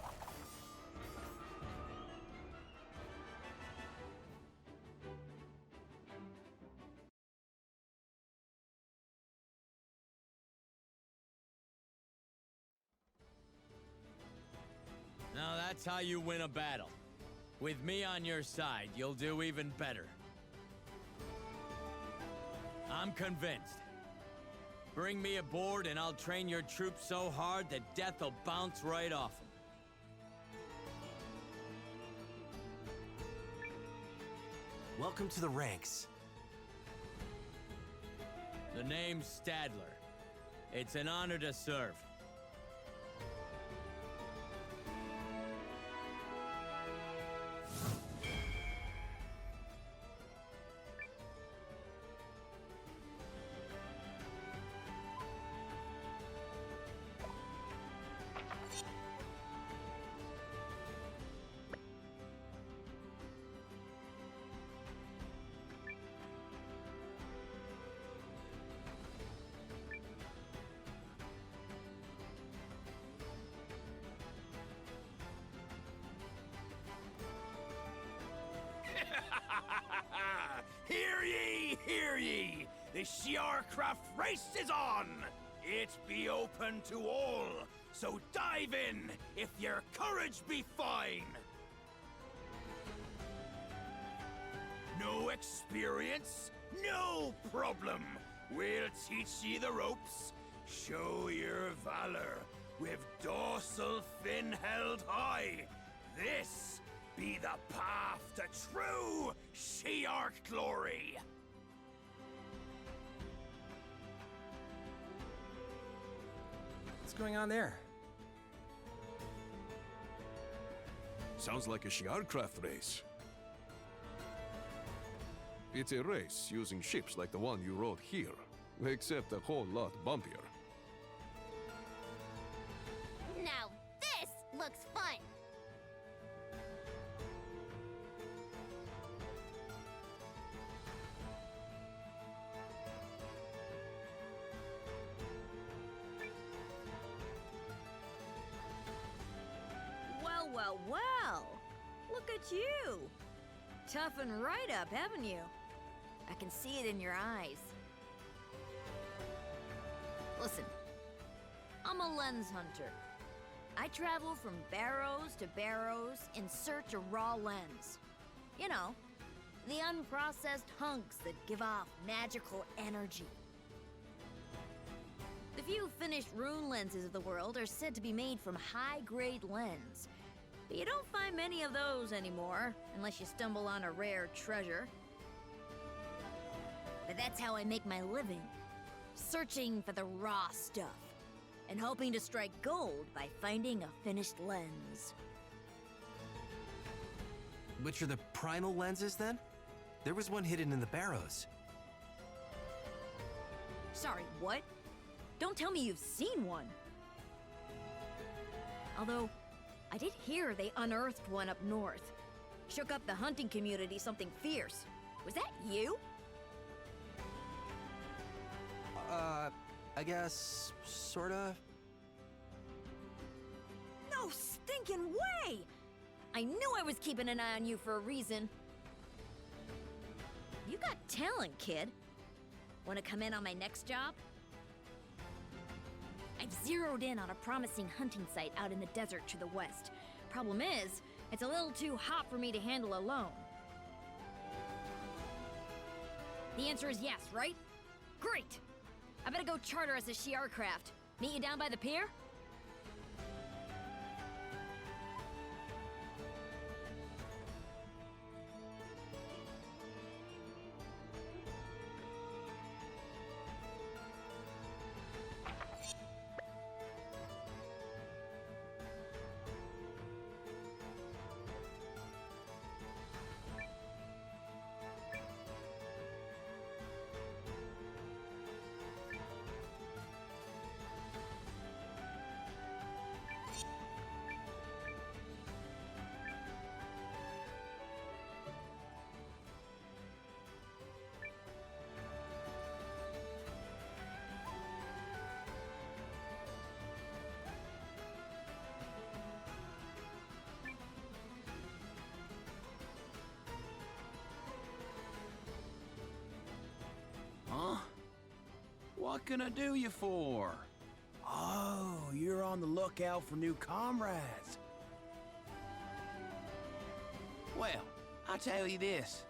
U: Now that's how you win a battle. With me on your side, you'll do even better. I'm convinced. Bring me aboard and I'll train your troops so hard that death will bounce right off them.
Q: Welcome to the ranks.
U: The name's Stadler. It's an honor to serve.
I: Hear ye! The Shiarcraft race is on! It be open to all, so dive in if your courage be fine! No experience? No problem! We'll teach ye the ropes. Show your valor with dorsal fin held high. This be the path to true Shiarch glory!
E: What's going on there?
T: Sounds like a Shiarcraft race. It's a race using ships like the one you rode here, except a whole lot bumpier.
N: Now this looks fun!
R: Well, well, well! Look at you! Toughened right up, haven't you? I can see it in your eyes. Listen, I'm a lens hunter. I travel from barrows to barrows in search of raw lens. You know, the unprocessed hunks that give off magical energy. The few finished rune lenses of the world are said to be made from high-grade lens. But you don't find many of those anymore, unless you stumble on a rare treasure. But that's how I make my living. Searching for the raw stuff. And hoping to strike gold by finding a finished lens.
Q: Which are the primal lenses, then? There was one hidden in the barrows.
R: Sorry, what? Don't tell me you've seen one. Although, I did hear they unearthed one up north. Shook up the hunting community something fierce. Was that you?
Q: I guess, sorta.
R: No stinking way! I knew I was keeping an eye on you for a reason. You got talent, kid. Want to come in on my next job? I've zeroed in on a promising hunting site out in the desert to the west. Problem is, it's a little too hot for me to handle alone. The answer is yes, right? Great! I better go charter us a Shiarcraft. Meet you down by the pier?
I: What can I do you for? Oh, you're on the lookout for new comrades. Well, I tell you this.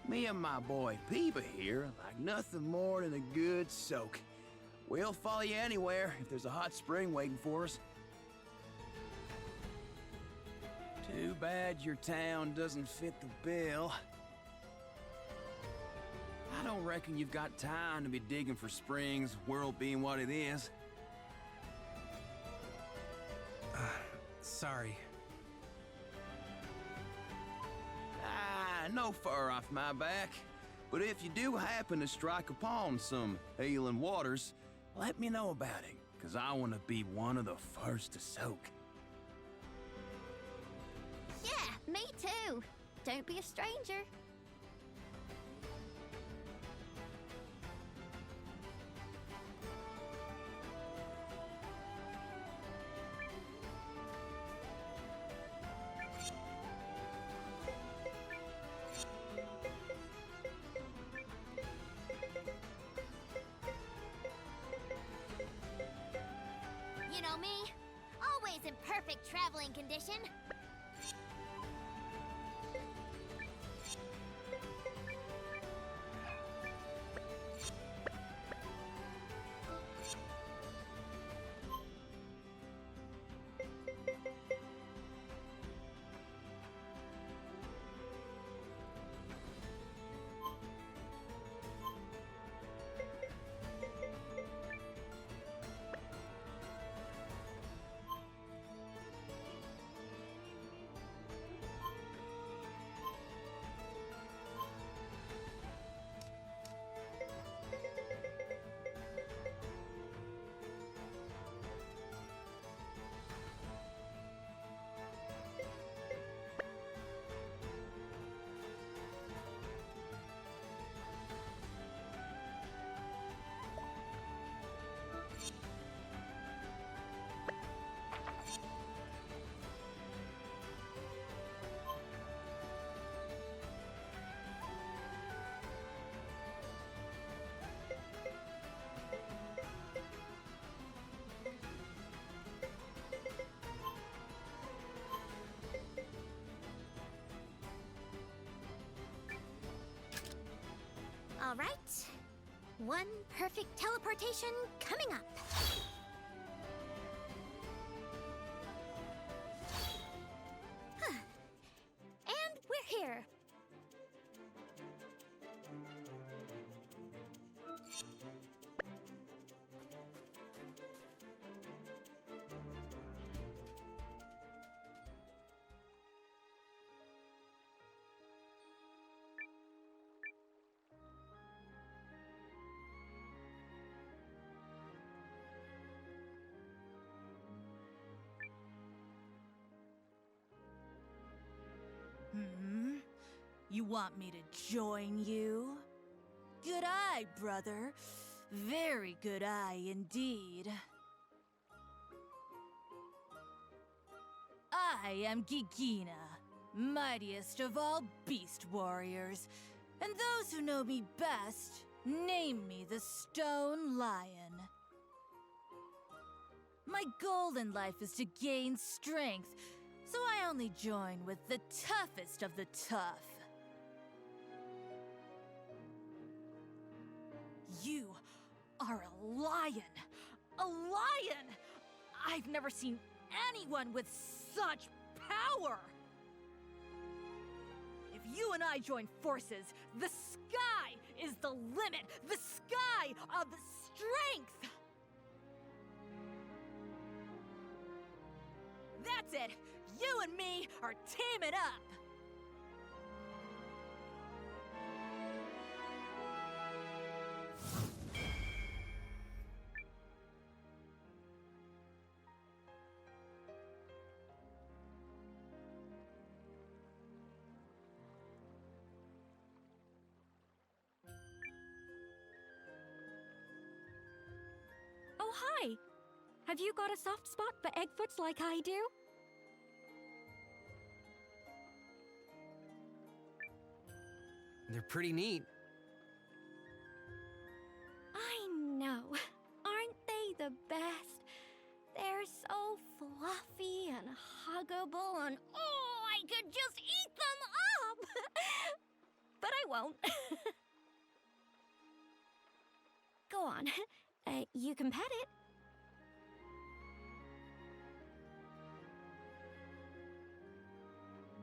I: Me and my boy Peeba here like nothing more than a good soak. We'll follow you anywhere if there's a hot spring waiting for us. Too bad your town doesn't fit the bill. I don't reckon you've got time to be digging for springs, world being what it is.
K: Sorry.
I: No fur off my back. But if you do happen to strike upon some healing waters, let me know about it, 'cause I want to be one of the first to soak.
L: Yeah, me too. Don't be a stranger.
N: You know me, always in perfect traveling condition. All right. One perfect teleportation coming up. Huh. And we're here.
B: You want me to join you? Good eye, brother. Very good eye indeed. I am Gigina, mightiest of all beast warriors, and those who know me best name me the Stone Lion. My goal in life is to gain strength, so I only join with the toughest of the tough. You are a lion! A lion! I've never seen anyone with such power! If you and I join forces, the sky is the limit! The sky of strength! That's it! You and me are teaming up!
P: Oh, hi! Have you got a soft spot for Eggfoots like I do?
Q: They're pretty neat.
P: I know. Aren't they the best? They're so fluffy and huggable and oh, I could just eat them up! But I won't. Go on. You can pet it.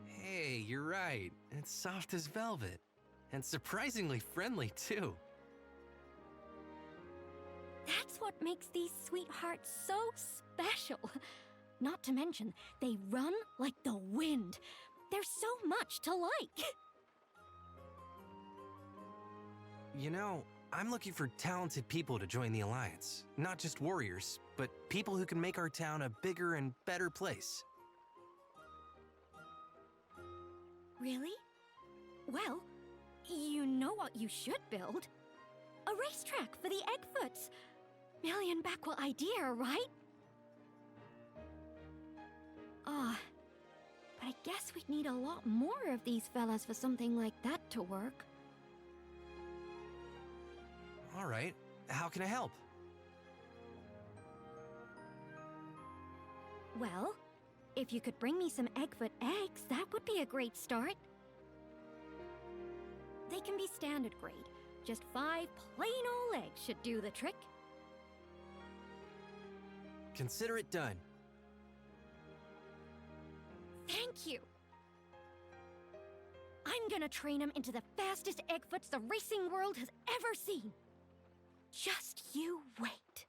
Q: Hey, you're right. It's soft as velvet. And surprisingly friendly, too.
P: That's what makes these sweethearts so special. Not to mention, they run like the wind. There's so much to like.
Q: You know, I'm looking for talented people to join the Alliance. Not just warriors, but people who can make our town a bigger and better place.
P: Really? Well, you know what you should build? A racetrack for the Eggfoots. Million backwell idea, right? But I guess we'd need a lot more of these fellas for something like that to work.
Q: All right, how can I help?
P: Well, if you could bring me some Eggfoot eggs, that would be a great start. They can be standard grade. Just 5 plain old eggs should do the trick.
Q: Consider it done.
P: Thank you. I'm gonna train them into the fastest Eggfoots the racing world has ever seen. Just you wait.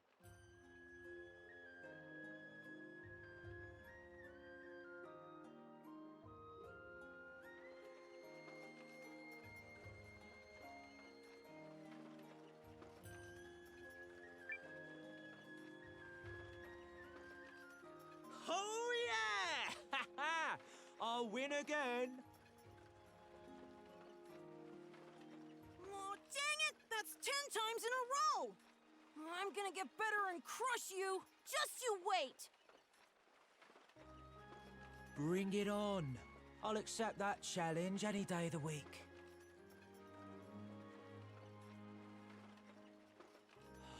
A: Oh yeah! Ha ha! I'll win again.
G: Oh, dang it! That's 10 times in a row! I'm gonna get better and crush you! Just you wait!
A: Bring it on. I'll accept that challenge any day of the week.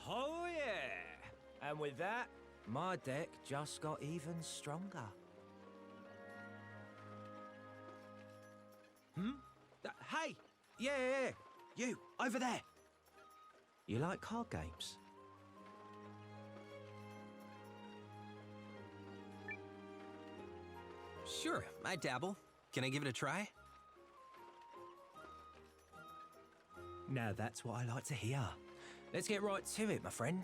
A: Oh yeah! And with that, my deck just got even stronger. Hey! Yeah! You, over there! You like card games?
Q: Sure, I dabble. Can I give it a try?
A: Now that's what I like to hear. Let's get right to it, my friend.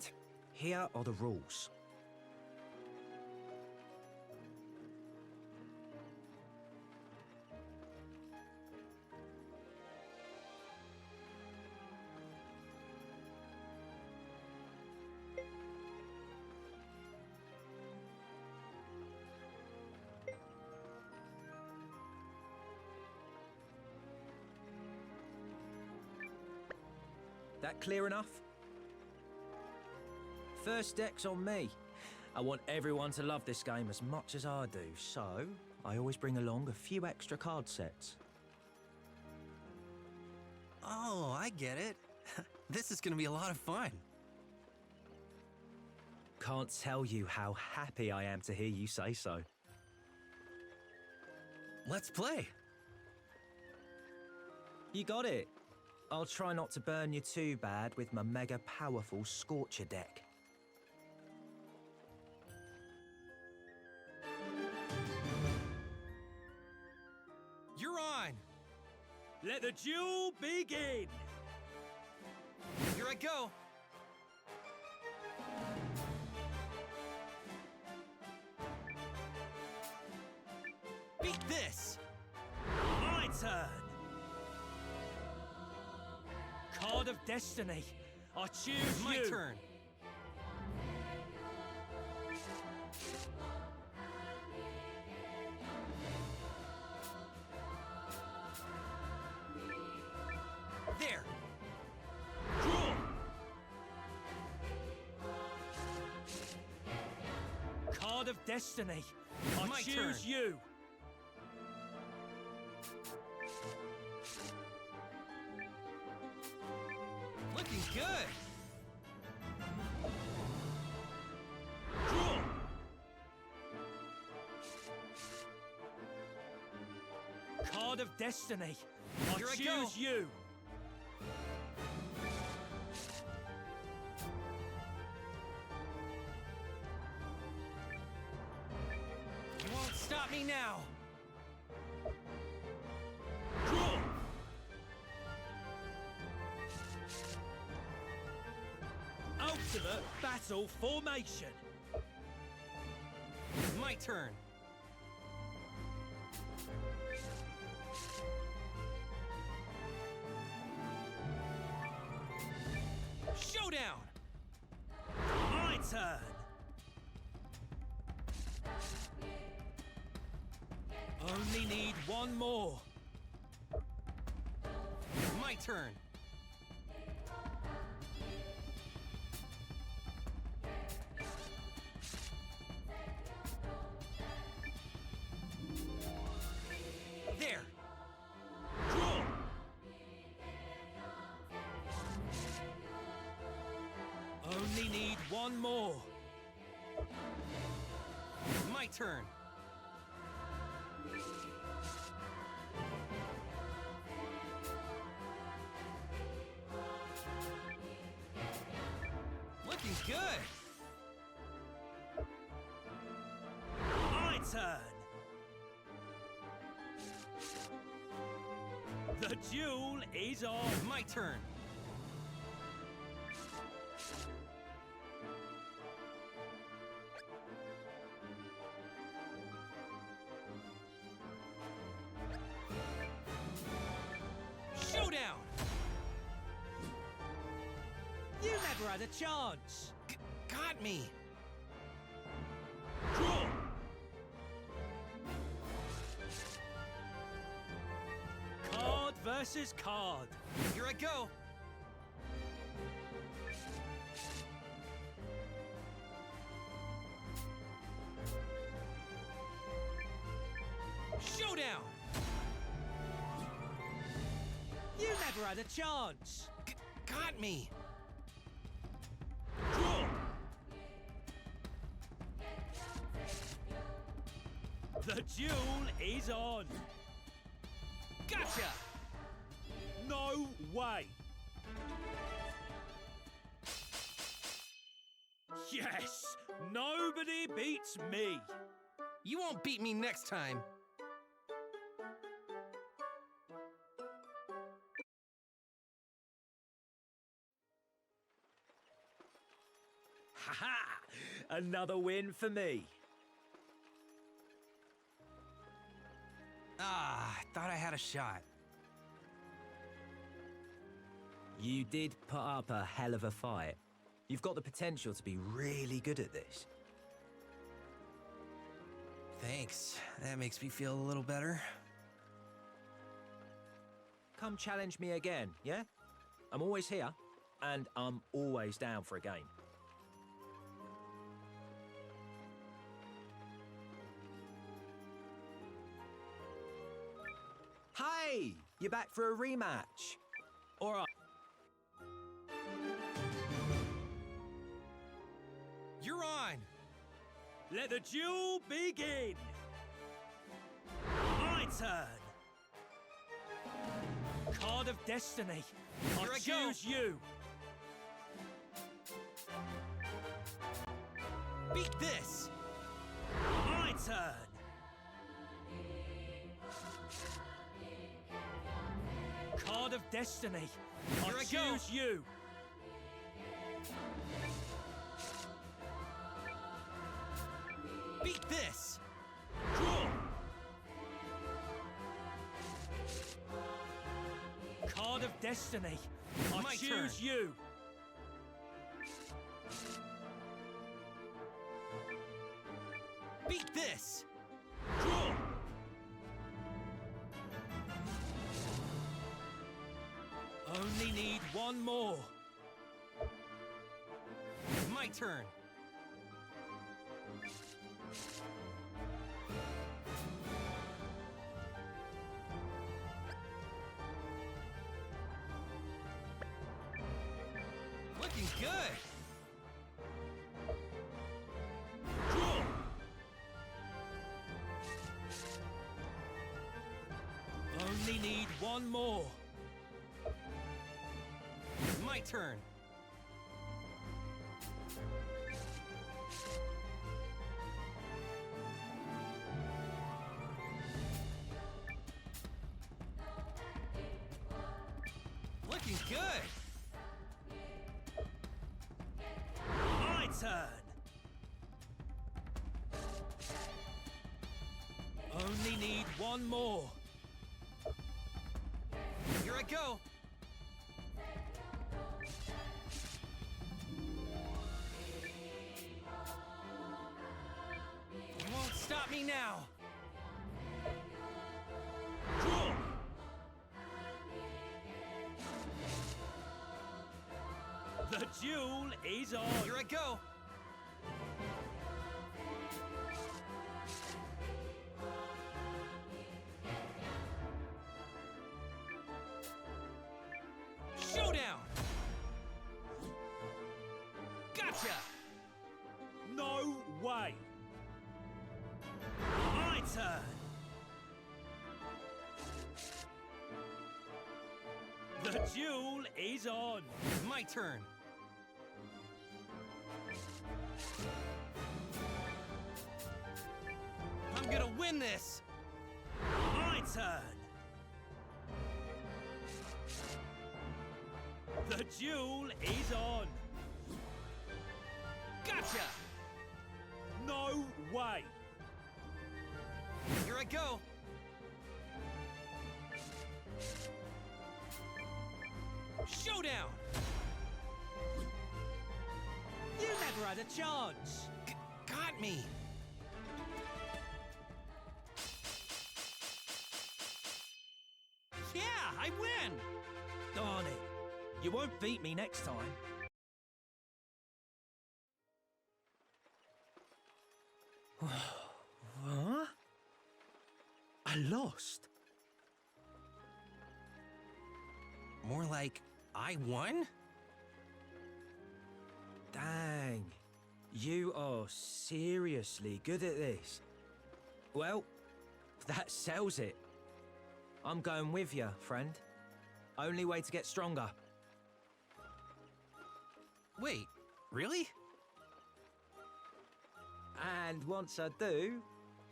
A: Here are the rules. That clear enough? First deck's on me. I want everyone to love this game as much as I do, so I always bring along a few extra card sets.
Q: Oh, I get it. This is gonna be a lot of fun.
A: Can't tell you how happy I am to hear you say so.
Q: Let's play.
A: You got it. I'll try not to burn you too bad with my mega powerful Scorcher deck.
Q: You're on!
A: Let the duel begin!
Q: Here I go! Beat this!
A: My turn! Card of Destiny. I choose
Q: My
A: you.
Q: turn. There.
A: Draw. Card of Destiny. I
Q: My
A: choose
Q: turn.
A: you.
Q: Looking good.
A: Card of destiny. I
U: Here I
A: choose
U: go.
A: you.
U: You won't stop me now.
A: Draw. Ultimate battle formation.
U: My turn. Showdown!
A: My turn. Only need one more.
U: My turn. There.
A: Draw. Only need one more.
U: My turn. Looking good.
A: My turn. The duel is on.
U: My turn. Showdown!
A: You never had a chance.
U: Got me.
A: Draw. Card versus card.
U: Here I go. Showdown!
A: You never had a chance.
U: Got me.
A: Draw. The duel is on.
U: Gotcha!
A: No way. Yes, nobody beats me.
U: You won't beat me next time.
A: Ha-ha! Another win for me.
Q: Ah, I thought I had a shot.
A: You did put up a hell of a fight. You've got the potential to be really good at this.
Q: Thanks. That makes me feel a little better.
A: Come challenge me again, yeah? I'm always here, and I'm always down for a game. Hey! You're back for a rematch. All right.
U: You're on.
A: Let the duel begin. My turn. Card of destiny.
U: Here
A: I
U: I go.
A: choose you.
U: Beat this.
A: My turn. Card of destiny.
U: Here
A: I
U: I
A: choose
U: go.
A: you.
U: Beat this.
A: Draw. Card of destiny. I
U: My
A: choose
U: turn.
A: you.
U: Beat this.
A: Draw. Only need one more.
U: My turn. Looking good.
A: Draw. need one more.
E: My turn. Looking good.
A: My turn. Only need one more.
E: Here I go. You won't stop me now.
A: Draw. The duel is on.
E: Here I go. Showdown! Gotcha!
A: No way. My turn. The duel is on.
E: My turn. I'm gonna win this.
A: My turn. The duel is on.
E: Gotcha!
A: No way.
E: Here I go. Showdown!
A: You never had a chance.
E: Got me. Yeah, I win.
A: Darn it. You won't beat me next time. Huh? I lost.
E: More like I won?
A: Dang. You are seriously good at this. Well, that sells it. I'm going with you, friend. Only way to get stronger.
E: Wait, really?
A: And once I do,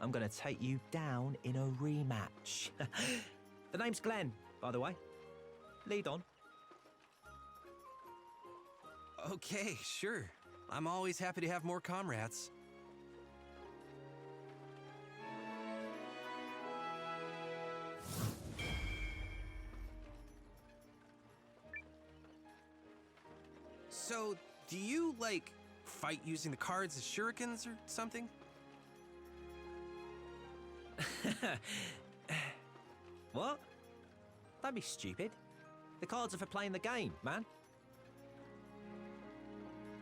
A: I'm gonna take you down in a rematch. The name's Glenn, by the way. Lead on.
E: Okay, sure. I'm always happy to have more comrades. So, do you, like, fight using the cards as shurikens or something?
A: What? Don't be stupid. The cards are for playing the game, man.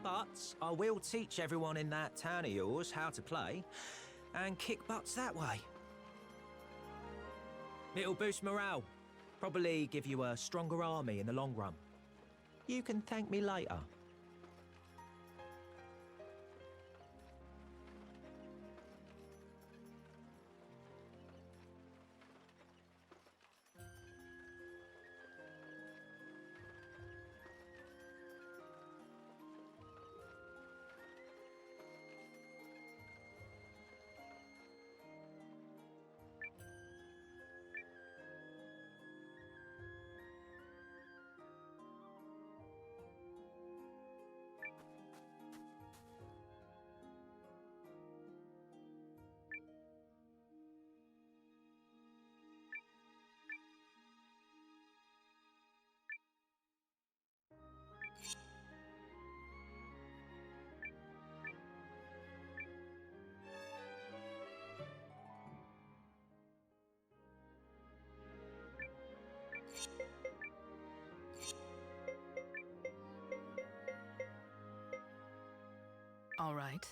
A: But I will teach everyone in that town of yours how to play and kick butts that way. It'll boost morale. Probably give you a stronger army in the long run. You can thank me later.
M: All right.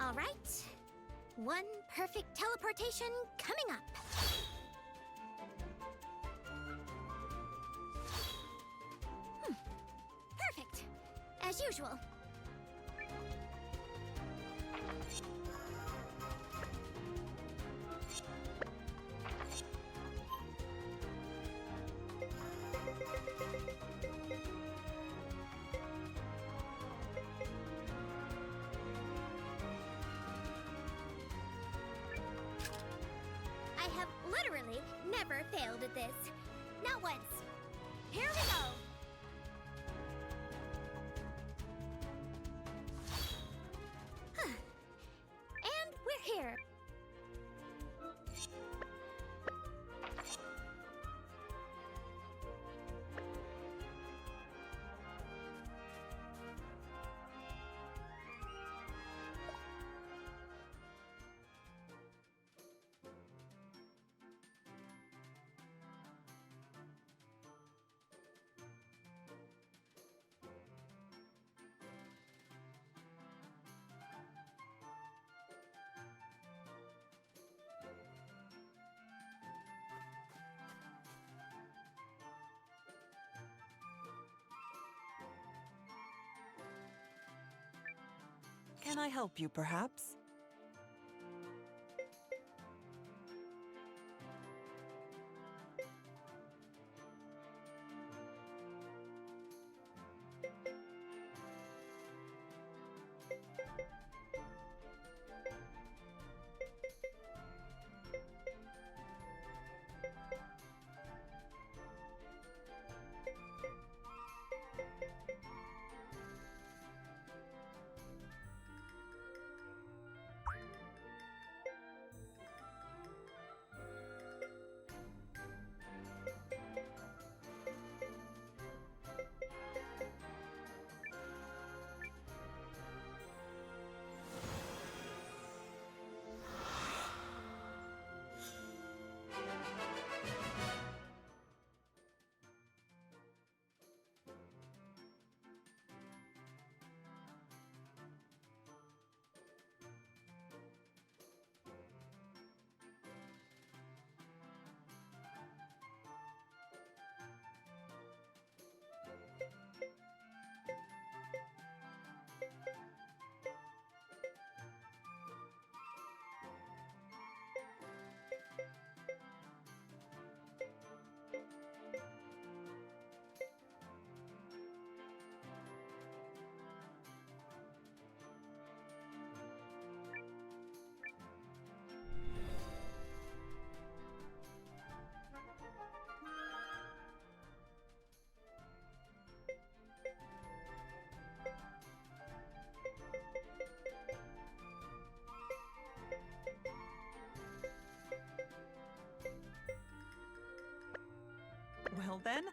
L: All right. One perfect teleportation coming up. Perfect. As usual. I have literally never failed at this. Not once. Here we go. And we're here.
S: Can I help you, perhaps? Well then,